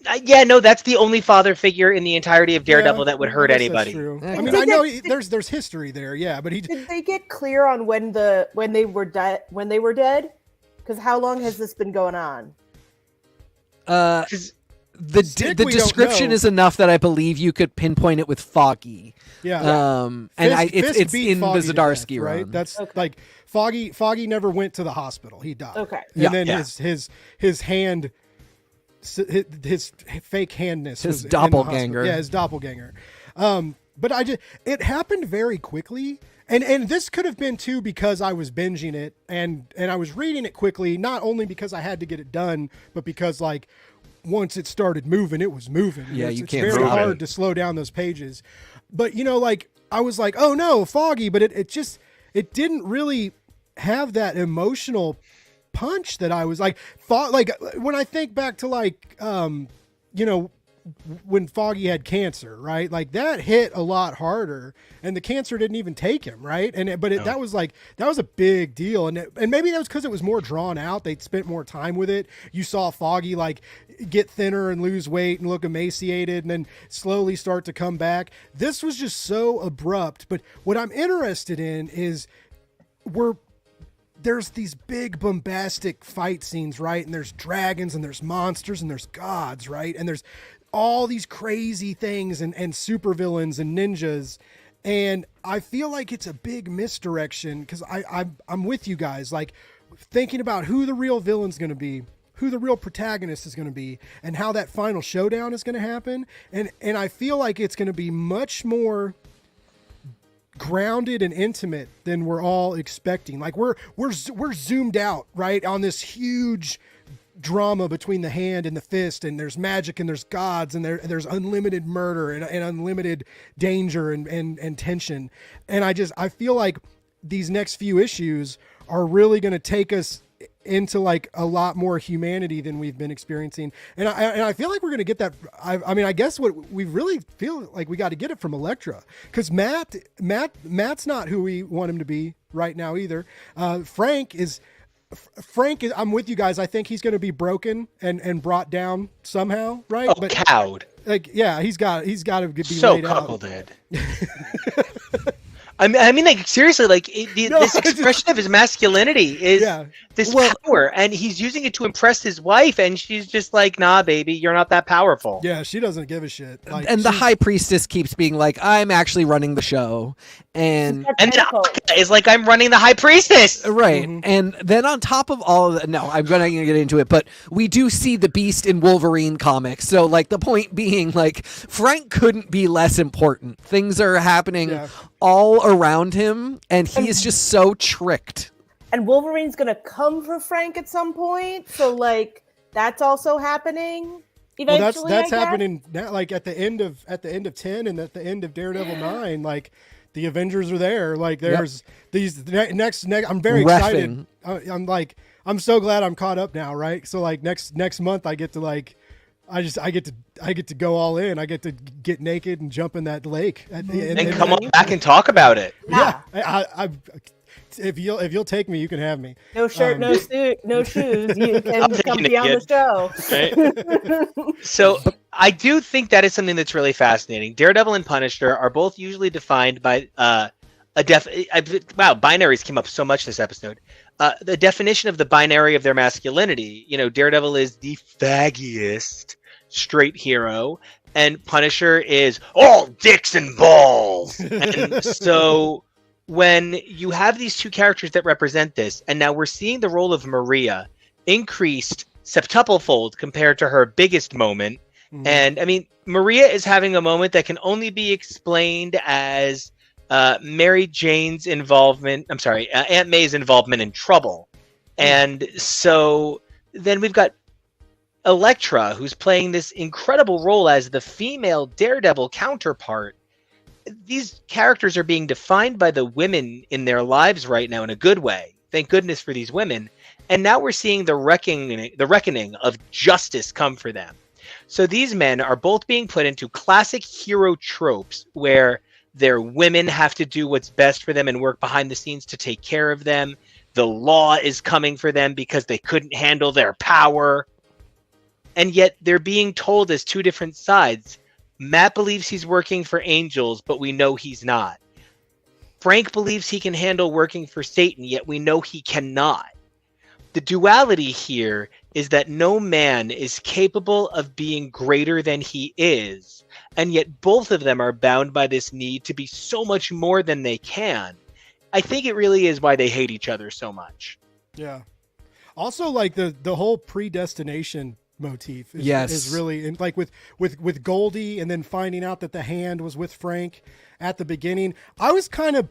That's the only father figure in the entirety of Daredevil that would hurt I guess anybody. that's true. Yeah. I mean, I know there's history there, yeah, but Did they get clear on when they were dead? Because how long has this been going on? The Stick, we don't description know. is enough that I believe you could pinpoint it with Foggy. yeah. It's beat in the Foggy to Zdarsky death, right? run. That's Okay. like Foggy never went to the hospital. He died. Okay. And Yeah. then Yeah. his hand, his fake handness, His was in the doppelganger. hospital. Yeah, his doppelganger. But it happened very quickly. And this could have been too because I was binging it and I was reading it quickly, not only because I had to get it done, but because like once it started moving, it was moving. Yeah, it's you can't very stop hard it. to slow down those pages. But like I was like, oh no, Foggy, but it didn't really have that emotional punch that I was like when I think back to like when Foggy had cancer, right? Like that hit a lot harder, and the cancer didn't even take him, right? That was a big deal, and maybe that was because it was more drawn out. They'd spent more time with it. You saw Foggy like get thinner and lose weight and look emaciated, and then slowly start to come back. This was just so abrupt. But what I'm interested in is there's these big bombastic fight scenes, right? And there's dragons and there's monsters and there's gods, right? And there's all these crazy things and supervillains and ninjas. And I feel like it's a big misdirection because I'm with you guys, like thinking about who the real villain's going to be, who the real protagonist is going to be, and how that final showdown is going to happen. And I feel like it's going to be much more grounded and intimate than we're all expecting. Like we're zoomed out, right, on this huge drama between the hand and the fist, and there's magic and there's gods and there's unlimited murder and unlimited danger and tension. And I feel like these next few issues are really going to take us into like a lot more humanity than we've been experiencing. And I feel like we're going to get that. I mean, I guess what we really feel like we got to get it from Elektra, because Matt's not who we want him to be right now either. Frank is, I'm with you guys. I think he's going to be broken and brought down somehow, right? Oh, cowed. Like, yeah, he's got to be So laid out. cuckolded. I mean, like seriously, like this expression of his masculinity is this power, and he's using it to impress his wife, and she's just like, "Nah, baby, you're not that powerful." Yeah, she doesn't give a shit. Like, and the high priestess keeps being like, "I'm actually running the show," and then Akka is like, "I'm running the high priestess." Right. Mm-hmm. And then on top of all of that, no, I'm going to get into it, but we do see the Beast in Wolverine comics. So, like, the point being, like, Frank couldn't be less important. Things are happening all around him, and he is just so tricked. And Wolverine's going to come for Frank at some point. So, like, that's also happening eventually. Well, that's happening now, like, at the end of 10 and at the end of Daredevil 9, like, the Avengers are there. Like there's these next. I'm very excited. I'm so glad I'm caught up now. Right. So like next month I get to like, I get to go all in. I get to get naked and jump in that lake. And come on back and talk about it. Yeah. I if you'll take me, you can have me. No shirt, no suit, no shoes. You can come be on the show. Right? So I do think that is something that's really fascinating. Daredevil and Punisher are both usually defined by wow, binaries came up so much this episode. The definition of the binary of their masculinity. Daredevil is the faggiest straight hero, and Punisher is all dicks and balls. And so when you have these two characters that represent this, and now we're seeing the role of Maria increased septuple fold compared to her biggest moment. Mm-hmm. And I mean, Maria is having a moment that can only be explained as Mary Jane's involvement. I'm sorry, Aunt May's involvement in Trouble. And so then we've got Elektra, who's playing this incredible role as the female Daredevil counterpart. These characters are being defined by the women in their lives right now in a good way. Thank goodness for these women. And now we're seeing the reckoning of justice come for them. So these men are both being put into classic hero tropes where their women have to do what's best for them and work behind the scenes to take care of them. The law is coming for them because they couldn't handle their power. And yet they're being told as two different sides. Matt believes he's working for angels, but we know he's not. Frank believes he can handle working for Satan, yet we know he cannot. The duality here is that no man is capable of being greater than he is, and yet both of them are bound by this need to be so much more than they can. I think it really is why they hate each other so much. Yeah. Also, like the whole predestination motif is really, and like with Goldie, and then finding out that the hand was with Frank at the beginning. I was kind of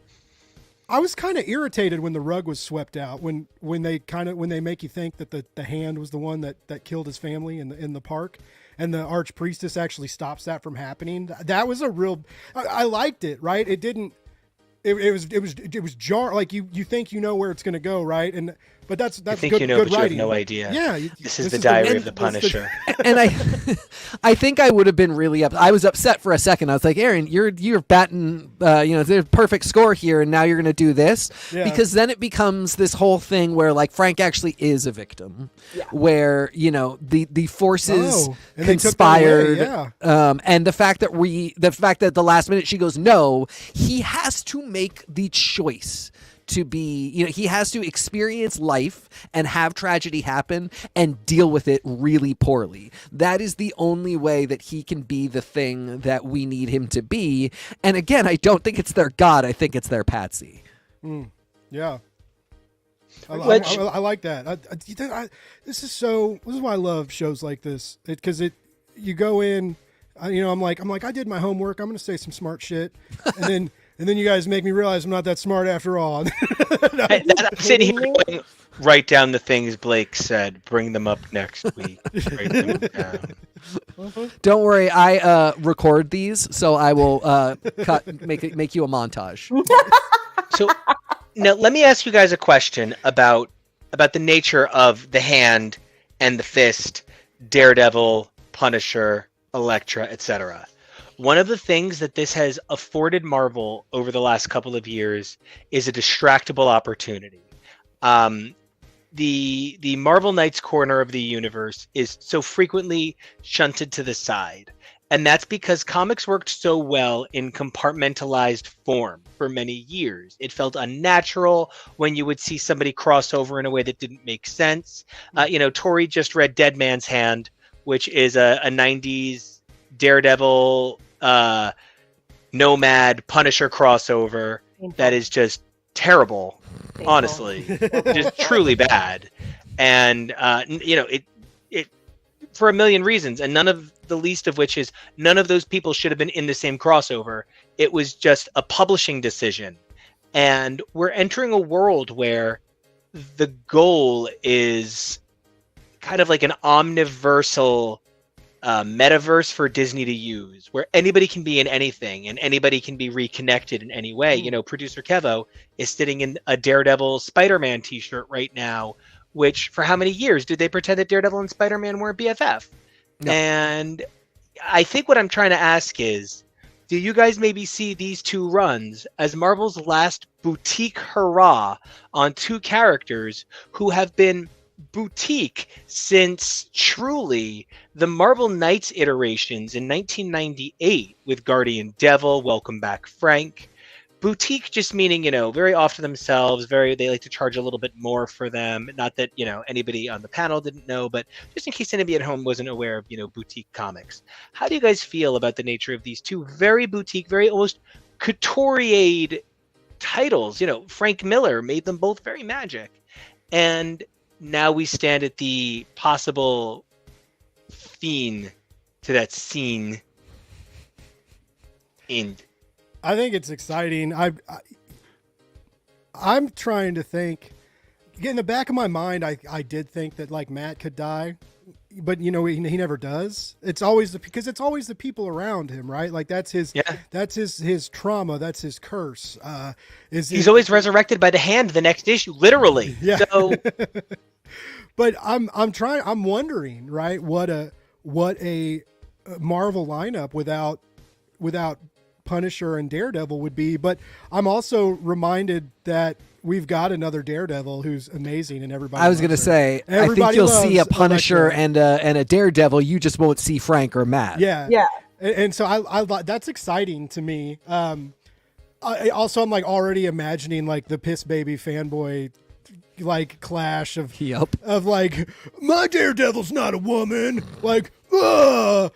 irritated when the rug was swept out, when they make you think that the hand was the one that killed his family in the park, and the archpriestess actually stops that from happening. That was a real, I liked it, right? It didn't, it was jar, like you think you know where it's going to go, right? But that's think good, you know, good but writing. You have no idea. Yeah, this is the diary of the Punisher. And I think I would have been really I was upset for a second. I was like, Aaron, you're batting, the perfect score here, and now you're going to do this, because then it becomes this whole thing where like Frank actually is a victim, where the forces conspired, and the fact that the last minute she goes no, he has to make the choice to be, he has to experience life and have tragedy happen and deal with it really poorly. That is the only way that he can be the thing that we need him to be. And again, I don't think it's their God. I think it's their patsy. Yeah. I like that. This is why I love shows like this. Because you go in, I'm like, I did my homework. I'm going to say some smart shit. And then you guys make me realize I'm not that smart after all. I'm sitting here going, write down the things Blake said. Bring them up next week. Write them down. Don't worry, I record these, so I will make you a montage. So now let me ask you guys a question about the nature of the hand and the fist, Daredevil, Punisher, Elektra, etc. One of the things that this has afforded Marvel over the last couple of years is a distractible opportunity. The Marvel Knights corner of the universe is so frequently shunted to the side. And that's because comics worked so well in compartmentalized form for many years. It felt unnatural when you would see somebody cross over in a way that didn't make sense. Tori just read Dead Man's Hand, which is a 90s Daredevil, Nomad, Punisher crossover that is just terrible, honestly, just truly bad. And it for a million reasons, and none of the least of which is none of those people should have been in the same crossover. It was just a publishing decision, and we're entering a world where the goal is kind of like an omniversal metaverse for Disney to use, where anybody can be in anything and anybody can be reconnected in any way. Producer Kevo is sitting in a Daredevil Spider-Man t-shirt right now, which for how many years did they pretend that Daredevil and Spider-Man weren't BFF? No. And I think what I'm trying to ask is, do you guys maybe see these two runs as Marvel's last boutique hurrah on two characters who have been boutique since truly the Marvel Knights iterations in 1998 with Guardian Devil, Welcome Back Frank, boutique just meaning, very off to themselves, they like to charge a little bit more for them. Not that, anybody on the panel didn't know, but just in case anybody at home wasn't aware of, boutique comics. How do you guys feel about the nature of these two very boutique, very almost couturier titles? Frank Miller made them both very magic. And now we stand at the possible fiend to that scene end. I think it's exciting. I'm trying to think. In the back of my mind, I did think that like Matt could die, but he never does. It's always because it's always the people around him, right? Like that's his trauma, that's his curse. He's always resurrected by the hand the next issue, literally. Yeah. So, but I'm wondering, right? What a Marvel lineup without Punisher and Daredevil would be. But I'm also reminded that we've got another Daredevil who's amazing, and everybody. I was going to say, I think you'll see a Punisher and a Daredevil. You just won't see Frank or Matt. Yeah, and so I that's exciting to me. I'm like already imagining like the piss baby fanboy like clash of like my Daredevil's not a woman, like like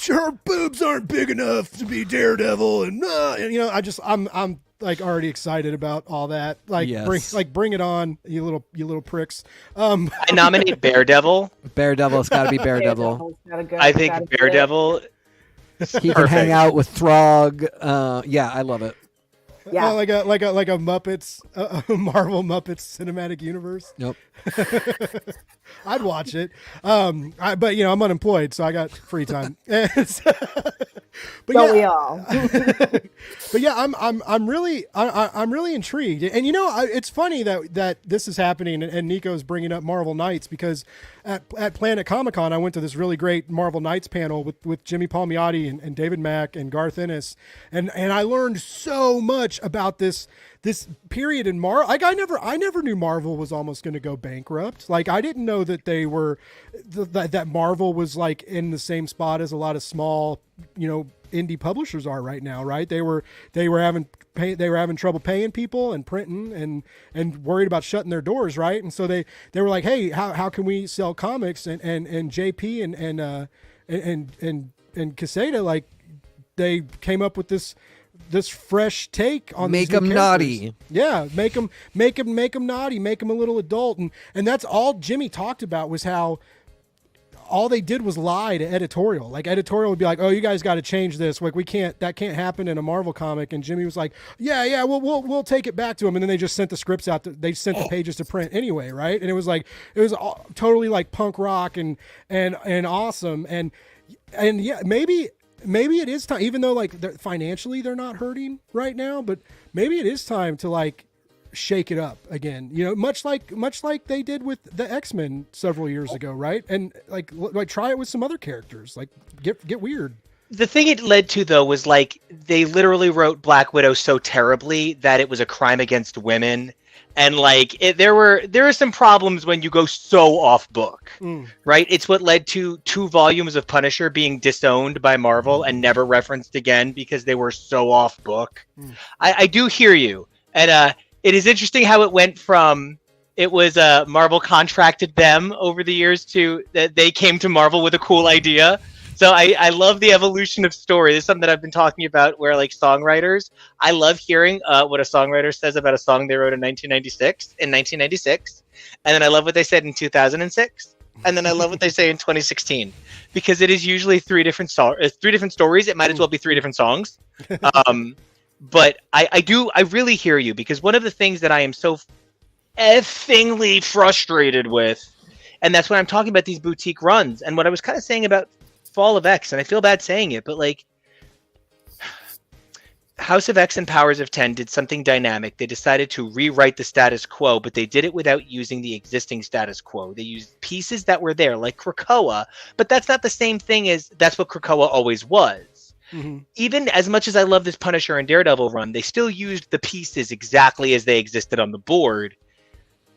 her boobs aren't big enough to be Daredevil, and I'm like already excited about all that. Like bring it on, you little pricks. I nominate Daredevil. Daredevil's got to be Daredevil. I think Daredevil. He can hang out with Throg. Yeah, I love it. Yeah, like a Muppets, a Marvel Muppets cinematic universe. Nope. I'd watch it. But I'm unemployed, so I got free time. We all? But yeah, I'm really intrigued, and it's funny that this is happening, and Nico's bringing up Marvel Knights because at Planet Comic-Con I went to this really great Marvel Knights panel with Jimmy Palmiotti and David Mack and Garth Ennis, and I learned so much about this period in Marvel. Like I never knew Marvel was almost going to go bankrupt. Like I didn't know that they were that Marvel was like in the same spot as a lot of small, indie publishers are right now, right? They were having trouble paying people and printing and worried about shutting their doors, right? And so they were like, hey, how can we sell comics? And JP and Quesada, like they came up with this fresh take on make them naughty. Yeah, make them naughty, make them a little adult, and that's all Jimmy talked about was how all they did was lie to editorial. Like editorial would be like, "Oh, you guys got to change this. Like that can't happen in a Marvel comic." And Jimmy was like, "Yeah, we'll take it back to them." And then they just sent the scripts out. They sent the pages to print anyway, right? And it was totally like punk rock and awesome. And yeah, maybe it is time, even though like financially they're not hurting right now, but maybe it is time to like shake it up again, much like they did with the X-Men several years ago, right? And like try it with some other characters, like get weird. The thing it led to though was like they literally wrote Black Widow so terribly that it was a crime against women. And like there are some problems when you go so off book, right? It's what led to 2 volumes of Punisher being disowned by Marvel and never referenced again because they were so off book. I do hear you, and it is interesting how it went from it was Marvel contracted them over the years to that they came to Marvel with a cool idea. So I love the evolution of story. This is something that I've been talking about where like songwriters, I love hearing what a songwriter says about a song they wrote in 1996. And then I love what they said in 2006. And then I love what they say in 2016, because it is usually 3 different stories. It might as well be 3 different songs. But I really hear you, because one of the things that I am so effingly frustrated with, and that's when I'm talking about these boutique runs, and what I was kind of saying about Fall of X, and I feel bad saying it, but like House of X and Powers of 10 did something dynamic. They decided to rewrite the status quo, but they did it without using the existing status quo. They used pieces that were there, like Krakoa, but that's not the same thing as that's what Krakoa always was. Mm-hmm. Even as much as I love this Punisher and Daredevil run, they still used the pieces exactly as they existed on the board.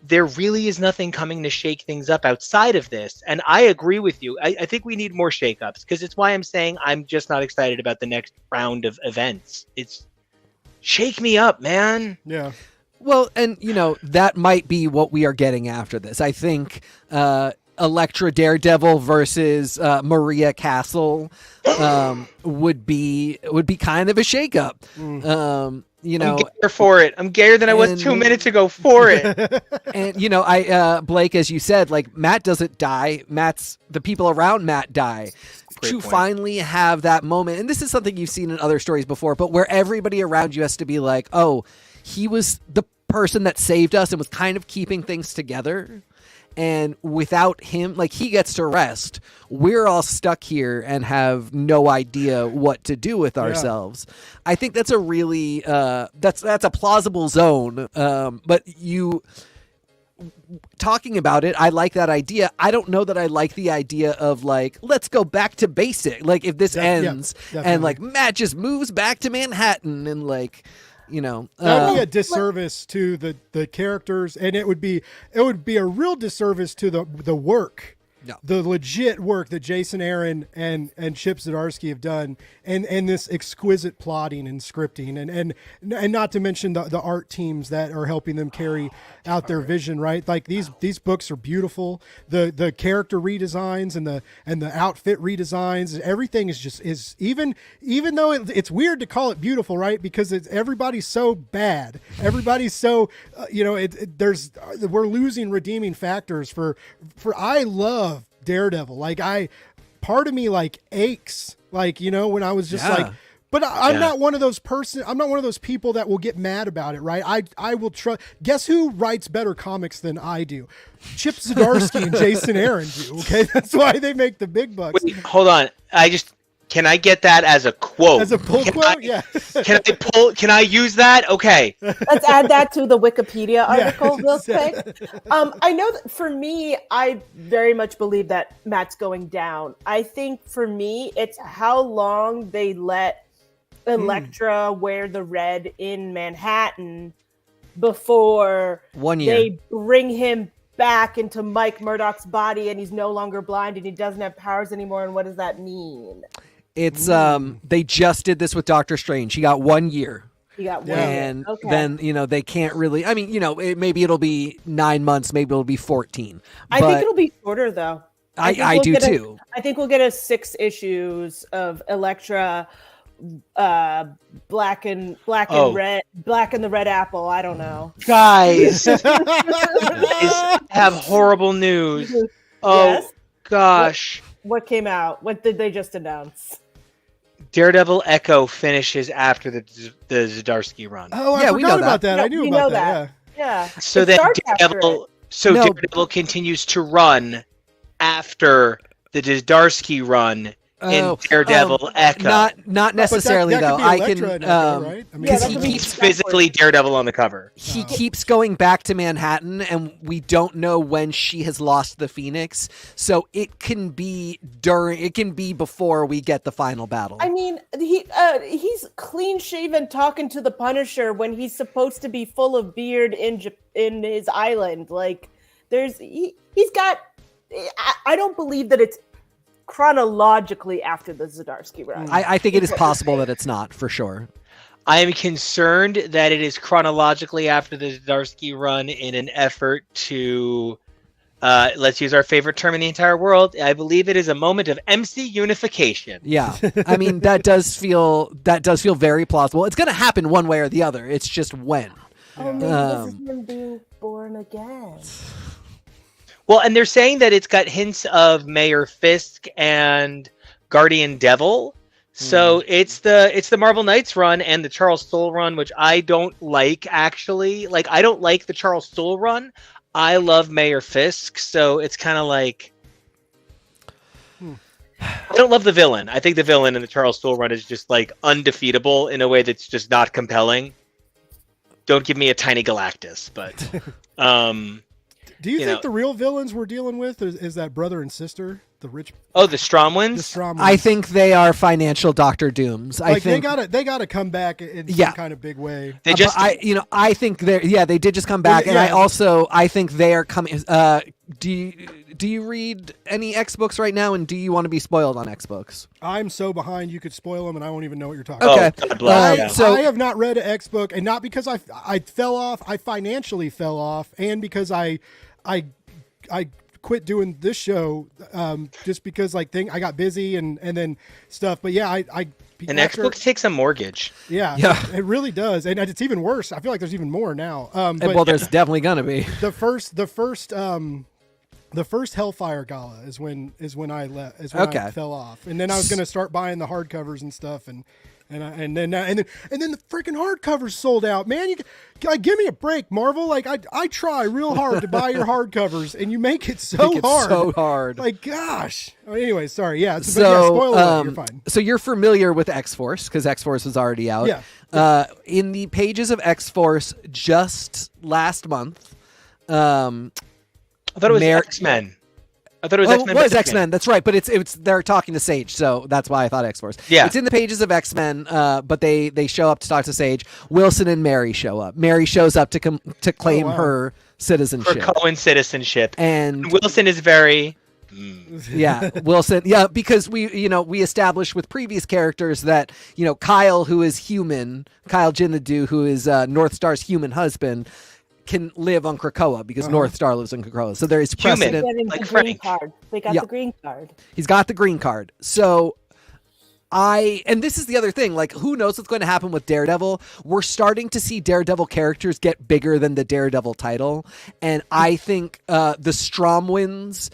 there really is nothing coming to shake things up outside of this. And I agree with you. I think we need more shakeups, because it's why I'm saying I'm just not excited about the next round of events. It's shake me up, man. Yeah. Well, and that might be what we are getting after this. I think Elektra Daredevil versus Maria Castle would be kind of a shakeup. I'm gayer for it. I'm gayer than I was 2 minutes ago for it. And Blake, as you said, like, Matt doesn't die. The people around Matt die. Great point. Finally have that moment, and this is something you've seen in other stories before, but where everybody around you has to be like, oh, he was the person that saved us and was kind of keeping things together. And without him, like, he gets to rest. We're all stuck here and have no idea what to do with ourselves. I think that's a really that's a plausible zone. But you talking about it, I like that idea. I don't know that I like the idea of, like, let's go back to basic. Like, if this ends and, like, Matt just moves back to Manhattan and, like, that would be a disservice to the characters, and it would be a real disservice to the work, the legit work that Jason Aaron and Chip Zdarsky have done, and this exquisite plotting and scripting, and not to mention the art teams that are helping them carry out their vision. Right, like these books are beautiful. The character redesigns and the outfit redesigns, everything is even though it's weird to call it beautiful, right? Because everybody's so bad, everybody's so we're losing redeeming factors for I love Daredevil. Like, part of me, like, aches, like, when I was just like, but I'm not one of those I'm not one of those people that will get mad about it, right? I will trust. Guess who writes better comics than I do? Chip Zdarsky and Jason Aaron do. Okay, that's why they make the big bucks. Wait, hold on. Can I get that as a quote? As a pull quote? Yeah. Can I use that? Okay. Let's add that to the Wikipedia article real quick. I know that for me, I very much believe that Matt's going down. I think for me, it's how long they let Elektra wear the red in Manhattan before 1 year. They bring him back into Mike Murdoch's body and he's no longer blind and he doesn't have powers anymore. And what does that mean? It's they just did this with Doctor Strange. He got 1 year. He got 1 year. And then, they can't really, I mean, maybe it'll be 9 months, maybe it'll be 14. I think it'll be shorter though. I do too. I think we'll get 6 issues of Elektra, black and red, black and the red apple. I don't know. Guys, have horrible news. Oh, yes? Gosh. What came out? What did they just announce? Daredevil Echo finishes after the Zdarsky run. Oh, I forgot about that. I knew about that. Yeah. So then Daredevil continues to run after the Zdarsky run in Daredevil Echo. Not necessarily, though. I can, right? Because he keeps physically Daredevil on the cover. He keeps going back to Manhattan, and we don't know when she has lost the Phoenix. So it can be before we get the final battle. I mean, he's clean shaven talking to the Punisher when he's supposed to be full of beard in his island. Like, he's got. I don't believe that it's chronologically after the Zdarsky run. I think it is possible that it's not, for sure. I am concerned that it is chronologically after the Zdarsky run in an effort to, let's use our favorite term in the entire world. I believe it is a moment of MC unification. Yeah, I mean that does feel very plausible. It's going to happen one way or the other. It's just when. Oh, maybe this is him being born again. Well, and they're saying that it's got hints of Mayor Fisk and Guardian Devil. So it's the Marvel Knights run and the Charles Soule run, which I don't like, actually. Like, I don't like the Charles Soule run. I love Mayor Fisk, so it's kind of like... I don't love the villain. I think the villain in the Charles Soule run is just, like, undefeatable in a way that's just not compelling. Don't give me a tiny Galactus, but... Do you think the real villains we're dealing with is that brother and sister? rich. Oh, the Strom The ones? Strom I ones. think they are financial Doctor Dooms. I Like think they gotta come back in Yeah. some kind of big way. They just I think they're they did just come back, and Yeah. I think they are coming. Do you read any X books right now, and do you want to be spoiled on X books? I'm so behind, you could spoil them, and I won't even know what you're talking Oh, about. God bless you. So- I have not read an X book, and not because I fell off. I financially fell off, and because I quit doing this show just because I got busy and then stuff. But yeah, and X books takes a mortgage. Yeah, Yeah. it really does, and it's even worse. I feel like there's even more now. But Well, there's definitely gonna be. the first Hellfire Gala is when I left. I fell off, and then I was gonna start buying the hardcovers and stuff, and then the freaking hardcovers sold out. Man, give me a break, Marvel. I try real hard to buy your hardcovers, and you make it so hard. So hard. Like, gosh. Anyway, sorry. Yeah. So, spoiler alert, you're fine. So you're familiar with X-Force because X-Force was already out. Yeah. In the pages of X-Force just last month, I thought it was X-Men. I thought it was X-Men. It was X-Men. That's right, but it's they're talking to Sage, so that's why I thought X-Force. Yeah. It's in the pages of X-Men, but they show up to talk to Sage. Wilson and Mary show up. Mary shows up to claim her citizenship. For Cohen citizenship. And Wilson is very... Yeah, Wilson. Yeah, because we established with previous characters that, Kyle, who is human, Kyle Jinadu, who is North Star's human husband, can live on Krakoa because North Star lives on Krakoa. So there is precedent. Getting like the green Frank. card. They got Yeah. the green card. He's got the green card. So and this is the other thing, who knows what's going to happen with Daredevil? We're starting to see Daredevil characters get bigger than the Daredevil title. And I think the Stromwinds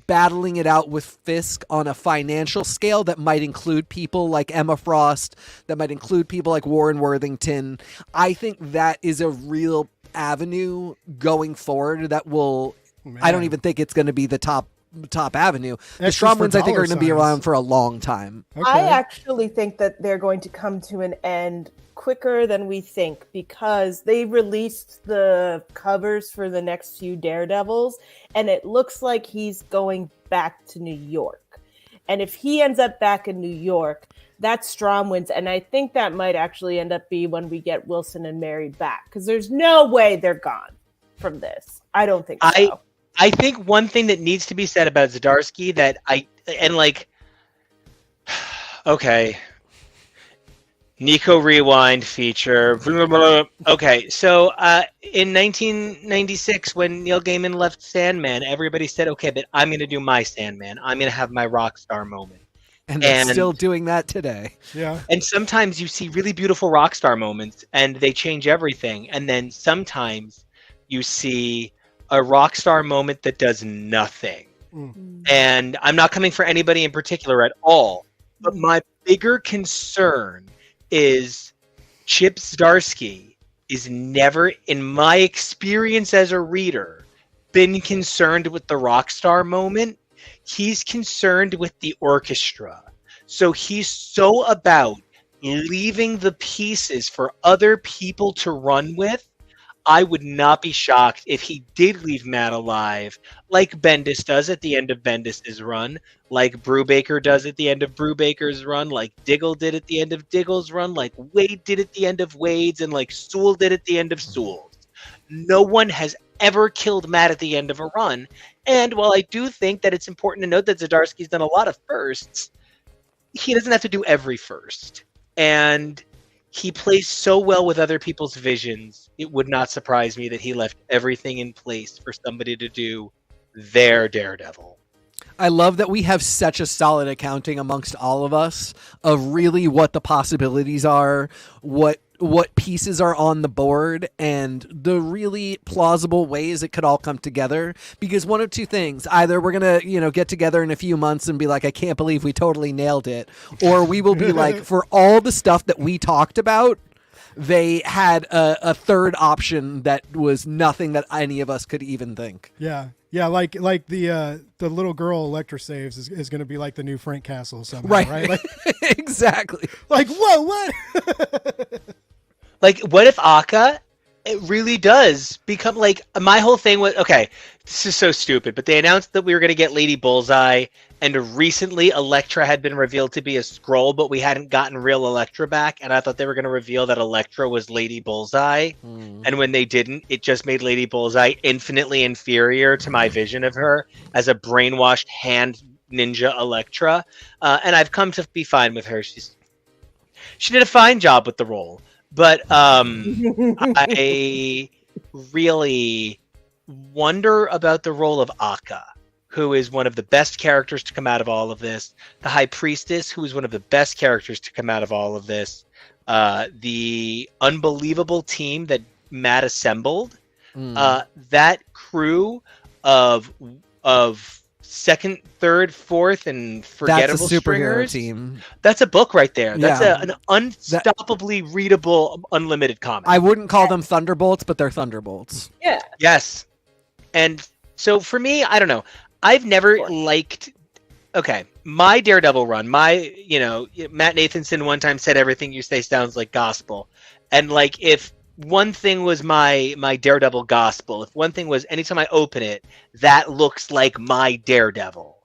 battling it out with Fisk on a financial scale that might include people like Emma Frost, that might include people like Warren Worthington. I think that is a real avenue going forward that will... I don't even think it's going to be the top avenue. The That's just for Stromwinds, I think, are dollar going to be signs. around for a long time. Okay. I actually think that they're going to come to an end quicker than we think because they released the covers for the next few Daredevils, and it looks like he's going back to New York. And if he ends up back in New York, that's Stromwinds, and I think that might actually end up be when we get Wilson and Mary back because there's no way they're gone from this. I don't think so. I think one thing that needs to be said about Zdarsky okay. Nico Rewind feature. Blah, blah, blah. Okay, so in 1996, when Neil Gaiman left Sandman, everybody said, okay, but I'm going to do my Sandman. I'm going to have my rock star moment. And they're And- still doing that today. Yeah. And sometimes you see really beautiful rock star moments and they change everything. And then sometimes you see a rock star moment that does nothing. And I'm not coming for anybody in particular at all. But my bigger concern is Chip Zdarsky is never, in my experience as a reader, been concerned with the rock star moment. He's concerned with the orchestra. So he's so about leaving the pieces for other people to run with. I would not be shocked if he did leave Matt alive, like Bendis does at the end of Bendis's run, like Brubaker does at the end of Brubaker's run, like Diggle did at the end of Diggle's run, like Wade did at the end of Wade's, and like Sewell did at the end of Sewell's. No one has ever killed Matt at the end of a run. And while I do think that it's important to note that Zdarsky's done a lot of firsts, he doesn't have to do every first. And he plays so well with other people's visions, it would not surprise me that he left everything in place for somebody to do their Daredevil. I love that we have such a solid accounting amongst all of us of really what the possibilities are, what pieces are on the board, and the really plausible ways it could all come together. Because one of two things: either we're gonna, get together in a few months and be like, "I can't believe we totally nailed it," or we will be like, for all the stuff that we talked about, they had a third option that was nothing that any of us could even think. Yeah. Yeah, like the little girl Electra saves is going to be like the new Frank Castle somehow, right? Like, Exactly. whoa, what? Like, what if Akka It really does become like my whole thing was okay. This is so stupid, but they announced that we were going to get Lady Bullseye, and recently Elektra had been revealed to be a Skrull, but we hadn't gotten real Elektra back, and I thought they were going to reveal that Elektra was Lady Bullseye, and when they didn't, it just made Lady Bullseye infinitely inferior to my vision of her as a brainwashed hand ninja Elektra, and I've come to be fine with her. She did a fine job with the role. But I really wonder about the role of Akka, who is one of the best characters to come out of all of this. The High Priestess, who is one of the best characters to come out of all of this. The unbelievable team that Matt assembled. That crew of second, third, fourth, and forgettable That's a superhero stringers. team. That's a book right there. That's Yeah. an unstoppably readable, unlimited comic. I wouldn't call them Thunderbolts, but they're Thunderbolts. Yeah. Yes. And so for me, I don't know. I've never liked. Okay, my Daredevil run, Matt Nathanson one time said everything you say sounds like gospel. And like if one thing was my Daredevil gospel, if one thing was anytime I open it, that looks like my Daredevil.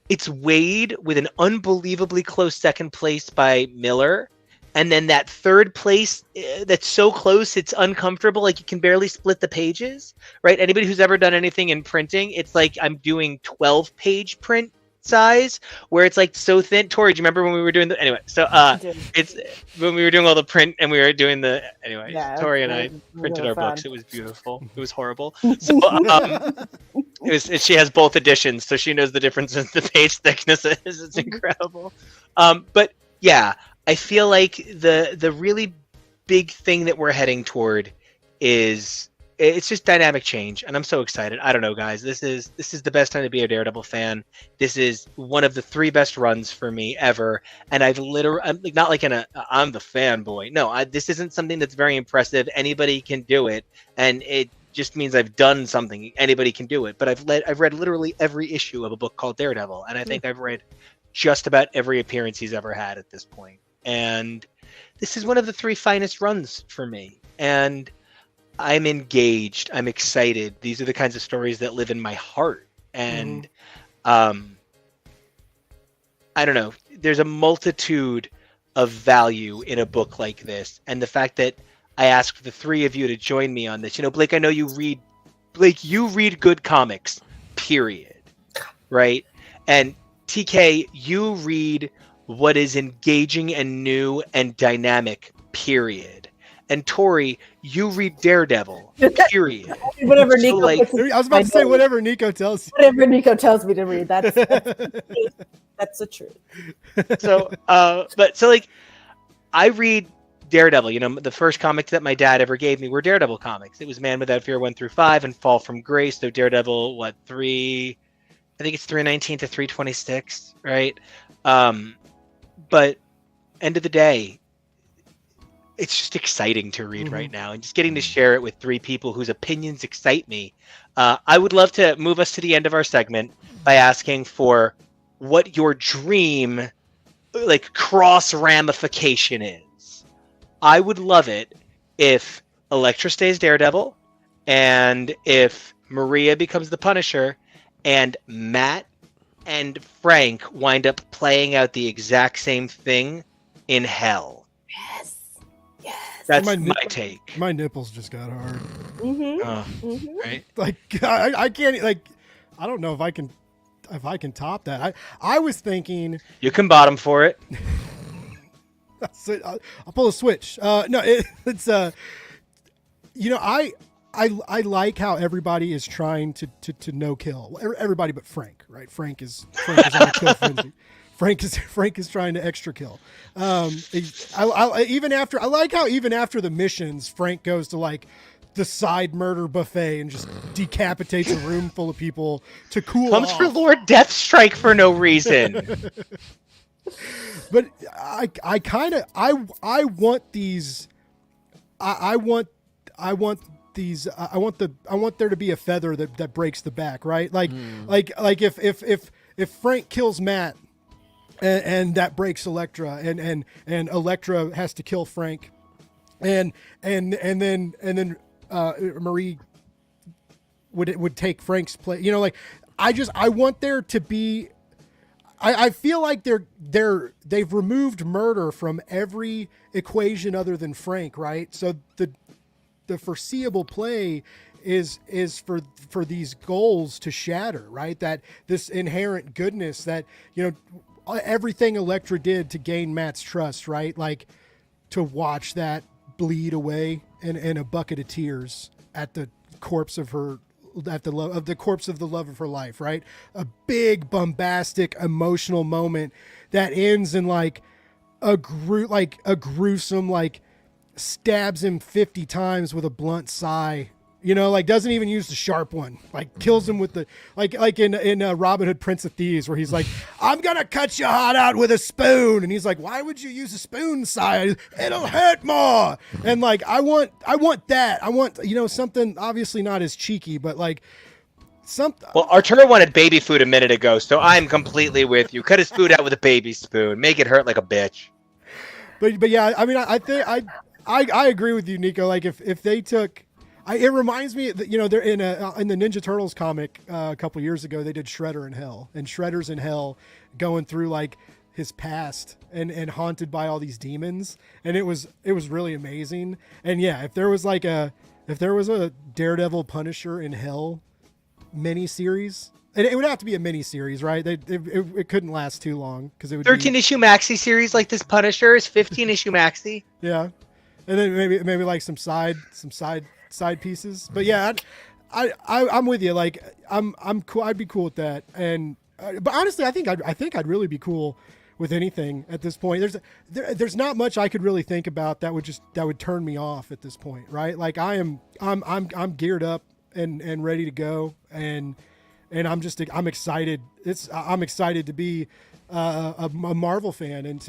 It's weighed with an unbelievably close second place by Miller. And then that third place that's so close, it's uncomfortable. Like you can barely split the pages, right? Anybody who's ever done anything in printing, it's like I'm doing 12-page print size where it's like so thin. Tori, do you remember when we were doing it's when we were doing all the print and we were doing Tori and I printed our books. It was beautiful. It was horrible. So she has both editions, so she knows the difference in the page thicknesses. It's incredible. But yeah, I feel like the really big thing that we're heading toward is it's just dynamic change, and I'm so excited. I don't know, guys. This is the best time to be a Daredevil fan. This is one of the 3 best runs for me ever, and I'm not like I'm the fanboy. No, this isn't something that's very impressive. Anybody can do it, and it just means I've done something. Anybody can do it, but I've read literally every issue of a book called Daredevil, and I think I've read just about every appearance he's ever had at this point. And this is one of the 3 finest runs for me, and I'm engaged. I'm excited. These are the kinds of stories that live in my heart. And I don't know. There's a multitude of value in a book like this. And the fact that I asked the 3 of you to join me on this. Blake, I know you read good comics, period. Right? And TK, you read what is engaging and new and dynamic, period. And Tori, you read Daredevil, period. Whatever Nico. I was about to say whatever Nico tells you. Whatever Nico tells me to read. That's the truth. So, I read Daredevil. The first comics that my dad ever gave me were Daredevil comics. It was Man Without Fear 1 through 5 and Fall from Grace. So Daredevil, 3? I think it's 319 to 326, right? But end of the day, it's just exciting to read right now, and just getting to share it with 3 people whose opinions excite me. I would love to move us to the end of our segment by asking for what your dream, cross ramification is. I would love it if Elektra stays Daredevil, and if Maria becomes the Punisher, and Matt and Frank wind up playing out the exact same thing in hell. That's my take. My nipples just got hard. Right? I can't. I don't know if I can top that. I was thinking you can bottom for it. I'll pull a switch. No, it's I like how everybody is trying to no kill. Everybody but Frank, right? Frank is on a kill frenzy. Frank is trying to extra kill. I like how even after the missions, Frank goes to the side murder buffet and just decapitates a room full of people to cool Comes off. for Lord Deathstrike for no reason. But I want these. I want there to be a feather that breaks the back, right? If Frank kills Matt. And that breaks Elektra, and Elektra has to kill Frank, and then Marie would take Frank's place. You know, like I want there to be. I feel like they've removed murder from every equation other than Frank, right? So the foreseeable play is for these goals to shatter, right? That this inherent goodness that, you know, everything Elektra did to gain Matt's trust, right? Like to watch that bleed away in a bucket of tears at the corpse of her, at the corpse of the love of her life, right? A big bombastic emotional moment that ends in like a gruesome, like stabs him 50 times with a blunt sigh, you know, like doesn't even use the sharp one, like kills him with the like in Robin Hood Prince of Thieves, where he's like, I'm gonna cut your heart out with a spoon, and he's like, why would you use a spoon, sire? It'll hurt more. And like I want that. I want, you know, something obviously not as cheeky, but like something. Well, Arturo wanted baby food a minute ago, so I'm completely with you. Cut his food out with a baby spoon, make it hurt like a bitch. But yeah, I mean, I think I agree with you, Nico. Like if they took, it reminds me that, you know, they're in the Ninja Turtles comic a couple years ago, they did Shredder in Hell, and Shredder's in hell going through like his past and haunted by all these demons, and it was really amazing. And yeah, if there was a Daredevil Punisher in Hell miniseries, and it would have to be a miniseries, right? It couldn't last too long because it would 13-issue maxi series like this Punisher is 15-issue maxi. Yeah, and then maybe like some side pieces. But yeah, I'm with you. Like I'm cool. I'd be cool with that. And but honestly, I think I'd really be cool with anything at this point. There's not much I could really think about that would turn me off at this point, right? Like I'm geared up and ready to go, and I'm excited. I'm excited to be a Marvel fan and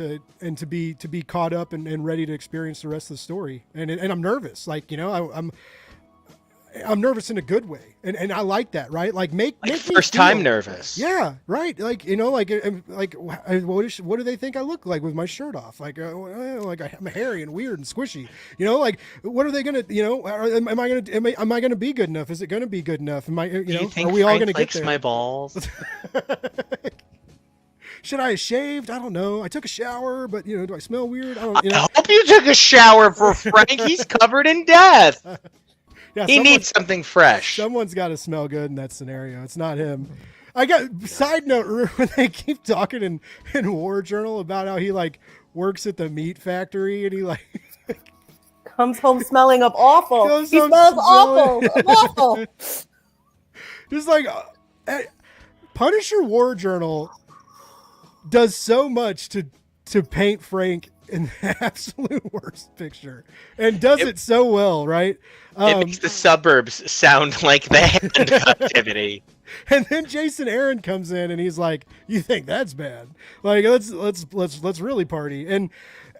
to be caught up and ready to experience the rest of the story. And I'm nervous, like, you know, I'm nervous in a good way, and I like that, right? Like make first time nervous. Yeah, right. Like, you know, like what do they think I look like with my shirt off? Like I'm hairy and weird and squishy. You know, like what are they gonna? You know, am I gonna be good enough? Is it gonna be good enough? Am I? You know, think are we all Frank gonna likes get there? my balls? Should I have shaved? I don't know. I took a shower, but, you know, do I smell weird? I don't. You I know. hope you took a shower for Frank. He's covered in death. Yeah, He needs something fresh. Someone's got to smell good in that scenario. It's not him. I got side note, remember when they keep talking in War Journal about how he like works at the meat factory and he like Comes home smelling of awful. Goes He home smells smelling- awful. just like Punisher War Journal does so much to paint Frank in the absolute worst picture, and does it so well, right? It makes the suburbs sound like the hand captivity. And then Jason Aaron comes in and he's like, "You think that's bad? Like let's really party."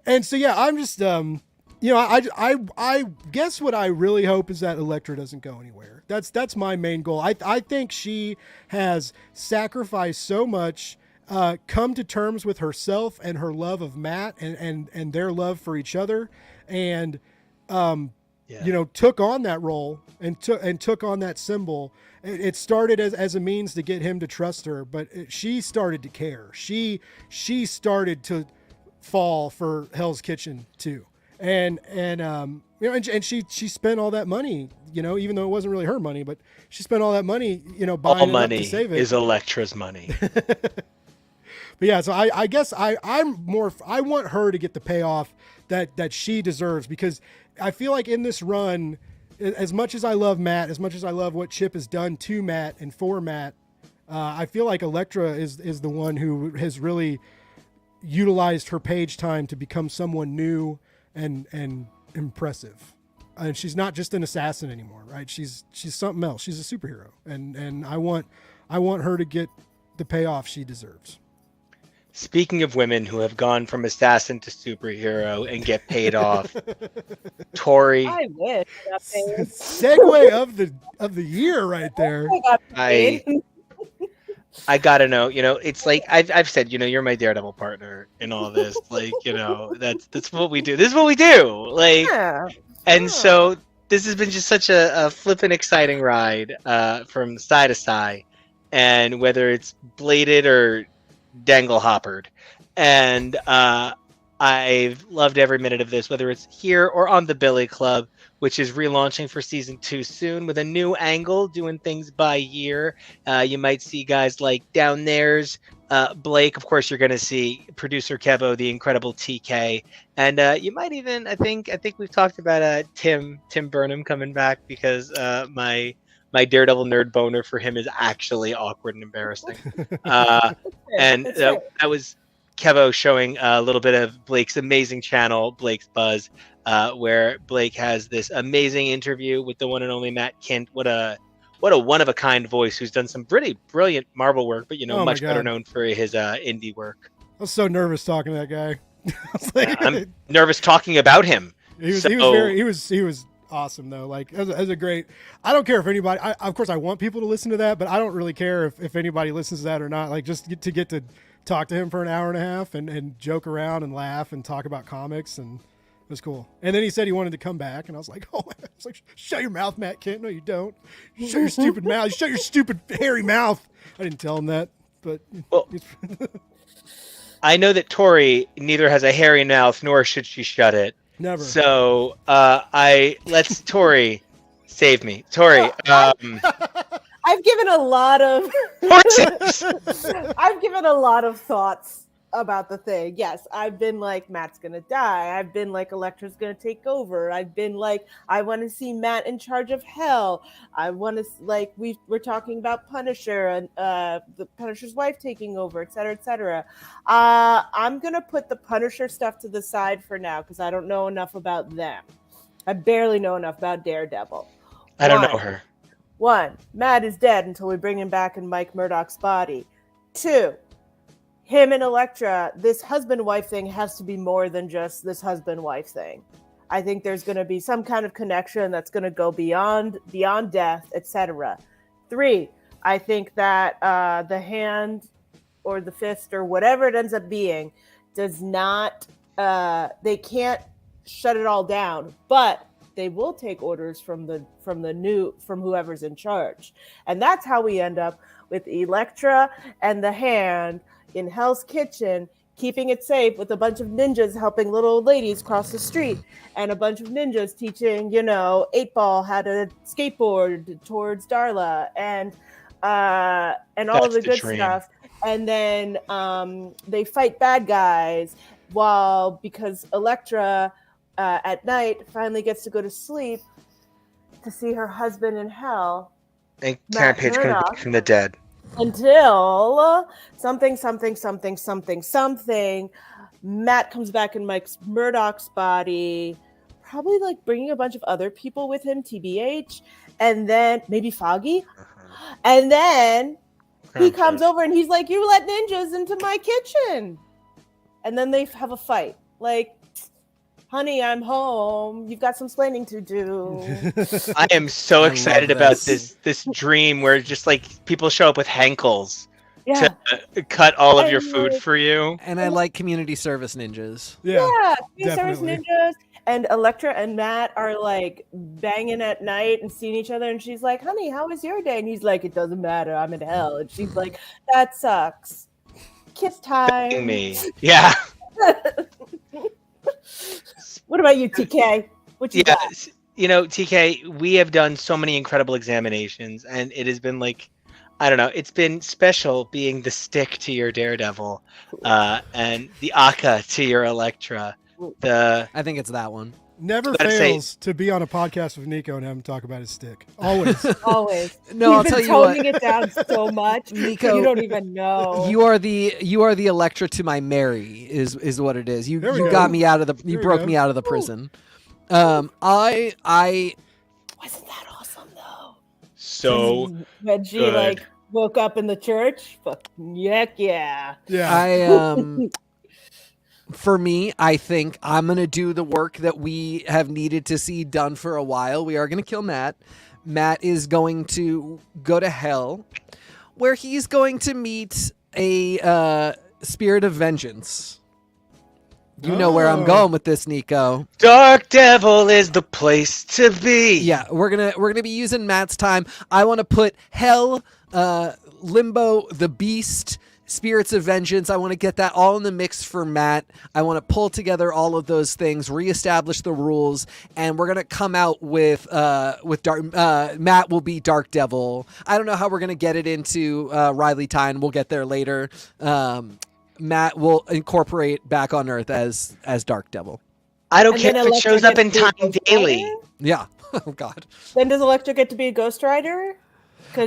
And so yeah, I'm just you know, I guess what I really hope is that Elektra doesn't go anywhere. That's my main goal. I think she has sacrificed so much, come to terms with herself and her love of Matt and their love for each other, and you know, took on that role and took on that symbol. It started as a means to get him to trust her, but she started to care. She started to fall for Hell's Kitchen too. And you know, and she spent all that money, you know, even though it wasn't really her money, but she spent all that money, you know, buying All it money up to save it. is Elektra's money. But yeah, so I guess I want her to get the payoff that she deserves, because I feel like in this run, as much as I love Matt, as much as I love what Chip has done to Matt and for Matt, I feel like Elektra is the one who has really utilized her page time to become someone new and impressive. And she's not just an assassin anymore, right? She's something else. She's a superhero, and I want her to get the payoff she deserves. Speaking of women who have gone from assassin to superhero and get paid off, Tori, I wish. I got paid. Segue of the year right there. I got paid. I gotta know, you know, it's like I've said, you know, you're my Daredevil partner in all this. Like, you know, that's what we do. This is what we do. Like, Yeah. and so this has been just such a flippin' exciting ride from side to side, and whether it's bladed or dangle hoppered, and I've loved every minute of this, whether it's here or on the Billy Club, which is relaunching for season 2 soon with a new angle, doing things by year. You might see guys like Down There's Blake. Of course, you're going to see producer Kevo, the incredible TK, and you might even, I think we've talked about Tim Burnham coming back, because my Daredevil nerd boner for him is actually awkward and embarrassing. And that was Kevo showing a little bit of Blake's amazing channel, Blake's Buzz, where Blake has this amazing interview with the one and only Matt Kint. What a one-of-a-kind voice who's done some pretty brilliant Marvel work, but much better known for his indie work. I was so nervous talking to that guy. I was like, I'm nervous talking about him. He was awesome though. Like as a great. I don't care if anybody. Of course, I want people to listen to that, but I don't really care if anybody listens to that or not. Like just to get to talk to him for an hour and a half and joke around and laugh and talk about comics, and it was cool. And then he said he wanted to come back, and I was like, oh, I was like, shut your mouth, Matt Kent. No, you don't. Shut your stupid mouth. Shut your stupid hairy mouth. I didn't tell him that, but well, I know that Tori neither has a hairy mouth nor should she shut it. Never. So let's Tori save me. Tori. I've given a lot of I've given a lot of thoughts about the thing. Yes, I've been like, Matt's gonna die. I've been like, Elektra's gonna take over. I've been like, I want to see Matt in charge of Hell. I want to like we're talking about Punisher and the Punisher's wife taking over, et cetera, et cetera. I'm gonna put the Punisher stuff to the side for now because I don't know enough about them. I barely know enough about Daredevil. I don't know her. 1, Matt is dead until we bring him back in Mike Murdock's body. 2, him and Elektra, this husband-wife thing has to be more than just this husband-wife thing. I think there's going to be some kind of connection that's going to go beyond death, etc. 3, I think that the hand or the fist or whatever it ends up being does not, they can't shut it all down, but they will take orders from whoever's in charge. And that's how we end up with Elektra and the hand in Hell's Kitchen, keeping it safe with a bunch of ninjas helping little old ladies cross the street, and a bunch of ninjas teaching, 8-Ball how to skateboard towards Darla, and all of the good stuff. And then they fight bad guys because Elektra at night finally gets to go to sleep to see her husband in Hell. And Karen Page comes back from the dead. Until something, Matt comes back in Mike Murdock's body, probably like bringing a bunch of other people with him, TBH, and then maybe Foggy. And then he comes over and he's like, you let ninjas into my kitchen. And then they have a fight. Like, honey, I'm home. You've got some splaining to do. I am so excited about this dream where just like people show up with hankles to cut all of your food for you. And I like community service ninjas. Yeah, community service ninjas. And Elektra and Matt are like banging at night and seeing each other. And she's like, honey, how was your day? And he's like, it doesn't matter. I'm in hell. And she's like, that sucks. Kiss time. Me. Yeah. What about you, TK? What you got? TK, we have done so many incredible examinations, and it has been like, I don't know, it's been special being the stick to your Daredevil, and the Aka to your Elektra. I think it's that one. Never fails to be on a podcast with Nico and have him talk about his stick. Always. Always. No, I'll tell you what. He's been toning it down so much. Nico, you don't even know. You are the Elektra to my Mary is what it is. You got me out of the broke me out of the prison. I wasn't that awesome though. So when she like woke up in the church, fucking heck yeah. Yeah. For me, I think I'm going to do the work that we have needed to see done for a while. We are going to kill Matt. Matt is going to go to Hell, where he's going to meet a spirit of vengeance. You know where I'm going with this, Nico. Dark Devil is the place to be. Yeah, we're gonna be using Matt's time. I want to put Hell, Limbo, the Beast, Spirits of Vengeance. I want to get that all in the mix for Matt. I want to pull together all of those things, reestablish the rules, and we're gonna come out with Dark. Matt will be Dark Devil. I don't know how we're gonna get it into Riley Tyne. We'll get there later. Matt will incorporate Back on Earth as Dark Devil. I don't And care then if it shows up in Electra Time gets to be Daily. Ghost Rider? Yeah. Oh God. Then does Electra get to be a Ghost Rider?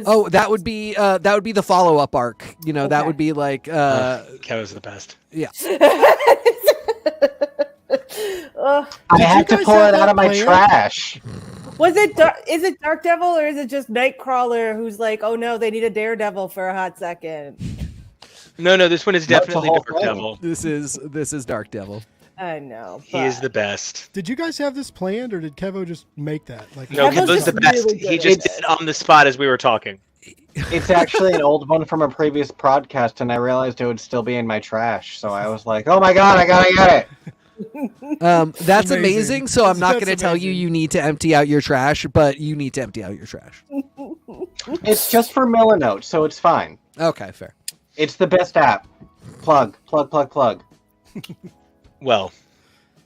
Oh, that would be the follow-up arc. You know, that Okay. would be like Kevin's the best. yeah. I had to guys pull have it out that of my plan? trash. Is it Dark Devil or is it just Nightcrawler who's like, oh no, they need a Daredevil for a hot second? No, this one is That's the definitely whole Dark thing. Devil. This is Dark Devil. I know. He is the best. Did you guys have this planned, or did Kevo just make that? Like, No, Kevin's Kevin's the just best. really He good just at did it. it on the spot as we were talking. It's actually an old one from a previous podcast, and I realized it would still be in my trash. So I was like, "Oh my god, I gotta get it!" That's Amazing. amazing. So I'm not That's going to tell you amazing. you need to empty out your trash, but you need to empty out your trash. It's just for Milanote, so it's fine. Okay, fair. It's the best app. Plug. Well,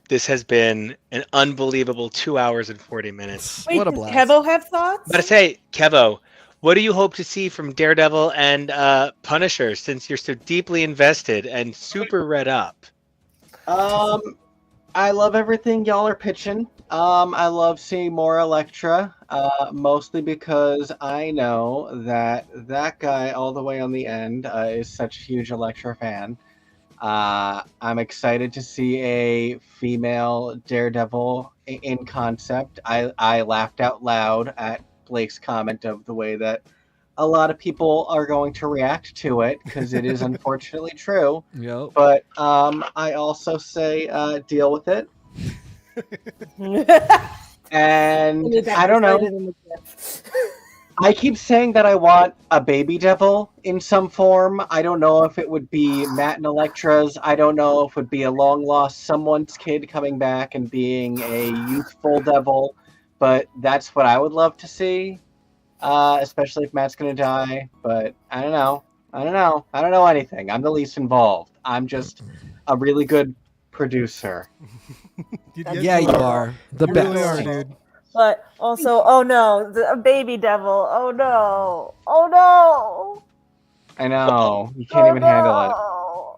this has been an unbelievable 2 hours and 40 minutes. Wait, What a does blast. Kevo have thoughts? But I say, Kevo, what do you hope to see from Daredevil and Punisher since you're so deeply invested and super read up? I love everything y'all are pitching. I love seeing more Elektra, mostly because I know that guy all the way on the end is such a huge Elektra fan. I'm excited to see a female Daredevil in concept. I laughed out loud at Blake's comment of the way that a lot of people are going to react to it because it is unfortunately true. Yep. But I also say deal with it. And I don't know. I keep saying that I want a baby devil in some form. I don't know if it would be Matt and Elektra's. I don't know if it would be a long lost someone's kid coming back and being a youthful devil. But that's what I would love to see. Especially if Matt's gonna die. But I don't know. I don't know anything. I'm the least involved. I'm just a really good producer. Yeah, you are the You best. really are, dude. But also, oh no, a baby devil. Oh no. Oh no. I know. You can't even handle it.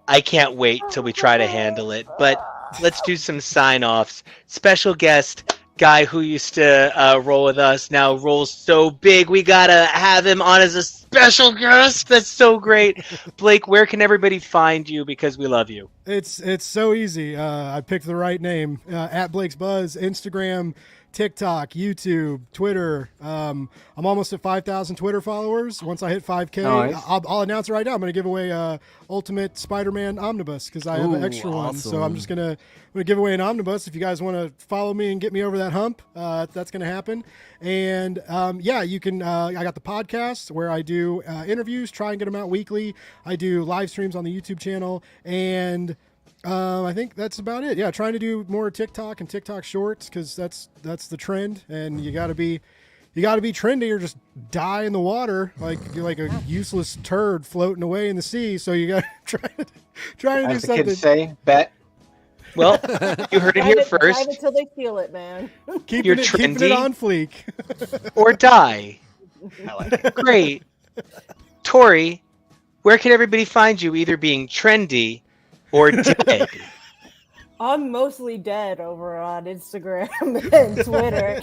I can't wait till we try to handle it. But let's do some sign-offs. Special guest, guy who used to roll with us, now rolls so big we gotta have him on as a special guest. That's so great. Blake, where can everybody find you? Because we love you. It's so easy. I picked the right name. At Blake's Buzz, Instagram, TikTok, YouTube, Twitter. I'm almost at 5,000 Twitter followers. Once I hit 5K, Nice. I'll announce it right now. I'm going to give away Ultimate Spider-Man Omnibus because I have an Ooh, extra one. So awesome. I'm just going to give away an omnibus. If you guys want to follow me and get me over that hump, that's going to happen. And yeah, you can. I got the podcast where I do interviews, try and get them out weekly. I do live streams on the YouTube channel, and I think that's about it. Yeah, trying to do more TikTok and TikTok shorts because that's the trend, and you gotta be trendy or just die in the water like you're like a useless turd floating away in the sea. So you gotta try to do As the something. kids say, bet. Well, you heard it here Drive first. it till they feel it, man. Keeping you're keeping it trendy. on fleek. Or die. Great. Tori, where can everybody find you either being trendy or dead? I'm mostly dead over on Instagram and Twitter.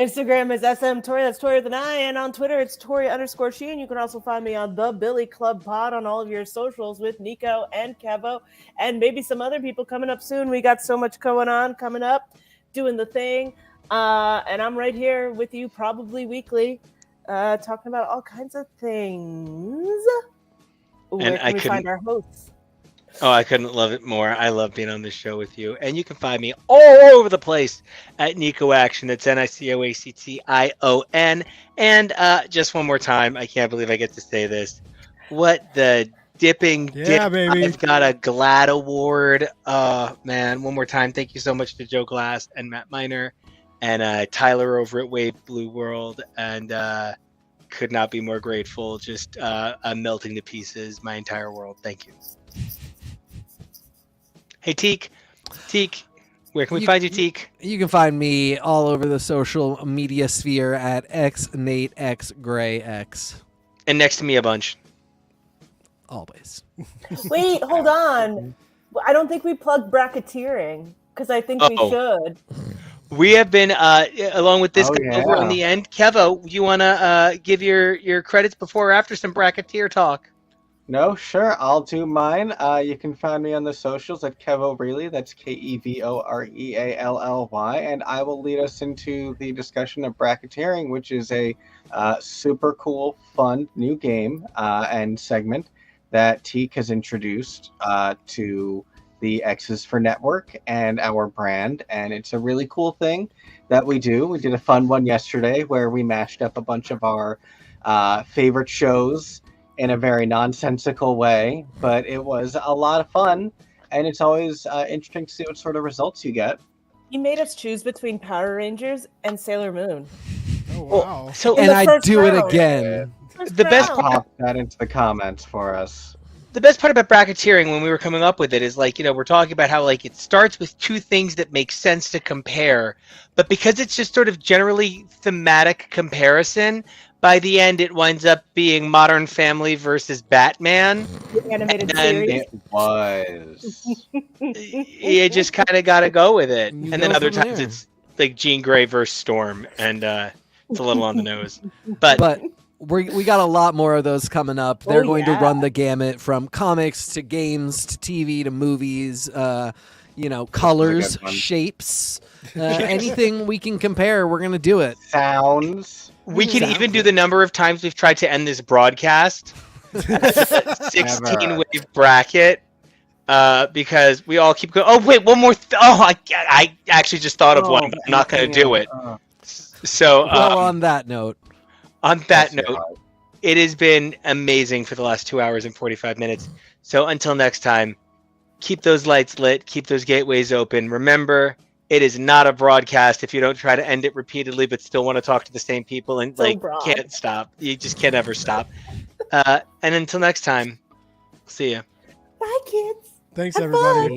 Instagram is SM Tori, that's Tori with an I, and on Twitter it's Tori_Sheen. You can also find me on the Billy Club Pod on all of your socials with Nico and Kevo and maybe some other people coming up soon. We got so much going on coming up, doing the thing. And I'm right here with you probably weekly, talking about all kinds of things. Where And can I we couldn't- find our hosts? Oh, I couldn't love it more. I love being on this show with you. And you can find me all over the place at Nico Action. That's NICOACTION. And just one more time, I can't believe I get to say this. What the dipping Yeah, dip. baby. I've got a GLAD award. Man, one more time, thank you so much to Joe Glass and Matt Miner and Tyler over at Wave Blue World, and could not be more grateful. Just melting to pieces my entire world. Thank you. Hey Teak, where can we find you, Teak? You can find me all over the social media sphere at XNateXGrayX. And next to me a bunch. Always. Wait, hold on. I don't think we plugged bracketeering because I think we should. We have been, along with this guy over yeah. on the end. Kevo, you want to give your credits before or after some bracketeer talk? No, sure. I'll do mine. You can find me on the socials at Kev O'Reilly. That's KEVOREALLY. And I will lead us into the discussion of bracketeering, which is a super cool, fun new game and segment that Teak has introduced to the X's for Network and our brand. And it's a really cool thing that we do. We did a fun one yesterday where we mashed up a bunch of our favorite shows in a very nonsensical way, but it was a lot of fun, and it's always interesting to see what sort of results you get. You made us choose between Power Rangers and Sailor Moon. Oh wow! And I do it again. The best part, Pop that into the comments for us. the best part about bracketeering when we were coming up with it is we're talking about how it starts with two things that make sense to compare, but because it's just sort of generally thematic comparison, by the end it winds up being Modern Family versus Batman. The animated series. It was. You just kind of got to go with it. You And then go other from times there. it's like Jean Grey versus Storm, and it's a little on the nose. But we got a lot more of those coming up. They're going to yeah. run the gamut from comics to games to TV to movies, colors, Good one. shapes, anything we can compare, we're going to do it. Sounds. we can even do the number of times we've tried to end this broadcast. 16 wave bracket. Because we all keep going. Oh wait, one more. I actually just thought of one, but I'm not going to do it. So Well, on that note, it has been amazing for the last 2 hours and 45 minutes. So until next time, keep those lights lit, keep those gateways open. Remember, it is not a broadcast if you don't try to end it repeatedly, but still want to talk to the same people and So broad. can't stop. You just can't ever stop. And until next time, see ya. Bye, kids. Thanks Have everybody. fun.